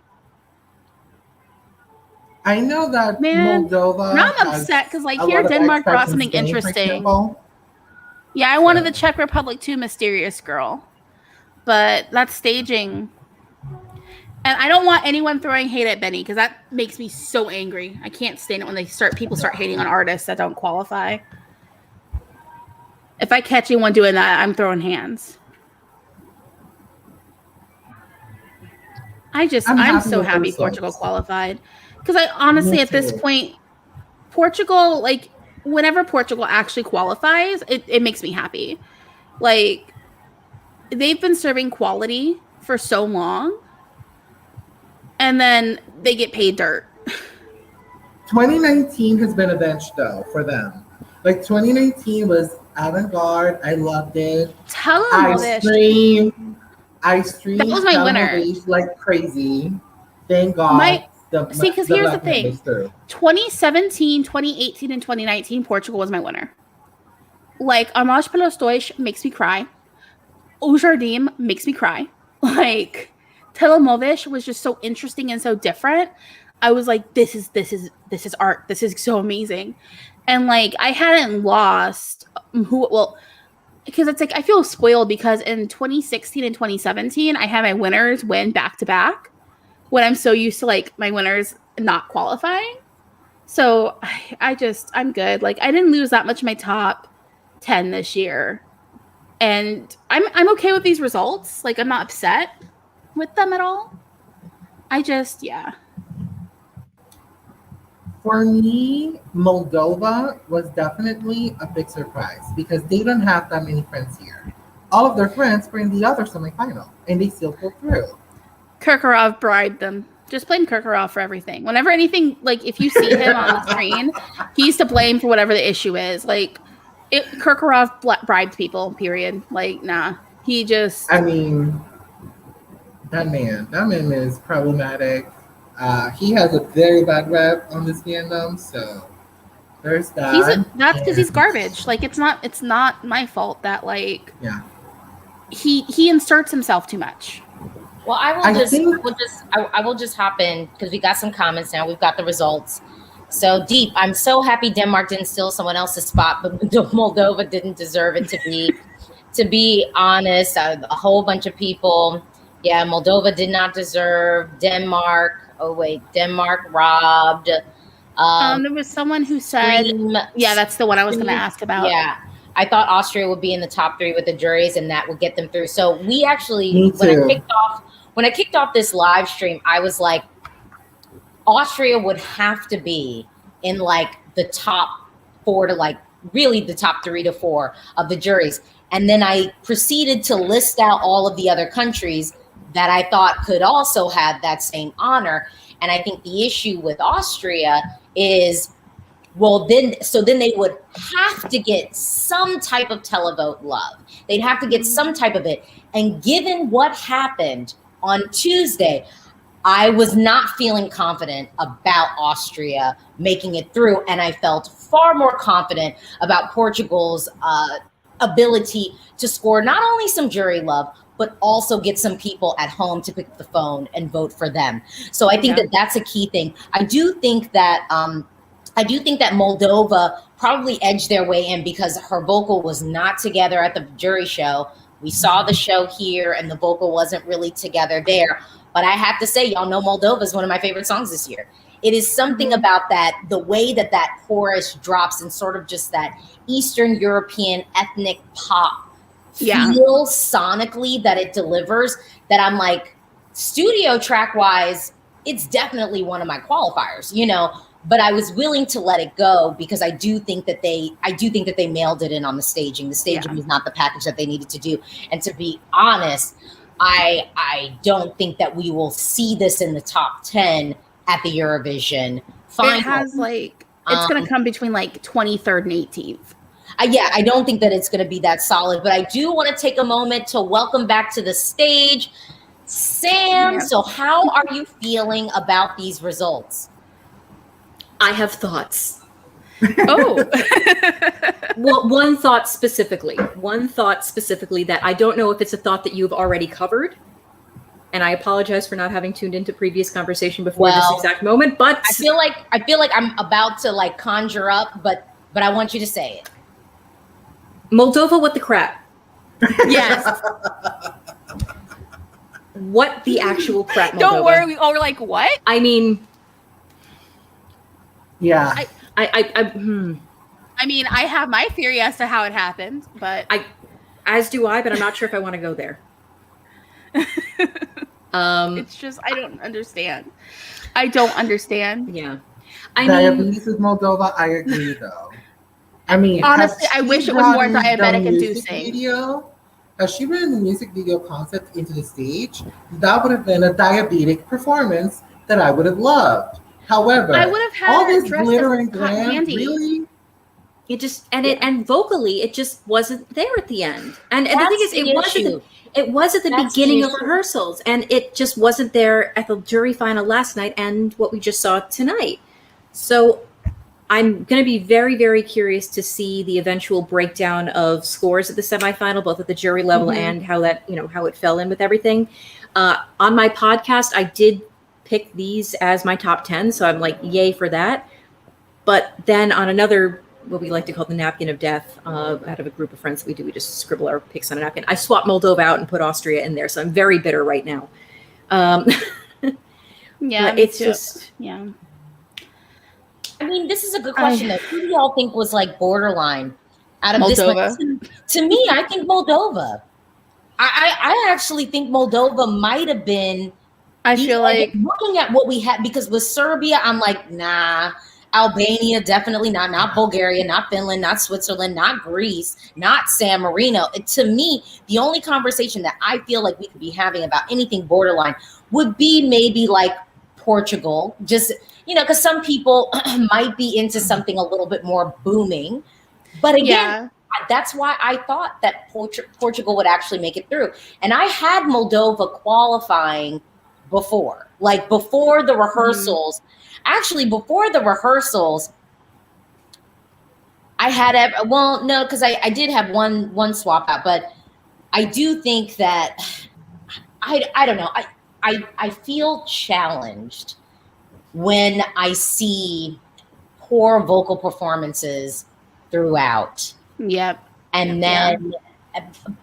I know that Moldova. Now I'm upset because like here Denmark brought something interesting. Yeah, I wanted the Czech Republic too, mysterious girl, but that's staging. And I don't want anyone throwing hate at Benny because that makes me so angry. I can't stand it when people start hating on artists that don't qualify. If I catch anyone doing that, I'm throwing hands. I'm so happy Portugal qualified. Because I honestly, at this point, Portugal, like, whenever Portugal actually qualifies, it makes me happy. Like, they've been serving quality for so long. And then they get paid dirt. 2019 has been a bench, though, for them. Like, 2019 was avant-garde. I loved it. Ice cream. That was my winner. Like crazy. Thank God. Because here's the thing. 2017, 2018, and 2019, Portugal was my winner. Like, Amage pelos Dois makes me cry. O Jardim makes me cry. Like... Telemovish was just so interesting and so different. I was like, this is art. This is so amazing. And like, I hadn't lost because it's like, I feel spoiled because in 2016 and 2017, I had my winners win back to back when I'm so used to like my winners not qualifying. So I'm good. Like I didn't lose that much in my top 10 this year. And I'm okay with these results. Like I'm not upset with them at all. For me, Moldova was definitely a big surprise because they don't have that many friends here. All of their friends were in the other semifinal and they still pulled through. Kirkorov bribed them. Just blame Kirkorov for everything. Whenever anything, like if you see him on the screen, he's to blame for whatever the issue is. Like Kirkorov bribed people, period. Like, nah. He just... I mean... That man is problematic. He has a very bad rep on this fandom, so there's that. That's because he's garbage. Like it's not my fault that like he inserts himself too much. Well, I will just hop in because we got some comments now. We've got the results. So Deep, I'm so happy Denmark didn't steal someone else's spot, but Moldova didn't deserve it to be. To be honest, a whole bunch of people. Yeah, Moldova did not deserve. Denmark. Oh wait, Denmark robbed. There was someone who said, "Yeah, that's the one I was going to ask about." Yeah, I thought Austria would be in the top 3 with the juries, and that would get them through. So we actually, when I kicked off this live stream, I was like, Austria would have to be in like the top 4 to like really the top 3 to 4 of the juries, and then I proceeded to list out all of the other countries that I thought could also have that same honor. And I think the issue with Austria is, then they would have to get some type of televote love. They'd have to get some type of it. And given what happened on Tuesday, I was not feeling confident about Austria making it through. And I felt far more confident about Portugal's ability to score not only some jury love, but also get some people at home to pick up the phone and vote for them. So I think that that's a key thing. I do think that Moldova probably edged their way in because her vocal was not together at the jury show. We saw the show here and the vocal wasn't really together there. But I have to say, y'all know Moldova is one of my favorite songs this year. It is something about that, the way that chorus drops and sort of just that Eastern European ethnic pop feel sonically that it delivers, that I'm like, studio track wise, it's definitely one of my qualifiers. You know, but I was willing to let it go because I do think that they mailed it in on the staging. The staging was not the package that they needed to do. And to be honest, I don't think that we will see this in the top 10 at the Eurovision final. It has it's going to come between 23rd and 18th. I don't think that it's going to be that solid, but I do want to take a moment to welcome back to the stage Sam. Yeah. So how are you feeling about these results? I have thoughts. Oh. Well, one thought specifically that I don't know if it's a thought that you've already covered. And I apologize for not having tuned into previous conversation before this exact moment, but I feel like I'm about to conjure up, but I want you to say it. Moldova with the crap. Yes. What the actual crap, Moldova? Don't worry, we all were like, what? I mean, yeah. I mean, I have my theory as to how it happened, but as do I, but I'm not sure if I want to go there. It's just I don't understand. Yeah. Diabetes with Moldova, I agree though. I mean, honestly, I wish it was more diabetic inducing. Has she brought the music video concept into the stage? That would have been a diabetic performance that I would have loved. However, I would have had all this glitter and glam, really? It just and vocally, it just wasn't there at the end. And the thing is, it was at the beginning of rehearsals, and it just wasn't there at the jury final last night and what we just saw tonight. So I'm going to be very, very curious to see the eventual breakdown of scores at the semifinal, both at the jury level and how that, how it fell in with everything. On my podcast, I did pick these as my top 10, so I'm like, yay for that. But then on another, what we like to call the napkin of death, out of a group of friends that we do, we just scribble our picks on a napkin. I swapped Moldova out and put Austria in there, so I'm very bitter right now. Yeah, it's just I mean, this is a good question though. Who do y'all think was borderline out of Moldova? this? To me, I think Moldova. I actually think Moldova might have been. I feel like looking at what we had, because with Serbia, I'm like, nah. Albania, definitely not. Not Bulgaria, not Finland, not Switzerland, not Greece, not San Marino. To me, the only conversation that I feel like we could be having about anything borderline would be maybe Portugal. Just, because some people might be into something a little bit more booming. But again, that's why I thought that Portugal would actually make it through. And I had Moldova qualifying before the rehearsals. Actually, before the rehearsals, I had because I did have one swap out, but I do think that I don't know. I feel challenged when I see poor vocal performances throughout. Yep. And then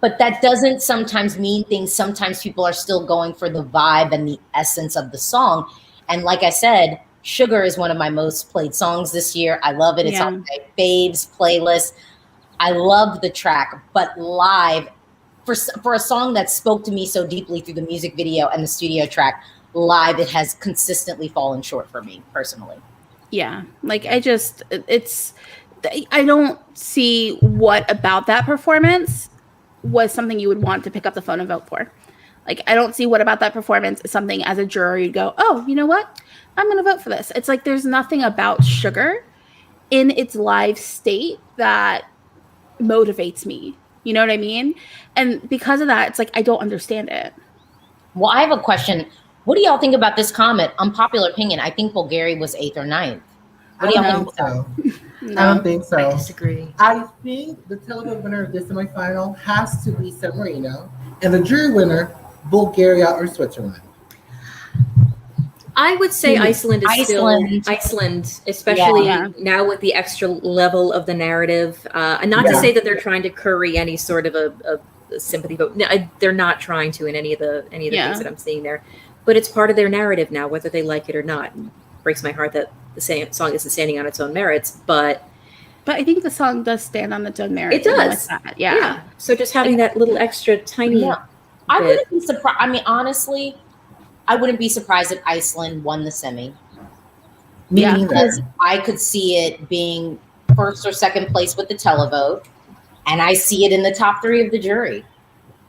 but that doesn't sometimes mean things. Sometimes people are still going for the vibe and the essence of the song. And like I said, Sugar is one of my most played songs this year. I love it. It's on my faves playlist. I love the track, but live, for a song that spoke to me so deeply through the music video and the studio track, live, it has consistently fallen short for me personally. Yeah. I don't see what about that performance was something you would want to pick up the phone and vote for. I don't see what about that performance is something as a juror you'd go, oh, you know what? I'm going to vote for this. It's there's nothing about Sugar in its live state that motivates me. You know what I mean? And because of that, it's I don't understand it. Well, I have a question. What do y'all think about this comment? Unpopular opinion. I think Bulgaria was 8th or 9th. What do y'all think? No, I don't think so. I disagree. I think the televote winner of this semifinal has to be San Marino, and the jury winner, Bulgaria or Switzerland. I would say Iceland is still Iceland, especially now with the extra level of the narrative. And not to say that they're trying to curry any sort of a sympathy vote. No, they're not trying to in any of the things that I'm seeing there. But it's part of their narrative now, whether they like it or not. It breaks my heart that the song isn't standing on its own merits, but I think the song does stand on its own merits. It does. Yeah. So just having that little extra tiny I wouldn't be surprised. I mean, honestly, I wouldn't be surprised if Iceland won the semi. Me Yeah. neither. I could see it being first or second place with the televote, and I see it in the top 3 of the jury.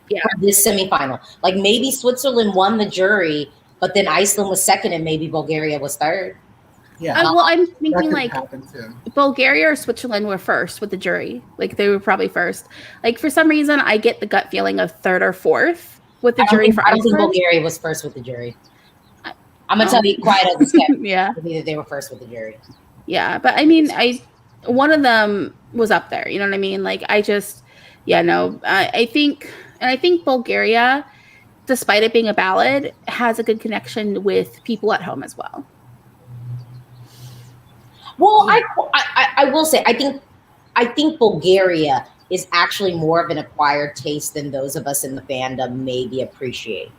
Yeah. For this semifinal. Like maybe Switzerland won the jury, but then Iceland was second and maybe Bulgaria was third. Yeah, Well, I'm that thinking could like happen too. Bulgaria or Switzerland were first with the jury. Like they were probably first. Like for some reason, I get the gut feeling of third or fourth with the jury for I don't think Iceland. Bulgaria was first with the jury. I'm gonna tell you quiet as it's kept. Yeah. That they were first with the jury. Yeah, but I mean, one of them was up there. You know what I mean? Like I just, yeah, no, I think Bulgaria, despite it being a ballad, has a good connection with people at home as well. Well, I will say I think Bulgaria is actually more of an acquired taste than those of us in the fandom maybe appreciate.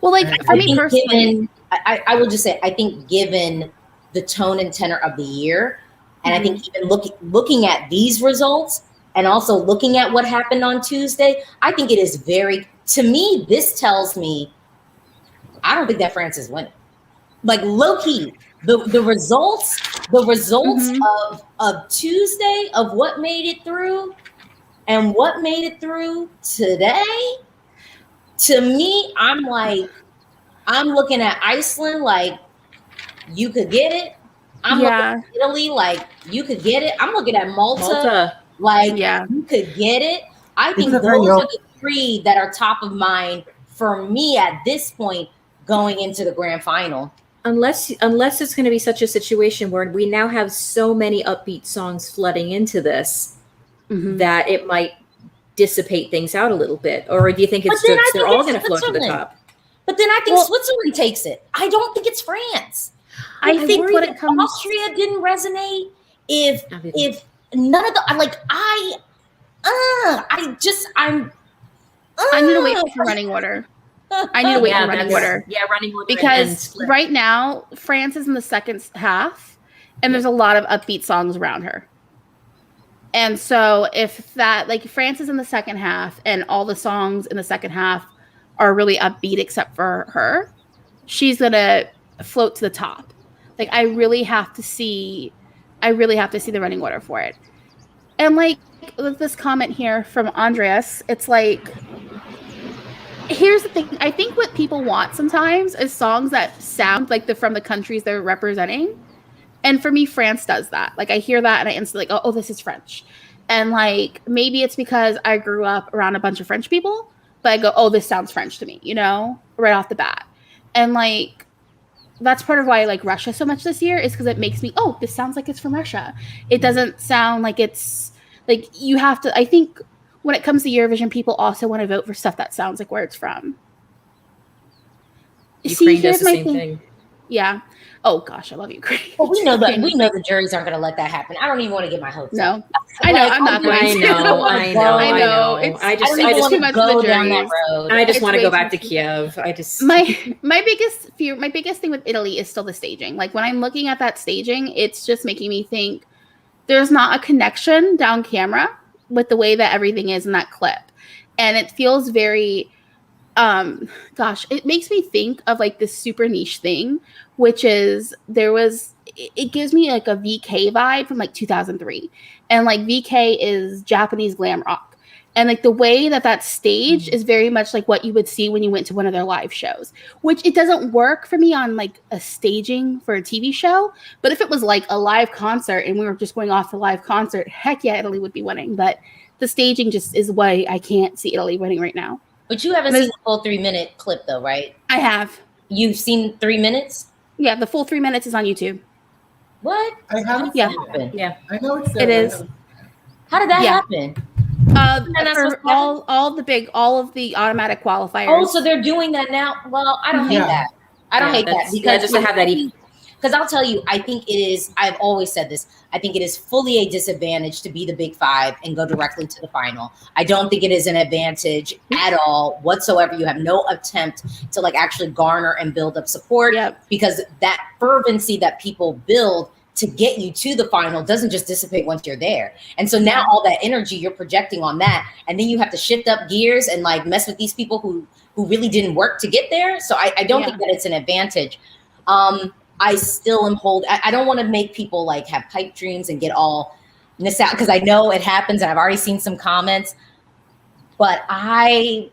Well, like for me personally, I will just say I think given the tone and tenor of the year, and I think even looking at these results and also looking at what happened on Tuesday, I think it is to me, this tells me I don't think that France is winning. Like low key, the results of Tuesday of what made it through and what made it through today, to me, I'm looking at Iceland like you could get it. I'm looking at Italy like you could get it. I'm looking at Malta. Like you could get it. I think those are the 3 that are top of mind for me at this point going into the grand final. Unless it's going to be such a situation where we now have so many upbeat songs flooding into this that it might dissipate things out a little bit. Or do you think they're all going to float to the top? But then I think Switzerland takes it. I don't think it's France. I think when it comes, Austria didn't resonate. If none of the I'm I need to wait for running order. I need to wait for running order. Yeah, running order. Because right now, France is in the second half, and there's a lot of upbeat songs around her. And so if that, like France is in the second half, and all the songs in the second half are really upbeat except for her, she's going to float to the top. Like I really have to see the running order for it. And like with this comment here from Andreas, it's like, here's the thing. I think what people want sometimes is songs that sound like they're from the countries they're representing. And for me, France does that. Like I hear that and I instantly like, oh, this is French. And like, maybe it's because I grew up around a bunch of French people, but I go, oh, this sounds French to me, right off the bat. And like, that's part of why I like Russia so much this year is because it makes me, oh, this sounds like it's from Russia. It doesn't sound like it's like you have to, I think when it comes to Eurovision, people also want to vote for stuff that sounds like where it's from. Ukraine does the same thing. Yeah. Oh gosh, I love Ukraine. Well, we know the juries aren't going to let that happen. I don't even want to get my hopes up. I know. I'm not going to. I know. I just want to go down that road. I just want to go back to Kiev. My biggest thing with Italy is still the staging. Like when I'm looking at that staging, it's just making me think there's not a connection down camera with the way that everything is in that clip, and it feels very. It makes me think of like this super niche thing, which is it gives me like a VK vibe from like 2003. And like VK is Japanese glam rock. And like the way that stage is very much like what you would see when you went to one of their live shows, which it doesn't work for me on like a staging for a TV show. But if it was like a live concert and we were just going off the live concert, heck yeah, Italy would be winning. But the staging just is why I can't see Italy winning right now. But you haven't seen the full 3-minute clip though, right? I have. You've seen 3 minutes? Yeah, the full 3 minutes is on YouTube. What? I haven't seen it. Yeah. I know it's there. It is. How did that happen? For all of the automatic qualifiers. Oh, so they're doing that now? Well, I don't hate that. I don't hate that because just to have that because I'll tell you, I think it is, I've always said this, I think it is fully a disadvantage to be the big 5 and go directly to the final. I don't think it is an advantage at all whatsoever. You have no attempt to like actually garner and build up support because that fervency that people build to get you to the final doesn't just dissipate once you're there. And so now all that energy you're projecting on that, and then you have to shift up gears and like mess with these people who really didn't work to get there. So I don't think that it's an advantage. I still am I don't want to make people like have pipe dreams and get all nostalgic, because I know it happens and I've already seen some comments, but I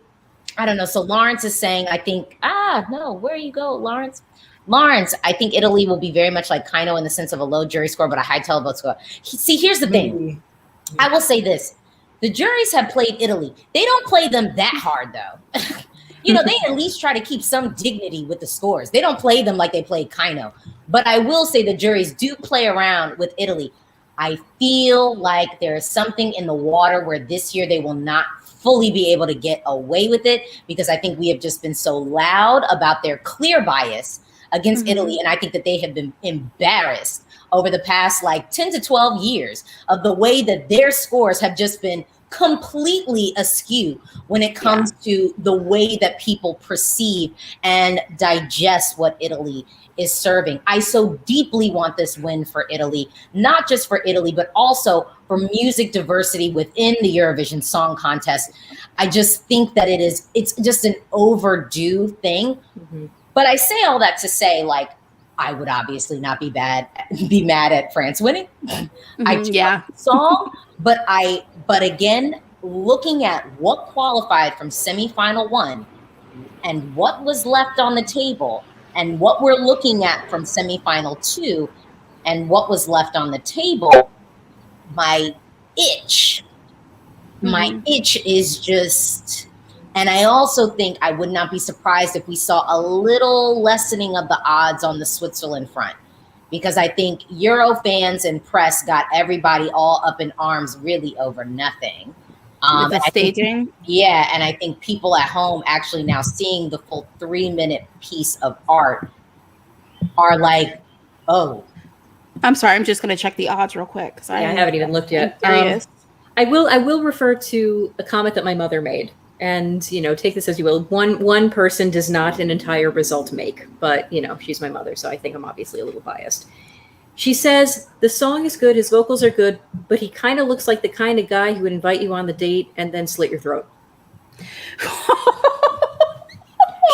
don't know. So Lawrence is saying, I think, no, where you go, Lawrence? Lawrence, I think Italy will be very much like Kino in the sense of a low jury score, but a high televote score. See, here's the thing. I will say this. The juries have played Italy. They don't play them that hard, though. You know, they at least try to keep some dignity with the scores. They don't play them like they played Kino. But I will say the juries do play around with Italy. I feel like there is something in the water where this year they will not fully be able to get away with it, because I think we have just been so loud about their clear bias against Italy. And I think that they have been embarrassed over the past like 10 to 12 years of the way that their scores have just been completely askew when it comes to the way that people perceive and digest what Italy is serving. I so deeply want this win for Italy, not just for Italy, but also for music diversity within the Eurovision Song Contest. I just think that it's just an overdue thing. But I say all that to say, like, I would obviously not be mad at France winning. I do like the song, but again, looking at what qualified from semifinal 1 and what was left on the table and what we're looking at from semifinal 2 and what was left on the table, my itch is just. And I also think I would not be surprised if we saw a little lessening of the odds on the Switzerland front, because I think Euro fans and press got everybody all up in arms really over nothing. With the staging? And I think people at home actually now seeing the full 3-minute piece of art are like, oh. I'm sorry, I'm just going to check the odds real quick. I haven't even looked yet. I will refer to a comment that my mother made. And, you know, take this as you will. One person does not an entire result make, but, you know, she's my mother, so I think I'm obviously a little biased. She says, the song is good, his vocals are good, but he kind of looks like the kind of guy who would invite you on the date and then slit your throat.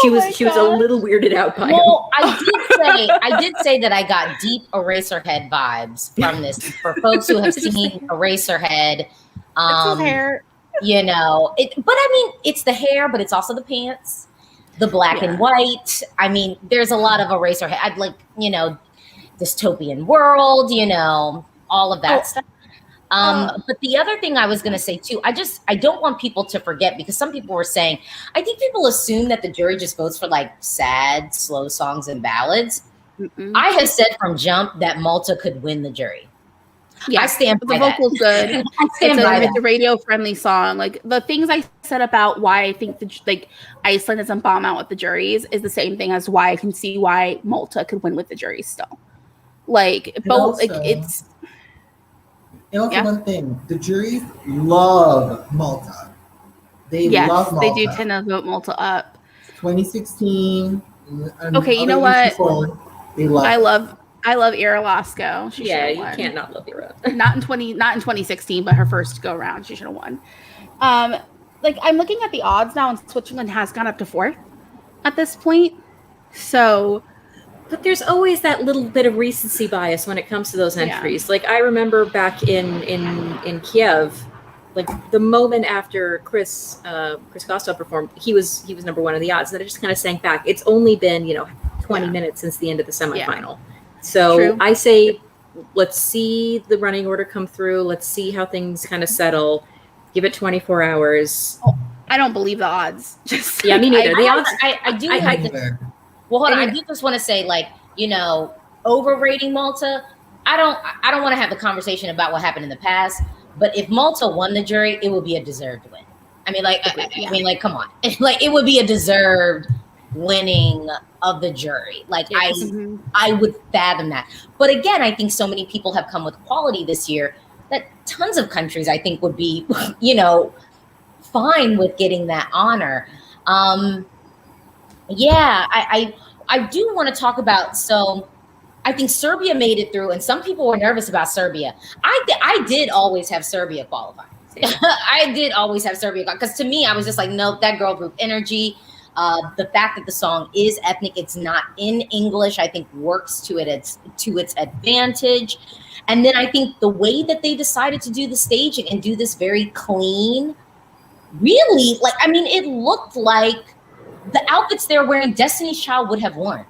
She was a little weirded out by him. I did say that I got deep Eraserhead vibes from this. For folks who have seen Eraserhead, it's his hair. You know, but I mean, it's the hair, but it's also the pants, the black and white. I mean, there's a lot of Eraserhead. I'd like, you know, dystopian world, you know, all of that stuff. But the other thing I was going to say too, I don't want people to forget, because some people were saying, I think people assume that the jury just votes for like sad, slow songs and ballads. I have said from jump that Malta could win the jury. Yeah, I stand by the vocal's good. It's a radio-friendly song. Like, the things I said about why I think Iceland doesn't bomb out with the juries is the same thing as why I can see why Malta could win with the juries still. Like, both. Also, it's. And also one thing, the juries love Malta. They love Malta. They do tend to vote Malta up. 2016. Okay, you know what? Before, they love. I love Ira Lasco. You can't not love Ira. not in 2016, but her first go around, she should have won. Like, I'm looking at the odds now, and Switzerland has gone up to 4th at this point. So, but there's always that little bit of recency bias when it comes to those entries. Like, I remember back in Kiev, like the moment after Chris Costa performed, he was number 1 in the odds, and then it just kind of sank back. It's only been 20 minutes since the end of the semifinal. So True. I say, let's see the running order come through. Let's see how things kind of settle. Give it 24 hours. I don't believe the odds. Just me neither. The odds. I do. Well, hold on. I do just want to say, like, overrating Malta. I don't want to have the conversation about what happened in the past. But if Malta won the jury, it would be a deserved win. I mean, come on. Like, it would be a deserved winning of the jury. Like, I would fathom that. But again, I think so many people have come with quality this year that tons of countries, I think, would be, fine with getting that honor. I do want to talk about, so I think Serbia made it through, and some people were nervous about Serbia. I did always have Serbia qualify. I did always have Serbia, because to me, I was just like, nope, that girl group energy. The fact that the song is ethnic, it's not in English, I think works to its advantage. And then I think the way that they decided to do the staging and do this very clean, really, like, I mean, it looked like the outfits they're wearing, Destiny's Child would have worn.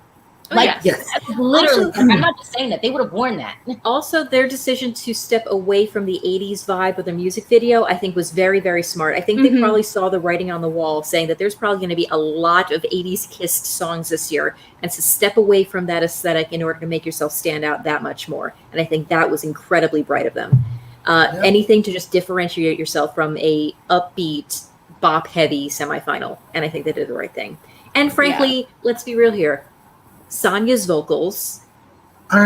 Like, yes. Literally, Also, I'm not just saying that, they would have worn that. Also, their decision to step away from the 80s vibe of the music video, I think was very, very smart. I think they probably saw the writing on the wall saying that there's probably going to be a lot of 80s kissed songs this year, and to step away from that aesthetic in order to make yourself stand out that much more. And I think that was incredibly bright of them. Anything to just differentiate yourself from a upbeat, bop-heavy semifinal, and I think they did the right thing. And frankly, let's be real here. Sonya's vocals,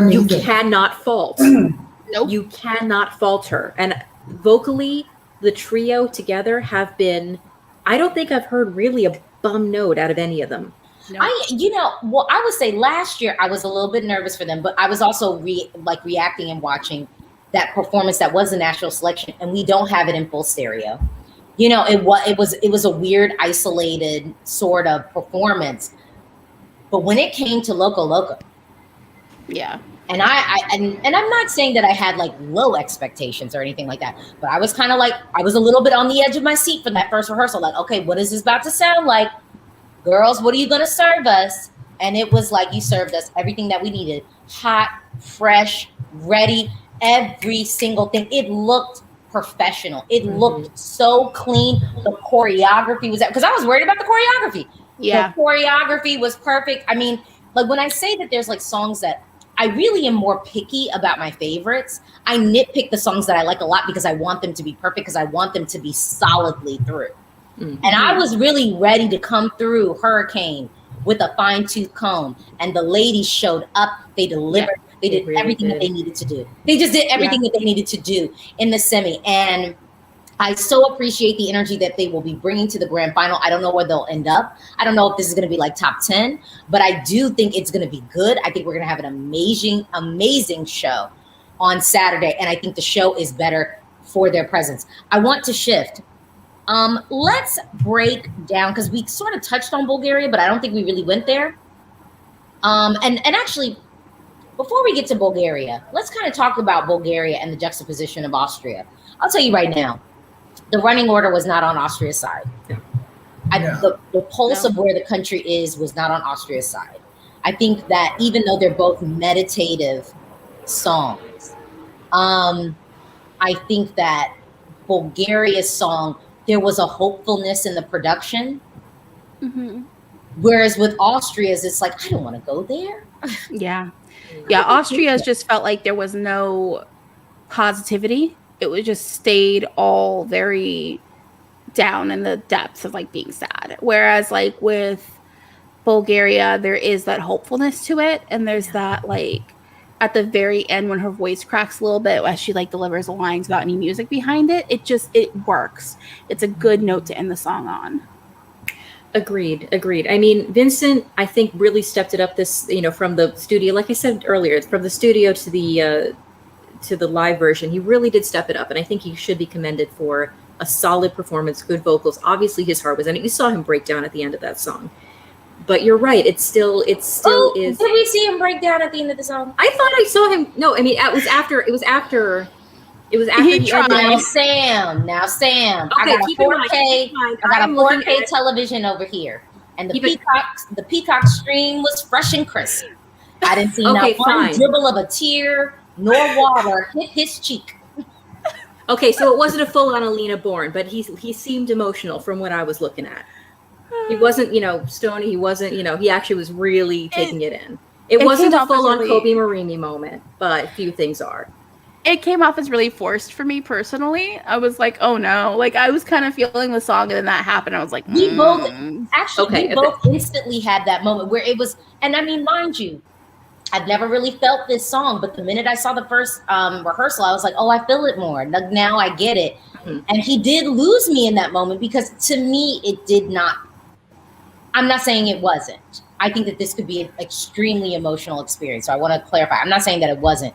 you cannot fault. Nope. You cannot fault her. And vocally, the trio together have been, I don't think I've heard really a bum note out of any of them. Nope. I would say last year I was a little bit nervous for them, but I was also reacting and watching that performance that was the national selection, and we don't have it in full stereo. You know, it was a weird, isolated sort of performance. But when it came to Loco Loco, and I'm not saying that I had like low expectations or anything like that, but I was kind of like, I was a little bit on the edge of my seat for that first rehearsal. Like, okay, what is this about to sound like? Girls, what are you gonna serve us? And it was like, you served us everything that we needed. Hot, fresh, ready, every single thing. It looked professional. It looked so clean. The choreography was, because I was worried about the choreography. Yeah. The choreography was perfect. I mean, like when I say that there's like songs that I really am more picky about my favorites, I nitpick the songs that I like a lot because I want them to be perfect, because I want them to be solidly through. And I was really ready to come through Hurricane with a fine-tooth comb, and the ladies showed up. They delivered. They did everything that they needed to do. They just did everything that they needed to do in the semi. And I so appreciate the energy that they will be bringing to the grand final. I don't know where they'll end up. I don't know if this is going to be like top 10, but I do think it's going to be good. I think we're going to have an amazing, amazing show on Saturday. And I think the show is better for their presence. I want to shift. Let's break down, because we sort of touched on Bulgaria, but I don't think we really went there. And actually, before we get to Bulgaria, let's kind of talk about Bulgaria and the juxtaposition of Austria. I'll tell you right now, the running order was not on Austria's side. The pulse of where the country is was not on Austria's side. I think that even though they're both meditative songs, I think that Bulgaria's song, there was a hopefulness in the production. Whereas with Austria's, it's like, I don't want to go there. Yeah. Austria's just felt like there was no positivity. It was just stayed all very down in the depths of like being sad. Whereas like with Bulgaria, there is that hopefulness to it. And there's that like at the very end when her voice cracks a little bit as she like delivers the lines without any music behind it. It works. It's a good note to end the song on. Agreed. I mean, Vincent, I think really stepped it up this, from the studio, like I said earlier, from the studio to the live version, he really did step it up, and I think he should be commended for a solid performance, good vocals. Obviously, his heart was in it. You saw him break down at the end of that song, but you're right. It still is. Did we see him break down at the end of the song? I thought I saw him. No, I mean it was after. He tried. Now, Sam. Okay, I got a 4K. I got a 4K television over here, and the Peacock stream was fresh and crisp. I didn't see not one dribble of a tear nor water hit his cheek. Okay, so it wasn't a full-on Alina Bourne, but he seemed emotional from what I was looking at. He wasn't, stony. He wasn't, he actually was really taking it in. It wasn't a full-on Kobe Marini moment, but few things are. It came off as really forced for me personally. I was like, oh no. Like I was kind of feeling the song, and then that happened. I was like, we both instantly had that moment where it was, and I mean, mind you, I've never really felt this song, but the minute I saw the first rehearsal, I was like, oh, I feel it more. Now I get it. And he did lose me in that moment, because to me, it did not. I'm not saying it wasn't. I think that this could be an extremely emotional experience. So I want to clarify. I'm not saying that it wasn't.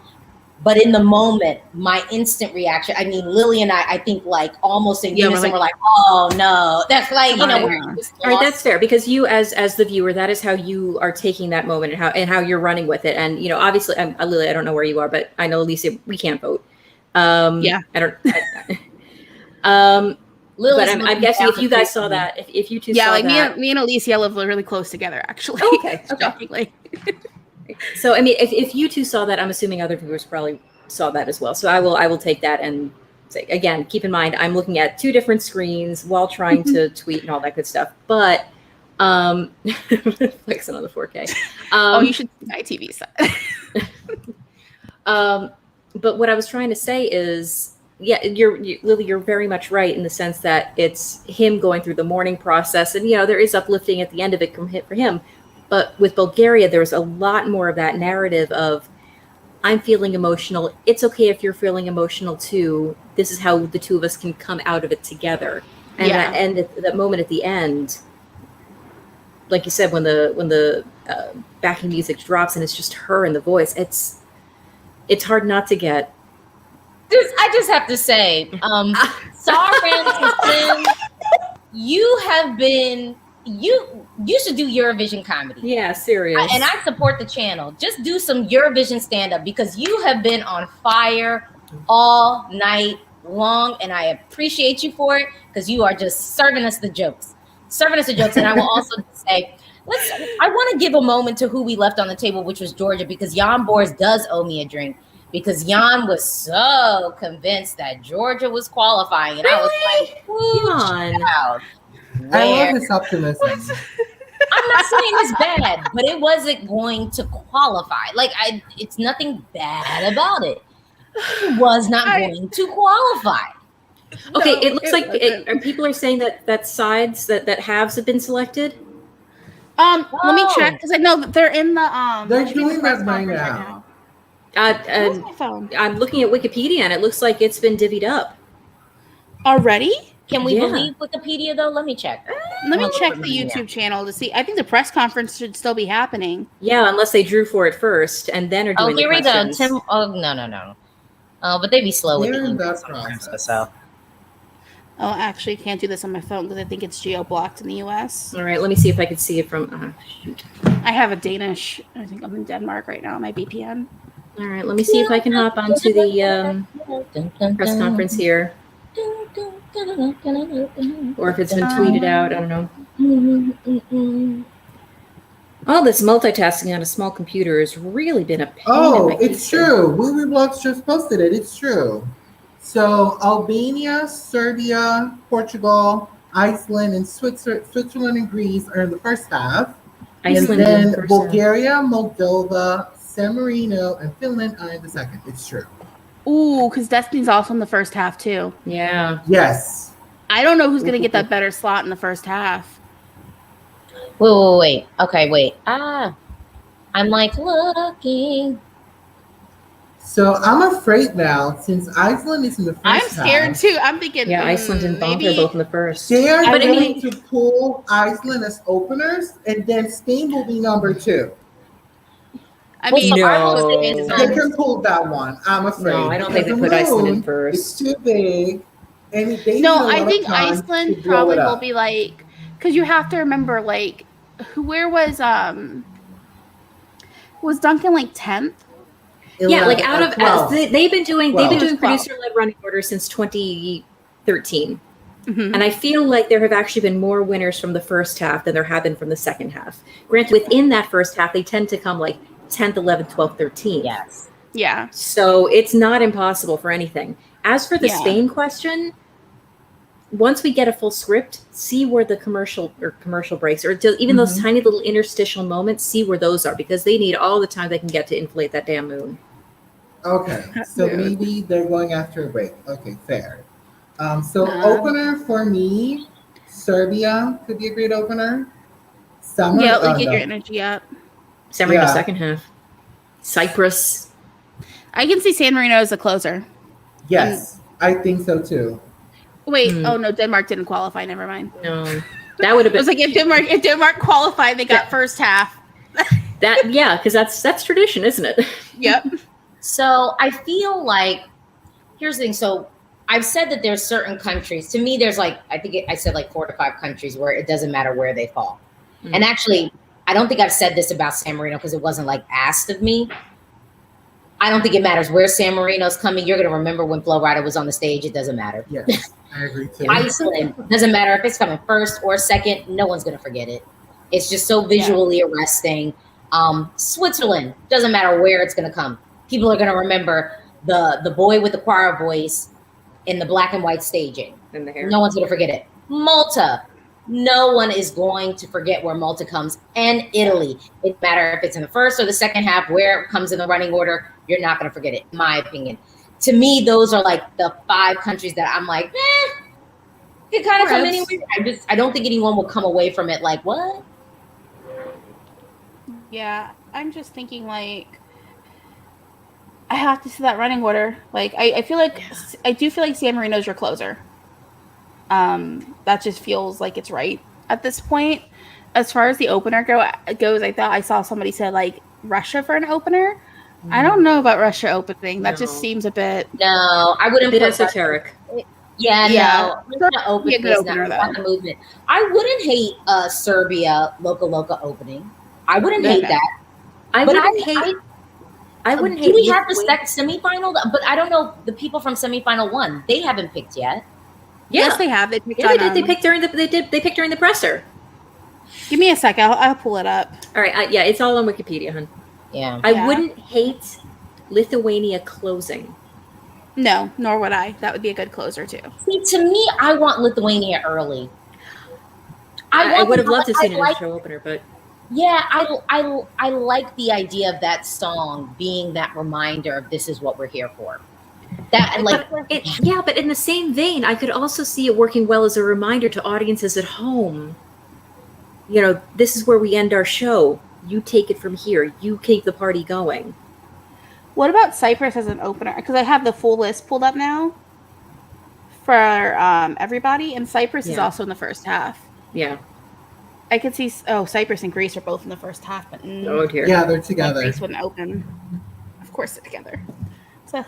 But in the moment, my instant reaction, I mean, Lily and I think like almost in unison, we're like, oh no, that's like, you know, we're just all right, that's fair, because you as the viewer, that is how you are taking that moment and how you're running with it. And, you know, obviously, Lily, I don't know where you are, but I know, Alesia, we can't vote. I don't. But I'm guessing if you guys saw that, if you two saw like that. me and Alesia live really close together, actually. Okay. Shockingly. So, I mean, if you two saw that, I'm assuming other viewers probably saw that as well. So I will take that and say, again, keep in mind, I'm looking at 2 different screens while trying to tweet and all that good stuff. But, fix another 4K. You should see ITV set. But what I was trying to say is, yeah, Lily, you're very much right in the sense that it's him going through the mourning process, and, you know, there is uplifting at the end of it for him. But with Bulgaria, there's a lot more of that narrative of, I'm feeling emotional. It's okay if you're feeling emotional too. This is how the two of us can come out of it together. And that moment at the end, like you said, when the backing music drops and it's just her and the voice, it's hard not to get. I just have to say, Saran, you have been. You should do Eurovision comedy. Yeah, serious. And I support the channel. Just do some Eurovision stand-up because you have been on fire all night long, and I appreciate you for it because you are just serving us the jokes. And I will also say, I want to give a moment to who we left on the table, which was Georgia, because Jan Boris does owe me a drink because Jan was so convinced that Georgia was qualifying, and I was like, Jan. I love his optimism. I'm not saying it's bad, but it wasn't going to qualify. Like, it's nothing bad about it. It was not going to qualify. Okay, it looks like people are saying that sides that halves have been selected. Let me check because I know that they're in the They're doing that right now. Where's my phone? I'm looking at Wikipedia and it looks like it's been divvied up already. Can we believe Wikipedia though? Let me check. Let me check the YouTube channel to see. I think the press conference should still be happening. Yeah, unless they drew for it first and then are doing the questions. No. But they'd be slow with They're the in that English process. so. Oh, actually, can't do this on my phone because I think it's geo-blocked in the U.S. All right, let me see if I can see it from. Shoot. I have a Danish. I think I'm in Denmark right now on my VPN. All right, let me see if I can hop onto the press conference here. Or if it's been tweeted out, I don't know. All this multitasking on a small computer has really been a pain. Oh, it's true. Movie Blogs just posted it. It's true. So Albania, Serbia, Portugal, Iceland, and Switzerland and Greece are in the first half. Iceland and then Bulgaria, Moldova, San Marino, and Finland are in the second. It's true. Ooh, because Destiny's also in the first half too. Yeah. Yes. I don't know who's going to get that better slot in the first half. Wait. Okay, wait. I'm like looking. So I'm afraid now, since Iceland is in the first half. I'm scared too. I'm thinking. Yeah, Iceland and Bonk are both in the first. They are going to pull Iceland as openers, and then Spain will be number 2. I mean, no. They can pull that one. I'm afraid. No, I don't think they put Iceland in first. It's too big. And I think Iceland probably will be like, because you have to remember, like, where was Duncan like 10th? Yeah, like out of they've been doing 12. producer-led running order since 2013. Mm-hmm. And I feel like there have actually been more winners from the first half than there have been from the second half. Granted, within that first half, they tend to come like 10th, 11th, 12th, 13th. Yes. Yeah. So it's not impossible for anything. As for the Spain question, once we get a full script, see where the commercial breaks, or even those tiny little interstitial moments, see where those are, because they need all the time they can get to inflate that damn moon. Okay, so maybe they're going after a break. Okay, fair. Opener for me, Serbia could be a great opener. Get your energy up. San Marino second half. Cyprus. I can see San Marino as a closer. Yes, I think so too. Wait, oh no, Denmark didn't qualify. Never mind. No, that would have been. It was like if Denmark qualified, they got first half. Because that's tradition, isn't it? Yep. So I feel like, here's the thing. So I've said that there's certain countries. To me, there's like, I said like 4 to 5 countries where it doesn't matter where they fall. Mm-hmm. And actually, I don't think I've said this about San Marino because it wasn't like asked of me. I don't think it matters where San Marino's coming. You're going to remember when Flo Rida was on the stage. It doesn't matter. Yes, I agree too. Iceland, doesn't matter if it's coming first or second. No one's going to forget it. It's just so visually arresting. Switzerland, doesn't matter where it's going to come. People are going to remember the boy with the choir voice in the black and white staging. In the hair. No one's going to forget it. Malta, no one is going to forget where Malta comes. And Italy, it doesn't matter if it's in the first or the second half, where it comes in the running order, you're not going to forget it, in my opinion. To me, those are like the 5 countries that I'm like, it kind of come anywhere. I don't think anyone will come away from it like, what? Yeah, I'm just thinking like, I have to see that running order. Like, I feel like, I do feel like San Marino's your closer. That just feels like it's right at this point. As far as the opener goes, I thought I saw somebody say like Russia for an opener. I don't know about Russia opening. That just seems a bit. No, I wouldn't. A bit esoteric. No. Russia opening is not the movement. I wouldn't hate Serbia Loca opening. I wouldn't hate that. I wouldn't hate. Do we have the semifinal? But I don't know the people from semifinal 1. They haven't picked yet. Yeah. Yes, they have. They did. They picked during the presser. Give me a sec. I'll pull it up. All right. Yeah, it's all on Wikipedia, hun. Yeah. I wouldn't hate Lithuania closing. No, nor would I. That would be a good closer too. See, to me, I want Lithuania early. I would have loved to see it in a show opener, but yeah, I like the idea of that song being that reminder of this is what we're here for. But in the same vein, I could also see it working well as a reminder to audiences at home. You know, this is where we end our show. You take it from here. You keep the party going. What about Cyprus as an opener? Because I have the full list pulled up now for everybody, and Cyprus is also in the first half. Yeah. I could see. Oh, Cyprus and Greece are both in the first half, but oh dear. Yeah, they're together. Greece wouldn't open. Of course, they're together. So,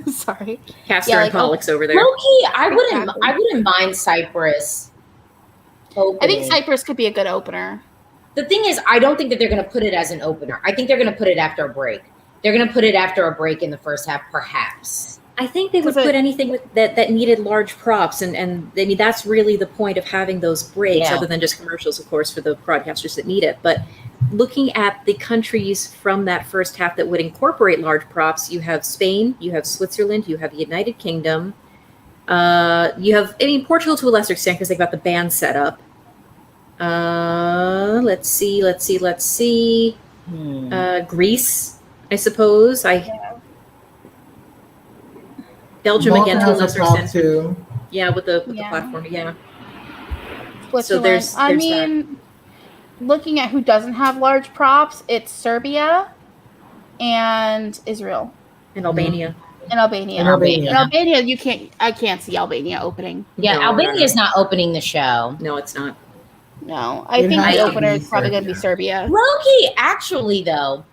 sorry. Castor and Pollux over there. Low-key, I wouldn't mind Cyprus opening. I think Cyprus could be a good opener. The thing is, I don't think that they're going to put it as an opener. I think they're going to put it after a break. They're going to put it after a break in the first half, perhaps. I think they would put anything that needed large props, and I mean that's really the point of having those breaks, other than just commercials, of course, for the broadcasters that need it. But looking at the countries from that first half that would incorporate large props, you have Spain, you have Switzerland, you have the United Kingdom, you have Portugal to a lesser extent because they got the band set up. Let's see. Greece, I suppose. Belgium Malta again to a lesser extent. Too. Yeah, with the platform. Yeah. So there's looking at who doesn't have large props, it's Serbia and Israel and Albania. And Albania. I can't see Albania opening. Yeah, Albania is not opening the show. No, it's not. No, I think the opener is probably going to be Serbia. Low-key, actually, though,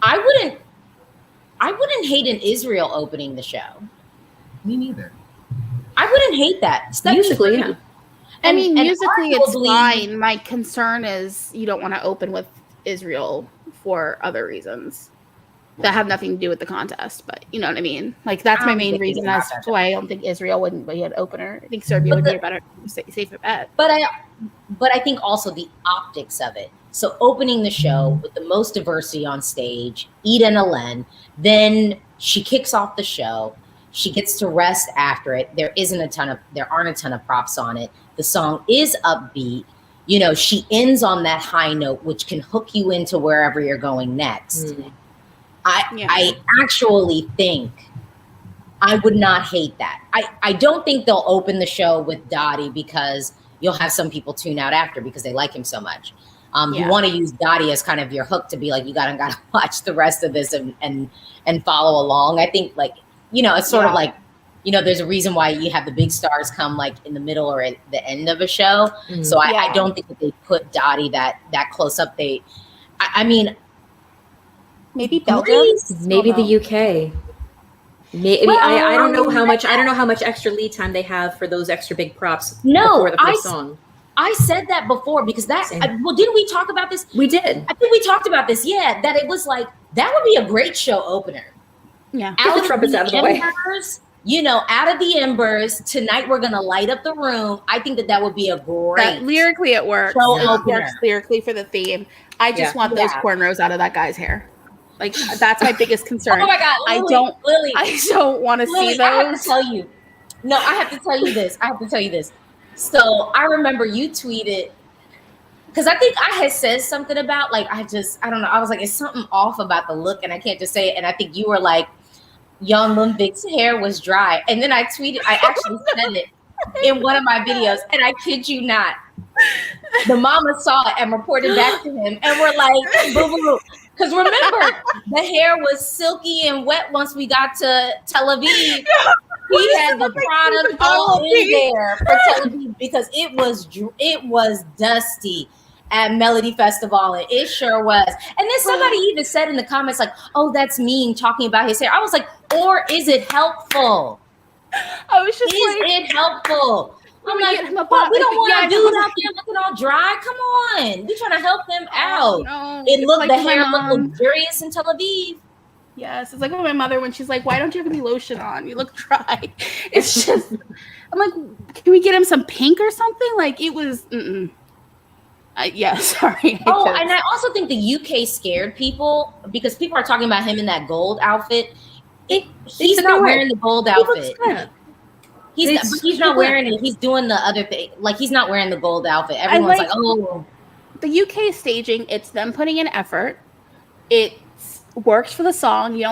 I wouldn't hate an Israel opening the show. Me neither. I wouldn't hate that. Musically, yeah. Musically, it's fine. My concern is you don't want to open with Israel for other reasons that have nothing to do with the contest. But you know what I mean? Like, that's my main reason as to why I don't think Israel wouldn't be an opener. I think Serbia would be a better, safer bet. But I think also the optics of it. So opening the show with the most diversity on stage, Ida and Alen, then she kicks off the show. She gets to rest after it. There aren't a ton of props on it. The song is upbeat. You know, she ends on that high note, which can hook you into wherever you're going next. Mm. I actually think I would not hate that. I don't think they'll open the show with Dottie because you'll have some people tune out after because they like him so much. You want to use Dottie as kind of your hook to be like, you gotta watch the rest of this and follow along. I think, like, you know, it's sort of like, you know, there's a reason why you have the big stars come like in the middle or at the end of a show. Mm-hmm. So I don't think that they put Dottie that close up. I mean, Maybe Belgium. Greece. Maybe the UK. Maybe I don't know how much. I don't know how much extra lead time they have for those extra big props. No, before the first song. I said that before because well, didn't we talk about this? We did. I think we talked about this. Yeah, that it was like that would be a great show opener. Yeah, get the trumpets out of the way. Out of the embers. Tonight we're gonna light up the room. I think that would be a great. Lyrically, it works. Show it opener. works lyrically for the theme. I just want those cornrows out of that guy's hair. Like that's my biggest concern. Oh my God, Lily, I don't want to see those. I have to tell you. No, I have to tell you this. So I remember you tweeted, because I think I had said something about like, I don't know. I was like, it's something off about the look and I can't just say it. And I think you were like, Young Lumbig's hair was dry. And then I actually said it in one of my videos. And I kid you not, the mama saw it and reported back to him. And we're like, boo boo. Because remember, the hair was silky and wet once we got to Tel Aviv. He had the product all in there for Tel Aviv because it was dusty at Melody Festival, and it sure was. And then somebody even said in the comments like, "Oh, that's mean talking about his hair." I was like, "Or is it helpful?" I was just is it helpful? I'm like, we don't want to do it out there looking all dry. Come on, we trying to help them out. No. The hair looked luxurious in Tel Aviv. Yes, it's like with my mother when she's like, "Why don't you have any lotion on? You look dry." It's just, I'm like, can we get him some pink or something? Like it was. Sorry. And I also think the UK scared people because people are talking about him in that gold outfit. He's not wearing the gold outfit. He's not wearing it. He's doing the other thing. Like he's not wearing the gold outfit. Everyone's like, oh. The UK staging, it's them putting in effort. It works for the song. You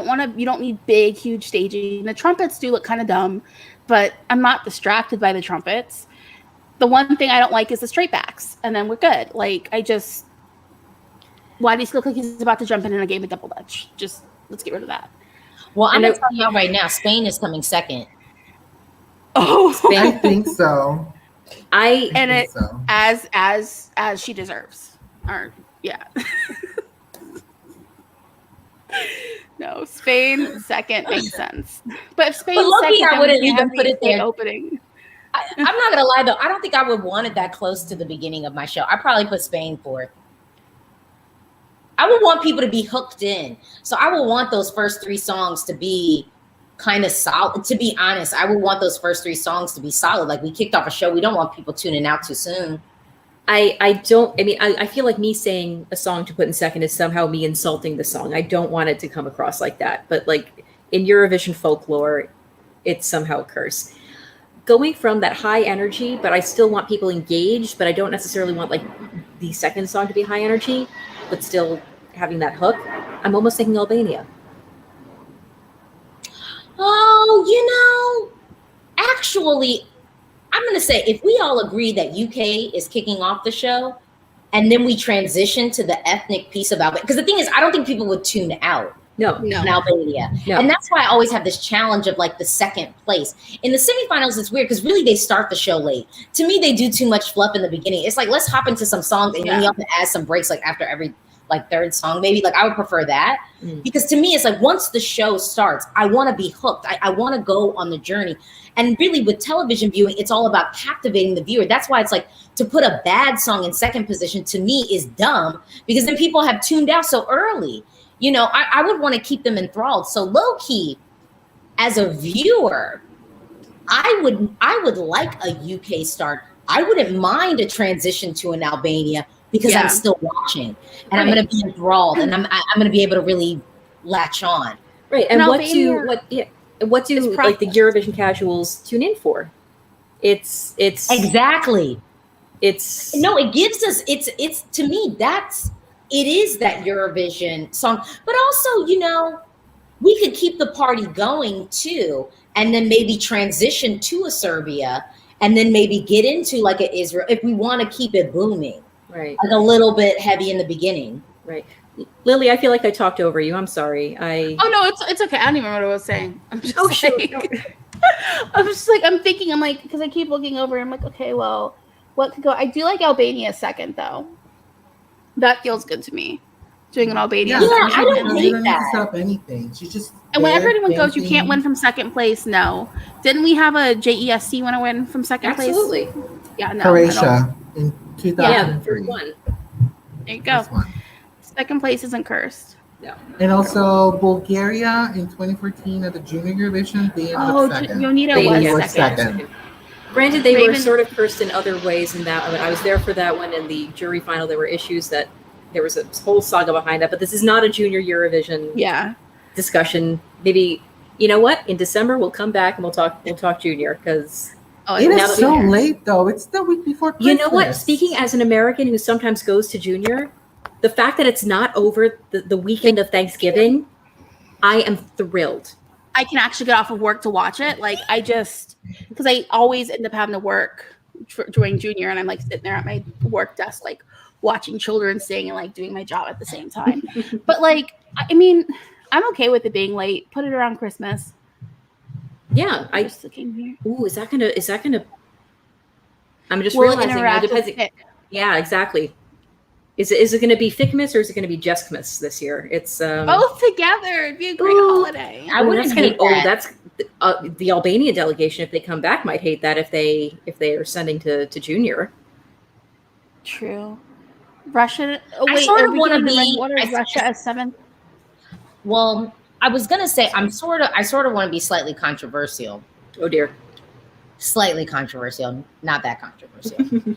don't need big, huge staging. The trumpets do look kind of dumb, but I'm not distracted by the trumpets. The one thing I don't like is the straight backs, and then we're good. Like why does he look like he's about to jump in a game of double dutch? Just let's get rid of that. Well, I'm gonna tell you right now, Spain is coming second. Oh, I think so. As she deserves. Or yeah. No, Spain second makes sense. But if Spain second, I wouldn't even put it there. Opening. I'm not gonna lie though. I don't think I would want it that close to the beginning of my show. I probably put Spain fourth. I would want people to be hooked in. So I would want those first three songs to be kind of solid. To be honest, I would want those first three songs to be solid. Like we kicked off a show. We don't want people tuning out too soon. I feel like me saying a song to put in second is somehow me insulting the song. I don't want it to come across like that. But like in Eurovision folklore, it somehow occurs. Going from that high energy, but I still want people engaged, but I don't necessarily want like the second song to be high energy, but still having that hook. I'm almost thinking Albania. Oh, actually, I'm going to say if we all agree that UK is kicking off the show and then we transition to the ethnic piece of Albania, because the thing is, I don't think people would tune out. No. In Albania. No. And that's why I always have this challenge of like the second place. In the semifinals, it's weird because really they start the show late. To me, they do too much fluff in the beginning. It's like, let's hop into some songs and then you have to add some breaks like after every like third song, maybe. Like I would prefer that because to me, it's like once the show starts, I want to be hooked. I want to go on the journey. And really with television viewing, it's all about captivating the viewer. That's why it's like to put a bad song in second position to me is dumb because then people have tuned out so early. You know, I would want to keep them enthralled. So low key, as a viewer, I would like a UK start. I wouldn't mind a transition to an Albania because I'm still watching and I'm going to be enthralled and I'm going to be able to really latch on. Right. And what do like the Eurovision casuals tune in for? It's exactly. It gives us it's to me it is that Eurovision song, but also, you know, we could keep the party going too, and then maybe transition to a Serbia, and then maybe get into like an Israel if we want to keep it booming, right? Like a little bit heavy in the beginning, right? Lily, I feel like I talked over you. I'm sorry. Oh no, it's okay. I don't even remember what I was saying. I'm just I'm just like I'm thinking. I'm like because I keep looking over. I'm like, okay, well, what could go? I do like Albania second though. That feels good to me. doing an Albania. Yeah, I don't You hate don't need to that. set up anything. She just And whenever anyone goes, you dancing. can't win from second place. No, didn't we have a JESC want to win from second Absolutely. place? Yeah, no. Croatia in Yeah, 2003. one. There you go. This one. Second place isn't cursed. And also Bulgaria in 2014 at the Junior Eurovision, they ended up second. Yonita They was were second. Granted, they were Raven- sort of cursed in other ways in that. I mean, I was there for that one in the jury final. There were issues that there was a whole saga behind that, but this is not a Junior Eurovision Yeah. discussion. Maybe, you know what? In December, we'll come back and we'll talk Junior, because Oh, It now is that so we- late though. It's the week before Christmas. you know what? Speaking as an American who sometimes goes to Junior, the fact that it's not over the weekend of Thanksgiving, I am thrilled. I can actually get off of work to watch it. Like because I always end up having to work during Junior, and I'm like sitting there at my work desk, like watching children sing and like doing my job at the same time. But like, I mean, I'm okay with it being late. Put it around Christmas. Yeah, I'm just looking here. Ooh, is that gonna? I'm just We'll realizing. interact with Depends. it. Yeah, exactly. Is it going to be Thickmas or is it going to be Jeskmas this year? It's Both together. It'd be a great Ooh. holiday. I wouldn't that's kind hate of old. that. That's the Albania delegation. If they come back, might hate that if they are sending to Junior. True. Russia. Oh I wait, sort are of we wanna getting the be- red water? I- Russia as seventh. Well, I was gonna say I sort of want to be slightly controversial. Oh dear. Slightly controversial, not that controversial.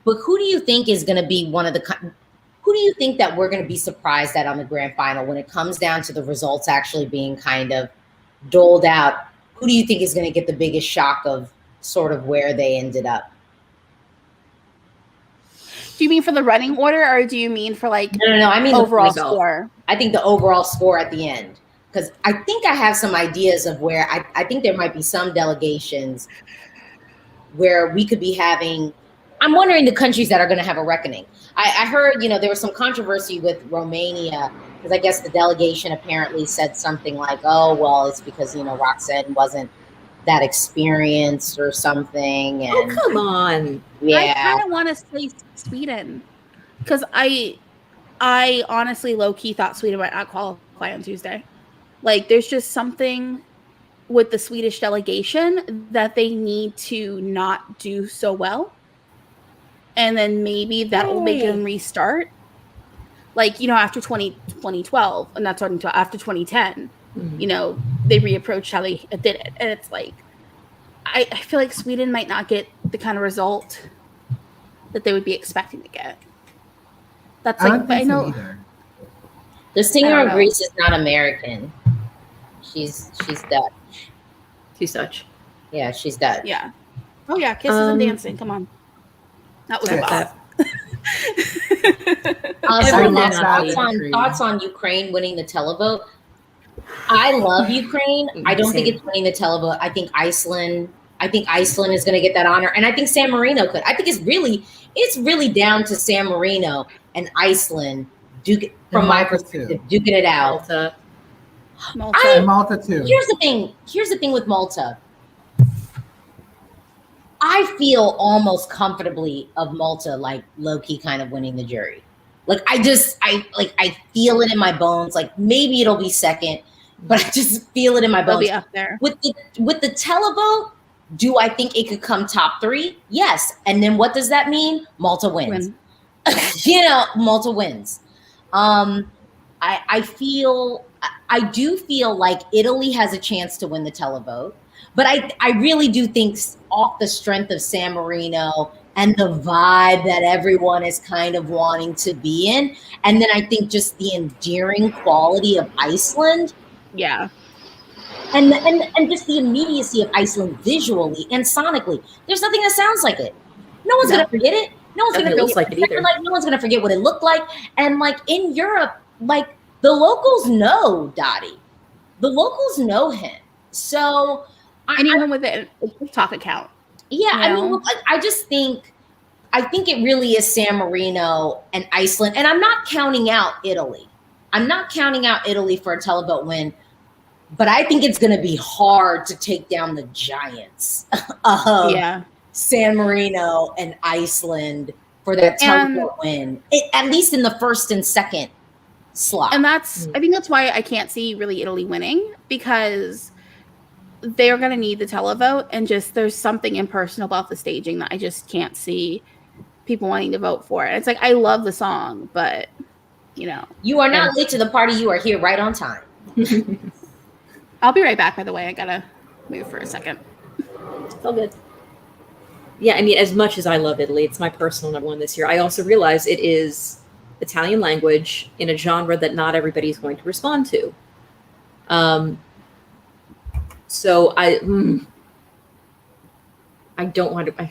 But who do you think is going to be who do you think that we're going to be surprised at on the grand final when it comes down to the results actually being kind of doled out? Who do you think is going to get the biggest shock of sort of where they ended up? Do you mean for the running order, or do you mean for like No. I mean overall the result. score? I think the overall score at the end, because I think I have some ideas of where I think there might be some delegations where we could be having. I'm wondering the countries that are going to have a reckoning. I heard, there was some controversy with Romania because I guess the delegation apparently said something like, "Oh, well, it's because Roxanne wasn't that experienced or something." And Oh come on. I yeah, kind of want to say Sweden because I honestly low key thought Sweden might not qualify on Tuesday. Like, there's just something with the Swedish delegation that they need to not do so well. And then maybe that will make them restart. Like, after 2012, and that's after 2010, they reapproached how they did it. And it's like, I feel like Sweden might not get the kind of result that they would be expecting to get. That's I like, don't but I think so know. either. the I singer don't of know. Greece is not American. She's Dutch. Too such. Yeah, she's Dutch. Yeah. Oh, yeah. Kisses and dancing. Come on. That was a Yes. bop. So I then love thoughts that. thoughts on Ukraine winning the televote. I love Ukraine. I don't think Same. it's winning the televote. I think Iceland is going to get that honor, and I think San Marino could. I think it's really down to San Marino and Iceland duking from my Malta, perspective, duking it out. Malta. Malta. And Malta too. Here's the thing with Malta. I feel almost comfortably of Malta, like low-key kind of winning the jury. Like I feel it in my bones. Like maybe it'll be second, but I just feel it in my They'll bones. be up there. With the televote, do I think it could come top 3? Yes. And then what does that mean? Malta wins. Win. Malta wins. I do feel like Italy has a chance to win the televote, but I really do think off the strength of San Marino and the vibe that everyone is kind of wanting to be in, and then I think just the endearing quality of Iceland Yeah. and just the immediacy of Iceland visually and sonically. There's nothing that sounds like it. No one's gonna forget it. No one's Nothing gonna looks forget like it either. Like no one's gonna forget what it looked like. And like in Europe, like the locals know Dottie. The locals know him. So Anyone with a TikTok account. yeah, I mean, know? look, I think it really is San Marino and Iceland. And I'm not counting out Italy. I'm not counting out Italy for a televote win, but I think it's going to be hard to take down the giants of Yeah. San Marino and Iceland for that televote win, at least in the first and second slot. And I think that's why I can't see really Italy winning, because they're going to need the televote, and just there's something impersonal about the staging that I just can't see people wanting to vote for. And it's like, I love the song, but you are not late to the party. You are here right on time. I'll be right back, by the way. I gotta move for a second. It's all good. Yeah, I mean, as much as I love Italy, it's my personal number one this year. I also realize it is Italian language in a genre that not everybody is going to respond to. So I don't want to.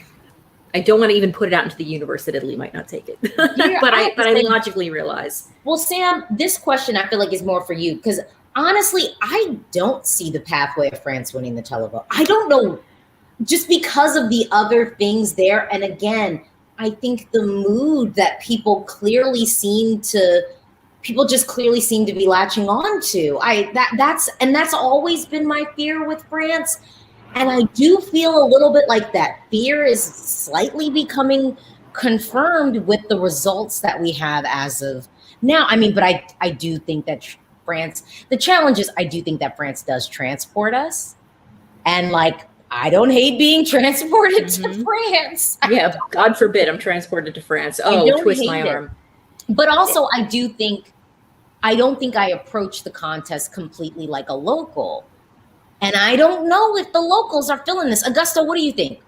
I don't want to even put it out into the universe that Italy might not take it. but I logically realize. Well, Sam, this question I feel like is more for you, because honestly, I don't see the pathway of France winning the televote. I don't know, just because of the other things there. And again, I think the mood that people just clearly seem to be latching on to. That's always been my fear with France. And I do feel a little bit like that fear is slightly becoming confirmed with the results that we have as of now. I mean, but I do think that France, the challenge is I do think that France does transport us. And like, I don't hate being transported to France. Yeah, God forbid I'm transported to France. Oh, twist my arm. But also, I don't think I approach the contest completely like a local. And I don't know if the locals are feeling this. Augusto, what do you think?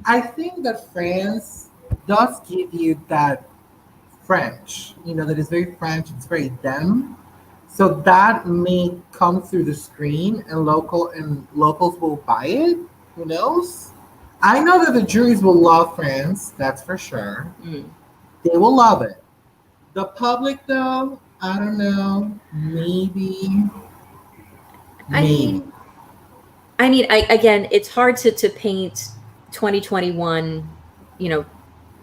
I think that France does give you that French, that is very French, it's very them. So that may come through the screen and locals will buy it. Who knows? I know that the juries will love France, that's for sure. They will love it. The public though, I don't know. Maybe. I mean, again, it's hard to paint 2021,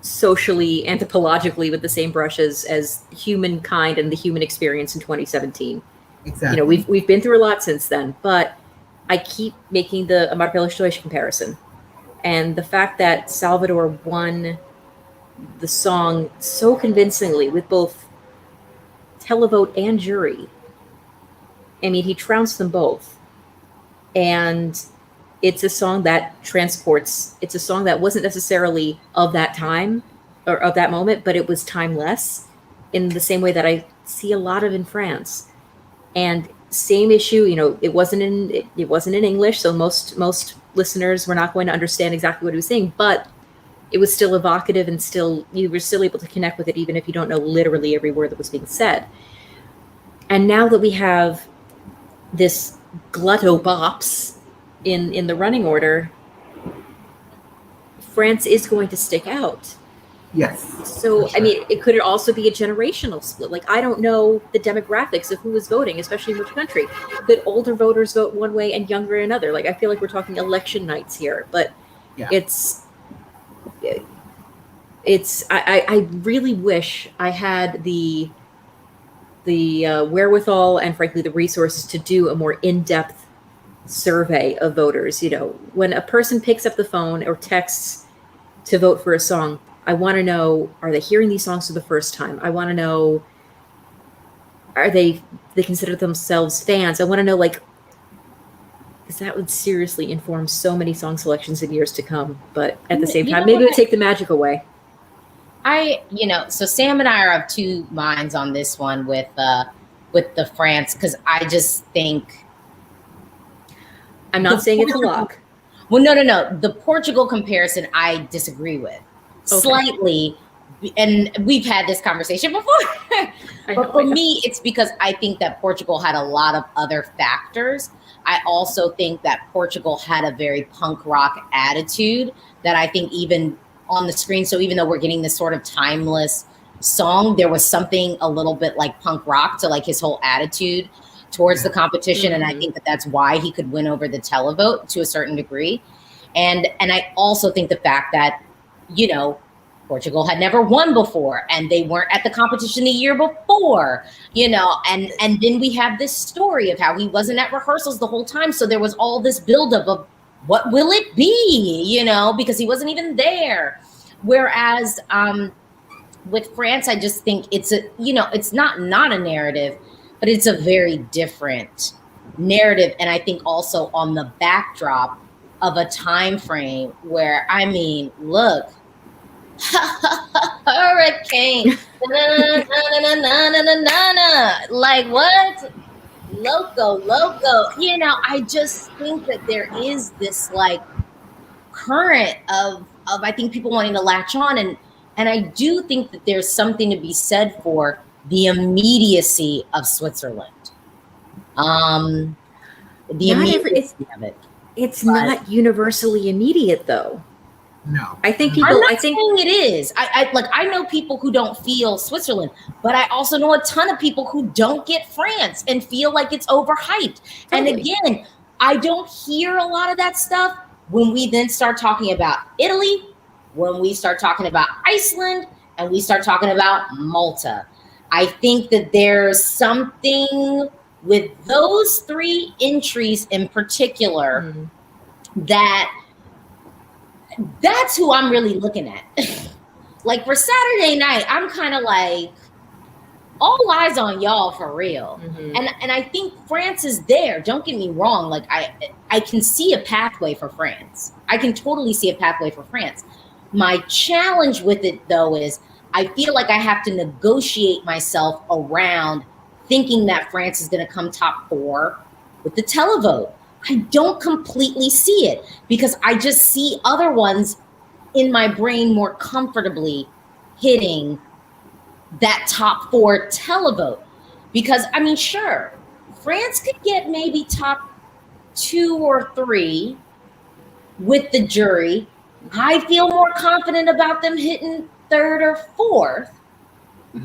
socially, anthropologically with the same brushes as humankind and the human experience in 2017. Exactly. We've been through a lot since then, but I keep making the Amar pelas Dois comparison. And the fact that Salvador won the song so convincingly with both televote and jury. I mean, he trounced them both. And it's a song that transports. It's a song that wasn't necessarily of that time or of that moment, but it was timeless in the same way that I see a lot of in France. And same issue, it wasn't in English, so most listeners were not going to understand exactly what he was saying, but it was still evocative and you were still able to connect with it, even if you don't know literally every word that was being said. And now that we have this glutto bops in the running order, France is going to stick out. Yes. So, sure. I mean, it could also be a generational split. Like, I don't know the demographics of who was voting, especially in which country. Could older voters vote one way and younger another? Like, I feel like we're talking election nights here, but yeah. I really wish I had the wherewithal and frankly the resources to do a more in-depth survey of voters. When a person picks up the phone or texts to vote for a song, I want to know, are they hearing these songs for the first time? I want to know, are they consider themselves fans? I want to know, because that would seriously inform so many song selections in years to come. But at the same time, maybe it would take the magic away. So Sam and I are of two minds on this one with the France, because I just think. I'm not saying it's a lock. Well, no. The Portugal comparison, I disagree with slightly, and we've had this conversation before. But for me, it's because I think that Portugal had a lot of other factors. I also think that Portugal had a very punk rock attitude that I think even on the screen. So even though we're getting this sort of timeless song, there was something a little bit like punk rock to his whole attitude towards the competition. Mm-hmm. And I think that that's why he could win over the televote to a certain degree. And I also think the fact that, Portugal had never won before and they weren't at the competition the year before, and then we have this story of how he wasn't at rehearsals the whole time. So there was all this buildup of what will it be, because he wasn't even there. Whereas with France, I just think it's it's not a narrative, but it's a very different narrative. And I think also on the backdrop of a time frame where, I mean, look, hurricane, like what? Loco. I just think that there is this like current of I think people wanting to latch on, and I do think that there's something to be said for the immediacy of Switzerland. The immediacy of it. It's not universally immediate though. No, I think I'm not saying it is. I know people who don't feel Switzerland, but I also know a ton of people who don't get France and feel like it's overhyped. Totally. And again, I don't hear a lot of that stuff when we then start talking about Italy, when we start talking about Iceland, and we start talking about Malta. I think that there's something with those three entries in particular that's who I'm really looking at. Like for Saturday night, I'm kind of like, all eyes on y'all for real. And I think France is there. Don't get me wrong. Like I can see a pathway for France. I can totally see a pathway for France. My challenge with it though is I feel like I have to negotiate myself around thinking that France is going to come top 4 with the televote. I don't completely see it because I just see other ones in my brain more comfortably hitting that top 4 televote. Because, I mean, sure, France could get maybe top 2 or 3 with the jury. I feel more confident about them hitting 3rd or 4th,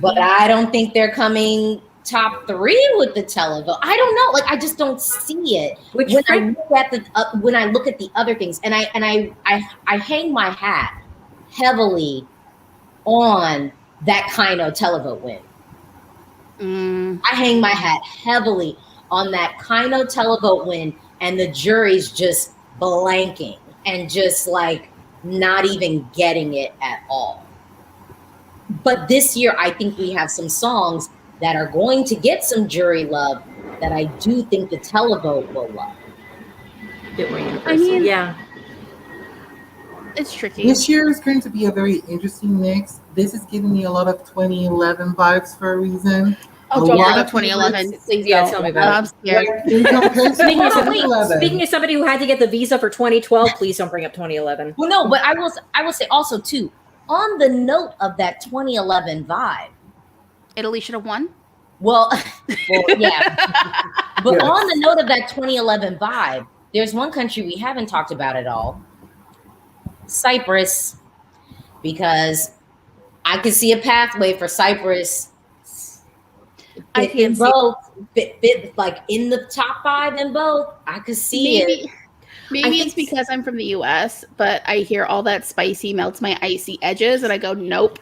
but I don't think they're coming top 3 with the televote. I don't know. Like I just don't see it when I look at the other things. And I hang my hat heavily on that kind of televote win. I hang my hat heavily on that kind of televote win, and the jury's just blanking and just like not even getting it at all. But this year, I think we have some songs that are going to get some jury love that I do think the televote will love. I mean, yeah. It's tricky. This year is going to be a very interesting mix. This is giving me a lot of 2011 vibes for a reason. Oh, don't bring up 2011. Please don't. Tell me about I'm scared. Speaking of somebody who had to get the visa for 2012, please don't bring up 2011. Well, no, but I will say also too, on the note of that 2011 vibe, Italy should have won. Well, yeah. But yes. On the note of that 2011 vibe, there's one country we haven't talked about at all, Cyprus, because I could see a pathway for Cyprus. I can both fit like in the top 5 in both. I could see it. Maybe it's because I'm from the US, but I hear all that spicy melts my icy edges, and I go, nope.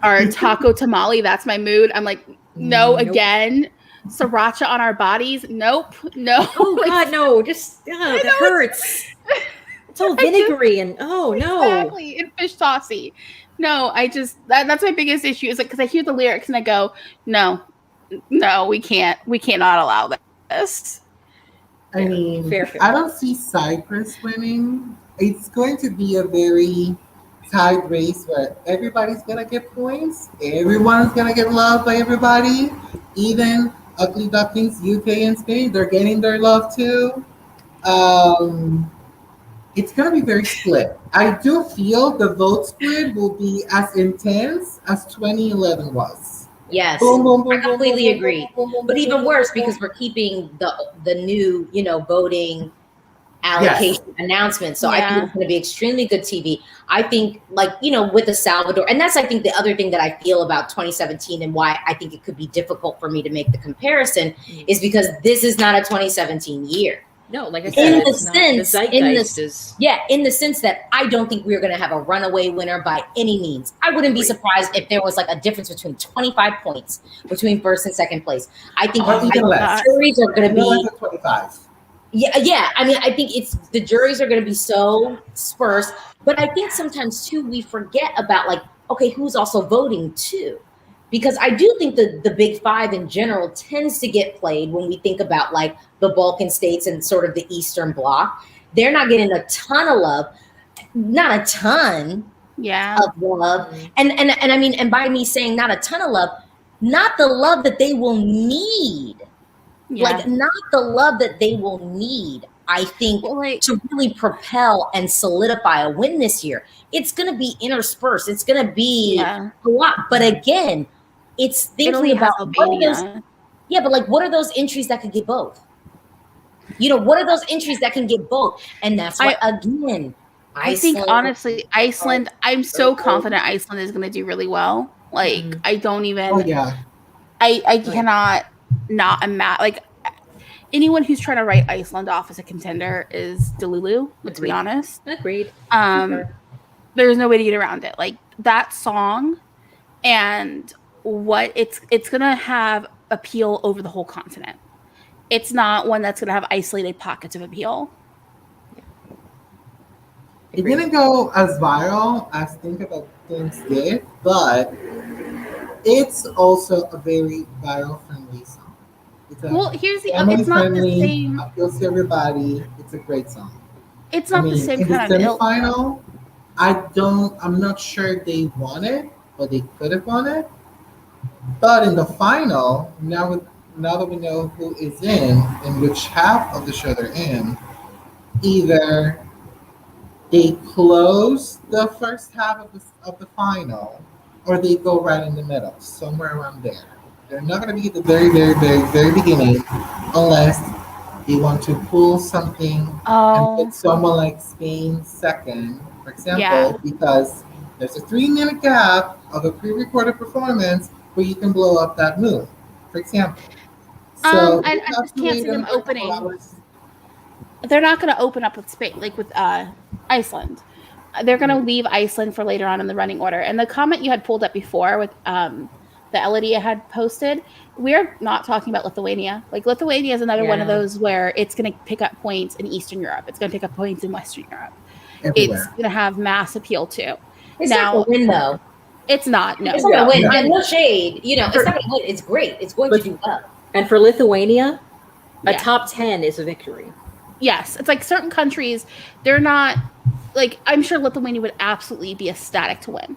Or taco tamale, that's my mood. I'm like, no, again. Sriracha on our bodies, nope. Oh God, no! Just that hurts. It's all vinegary and no. Exactly, and fish saucy. No, I just that's my biggest issue is like because I hear the lyrics and I go, no, we cannot allow this. I mean, fair. I don't see Cyprus winning. It's going to be a very tight race where everybody's gonna get points. Everyone's gonna get loved by everybody. Even Ugly Ducklings, UK and Spain, they're getting their love too. It's gonna be very split. I do feel the vote split will be as intense as 2011 was. Yes, boom, boom, boom, I completely boom, agree. Boom, boom, but boom, even boom, worse boom, because we're keeping the new voting allocation announcement. So I think it's going to be extremely good TV. I think with the Salvador, and that's I think the other thing that I feel about 2017 and why I think it could be difficult for me to make the comparison is because this is not a 2017 year. No, like I said, in the sense that I don't think we're going to have a runaway winner by any means. I wouldn't be surprised if there was like a difference between 25 points between first and second place. I think juries are going to be 25. Yeah. I mean, I think the juries are going to be so sparse, but I think sometimes too we forget about like okay, who's also voting too? Because I do think that the Big Five in general tends to get played when we think about like the Balkan states and sort of the Eastern Bloc. They're not getting a ton of love, not a ton of love. And I mean, and by me saying not a ton of love, not the love that they will need. Like not the love that they will need, I think, to really propel and solidify a win this year. It's going to be interspersed. It's going to be a lot. But again, it's thinking about what are those, but like, what are those entries that could get both? You know, what are those entries that can get both? And that's why, again, I think honestly, Iceland, I'm so confident Iceland is going to do really well. Like, I don't even, I cannot not imagine, like, anyone who's trying to write Iceland off as a contender is Delulu, let's be honest. Agreed. There's no way to get around it. Like, that song and what it's going to have appeal over the whole continent. It's not one that's going to have isolated pockets of appeal. It didn't go as viral as Think About Things did, but it's also a very viral friendly song. It's here's the it's not friendly, the same. Appeals to everybody. It's a great song. It's not the same kind of semifinal. I'm not sure they won it, but they could have won it. But in the final, now that we know who is in which half of the show they're in, either they close the first half of the final, or they go right in the middle, somewhere around there. They're not going to be at the very, very, very, very beginning unless they want to pull something and put someone like Spain second, for example, because there's a 3-minute gap of a pre-recorded performance where you can blow up that moon, for example. So I just can't see them opening. They're not going to open up with Spain, like with Iceland. They're going to leave Iceland for later on in the running order. And the comment you had pulled up before with the Alesia had posted, we're not talking about Lithuania. Like, Lithuania is another one of those where it's going to pick up points in Eastern Europe. It's going to pick up points in Western Europe. Everywhere. It's going to have mass appeal too. It's not going to win though. It's not. No, it's not going to win. And no shade. You know, it's not going to win. It's great. It's going to do well. And for Lithuania, a top 10 is a victory. Yes, it's like certain countries, they're not like, I'm sure Lithuania would absolutely be ecstatic to win.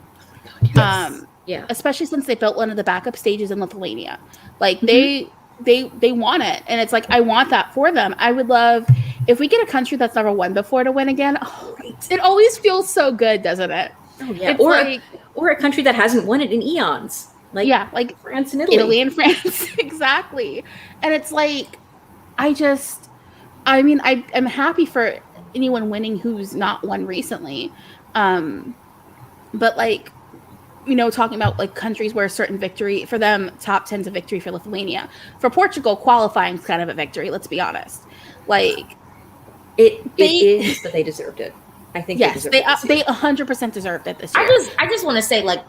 Yes. Especially since they built one of the backup stages in Lithuania. Like they want it, and it's like, I want that for them. I would love if we get a country that's never won before to win again. It always feels so good, doesn't it? Oh yeah. Or a country that hasn't won it in eons. Like France and Italy and France. Exactly. And it's like, I'm happy for anyone winning who's not won recently. But like, you know, talking about like countries where a certain victory for them, top 10's a victory for Lithuania. For Portugal, qualifying is kind of a victory, let's be honest. Like, it is, but they deserved it. I think they 100% deserved it this year. I just want to say, like,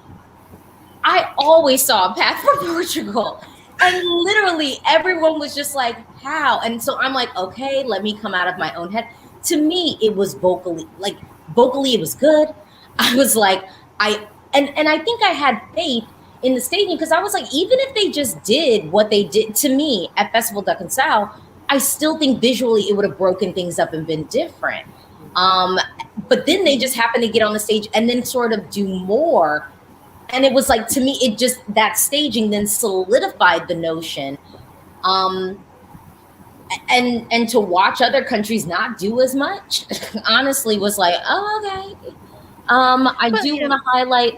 I always saw a path for Portugal. And literally everyone was just like, how? And so I'm like, okay, let me come out of my own head. To me, it was vocally it was good. I was like, and I think I had faith in the stadium, because I was like, even if they just did what they did to me at Festival da Canção, I still think visually it would have broken things up and been different. But then they just happened to get on the stage and then sort of do more. And it was like, to me, it just, that staging then solidified the notion. And to watch other countries not do as much, honestly, was like, oh, okay. I do want to highlight,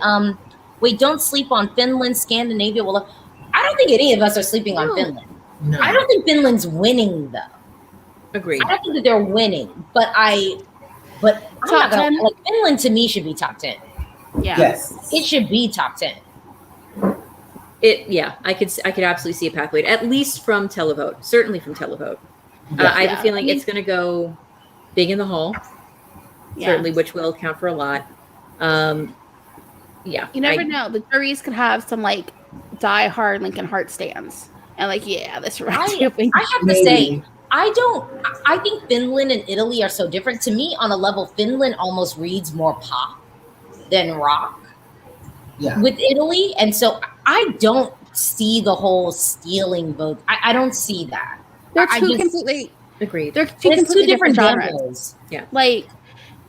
don't sleep on Finland, Scandinavia. Well, I don't think any of us are sleeping on Finland. No. I don't think Finland's winning, though. Agreed. I don't think that they're winning, but I'm not gonna, like, Finland to me should be top 10. Yeah. Yes. It should be top 10. I could absolutely see a pathway, at least from televote. Certainly from televote. I have a feeling it's going to go big in the hall. Yeah. Certainly, which will count for a lot. You never know. The juries could have some like die-hard Lincoln Heart stands, and like, this reminds me of Lincoln. I have to say, I think Finland and Italy are so different. To me, on a level, Finland almost reads more pop than rock. Yeah. with Italy, and so I don't see the whole stealing vote. I don't see that. They're I two just- completely. Agreed. They're two It's completely two different genres. demos.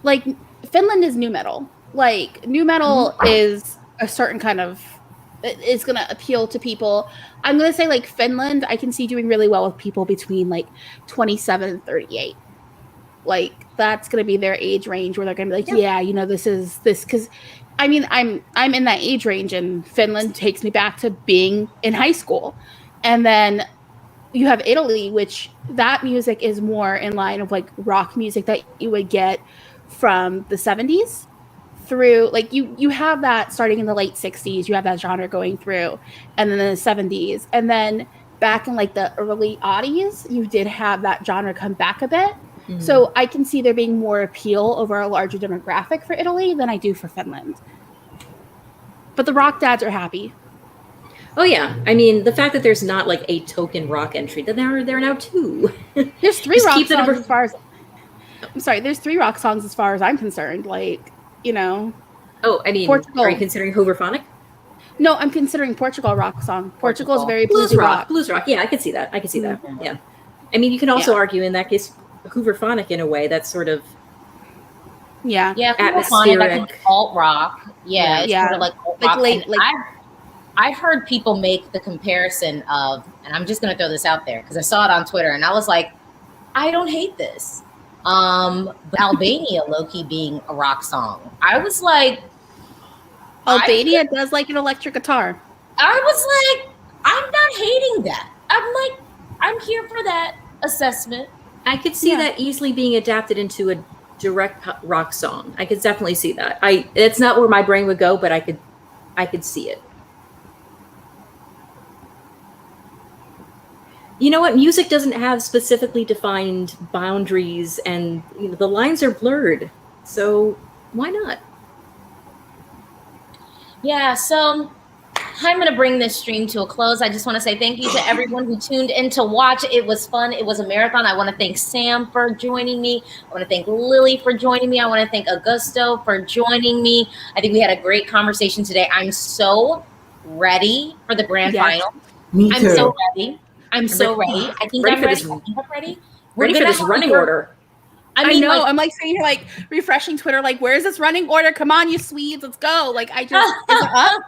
Like Finland is new metal. Like new metal is a certain kind of. It's gonna appeal to people. I'm gonna say like Finland. I can see doing really well with people between like 27 and 38. Like that's gonna be their age range where they're gonna be like, yeah, you know, this because. I mean, I'm in that age range, and Finland takes me back to being in high school, and then you have Italy, which that music is more in line of like rock music that you would get from the 70s through like you have that starting in the late 60s, you have that genre going through, and then in the 70s, and then back in like the early 80s, you did have that genre come back a bit. So I can see there being more appeal over a larger demographic for Italy than I do for Finland. But the rock dads are happy. Oh yeah, I mean the fact that there's not like a token rock entry, then there are now two. There's three Just rock keep the songs number- as far as I'm sorry, there's three rock songs as far as I'm concerned. Like, you know. Oh, I mean, Portugal. are you considering Hooverphonic? No, I'm considering Portugal rock song. Portugal's very Blues bluesy rock. rock. Blues rock. Yeah, I could see that. I could see that. Yeah. I mean, you can also argue in that case Hooverphonic in a way that's sort of Yeah. Yeah, atmospheric. I think alt rock. Yeah, it's Yeah. sort of like alt Like rock. late- And like- I've heard people make the comparison of, and I'm just going to throw this out there because I saw it on Twitter and I was like, I don't hate this. But Albania low-key being a rock song. I was like, Albania does like an electric guitar. I was like, I'm not hating that. I'm like, I'm here for that assessment. I could see Yeah. that easily being adapted into a direct rock song. I could definitely see that. It's not where my brain would go, but I could see it. You know what? Music doesn't have specifically defined boundaries, and you know, the lines are blurred. So why not? Yeah, so I'm going to bring this stream to a close. I just want to say thank you to everyone who tuned in to watch. It was fun. It was a marathon. I want to thank Sam for joining me. I want to thank Lily for joining me. I want to thank Augusto for joining me. I think we had a great conversation today. I'm so ready for the grand final. Me too. I'm so ready. I'm so ready. I think Ready I'm for ready. this- I think I'm ready. Ready for gonna this have running to- order. I mean, know. like, I'm like sitting here, like refreshing Twitter, like, where's this running order? Come on, you Swedes, let's go. Like, is it up?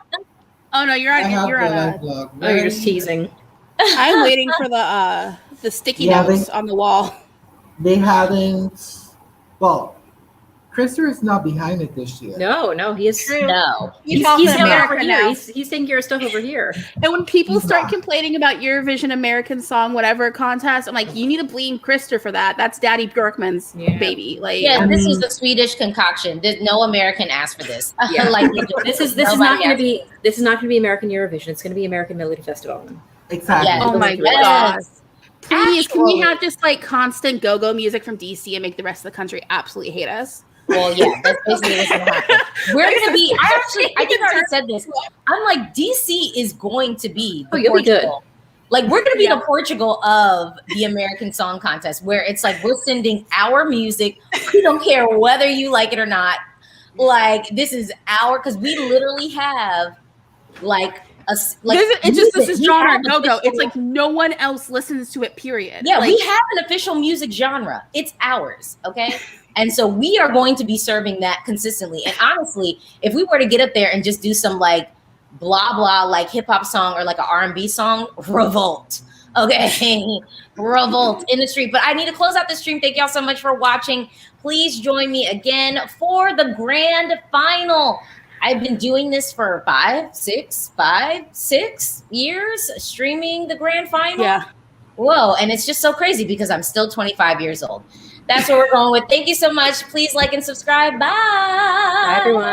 Oh no, you're I on. have You're the on. live blog. Oh, you're just teasing. I'm waiting for the sticky Yeah, notes on the wall. They haven't. Well, Christopher is not behind it this year. No, he is. No. He's He's off in down over America here. now. He's taking care of stuff over here. And when people He's start not. complaining about Eurovision American Song, whatever contest, I'm like, you need to blame Krister for that. That's Daddy Bjorkman's Yeah. baby. Like, Yeah, I this mean- was the Swedish concoction. No American asked for this. Yeah. Like, This is not nobody going to asked. be. This is not going to be American Eurovision. It's going to be American Melody Festival. Exactly. Yes. oh my Yes. god. Please, can we Actually- have just like constant go-go music from DC and make the rest of the country absolutely hate us? Well, yeah, that's basically what's gonna happen. We're gonna be. I think I already said this. I'm like, DC is going to be. The Oh, you'll be good. Portugal. Like, we're gonna be the Portugal of the American Song Contest, where it's like we're sending our music. We don't care whether you like it or not. Like, this is our, because we literally have like a like. It's just this music. is We genre have go-go. official- It's like no one else listens to it, period. Yeah, like, we have an official music genre. It's ours, okay? And so we are going to be serving that consistently. And honestly, if we were to get up there and just do some like blah blah like hip hop song or like an R&B song, revolt. Okay, revolt in the street. But I need to close out the stream. Thank y'all so much for watching. Please join me again for the grand final. I've been doing this for 6 years, streaming the grand final. yeah. Whoa, and it's just so crazy because I'm still 25 years old. That's what we're going with. Thank you so much. Please like and subscribe. Bye. Bye, everyone.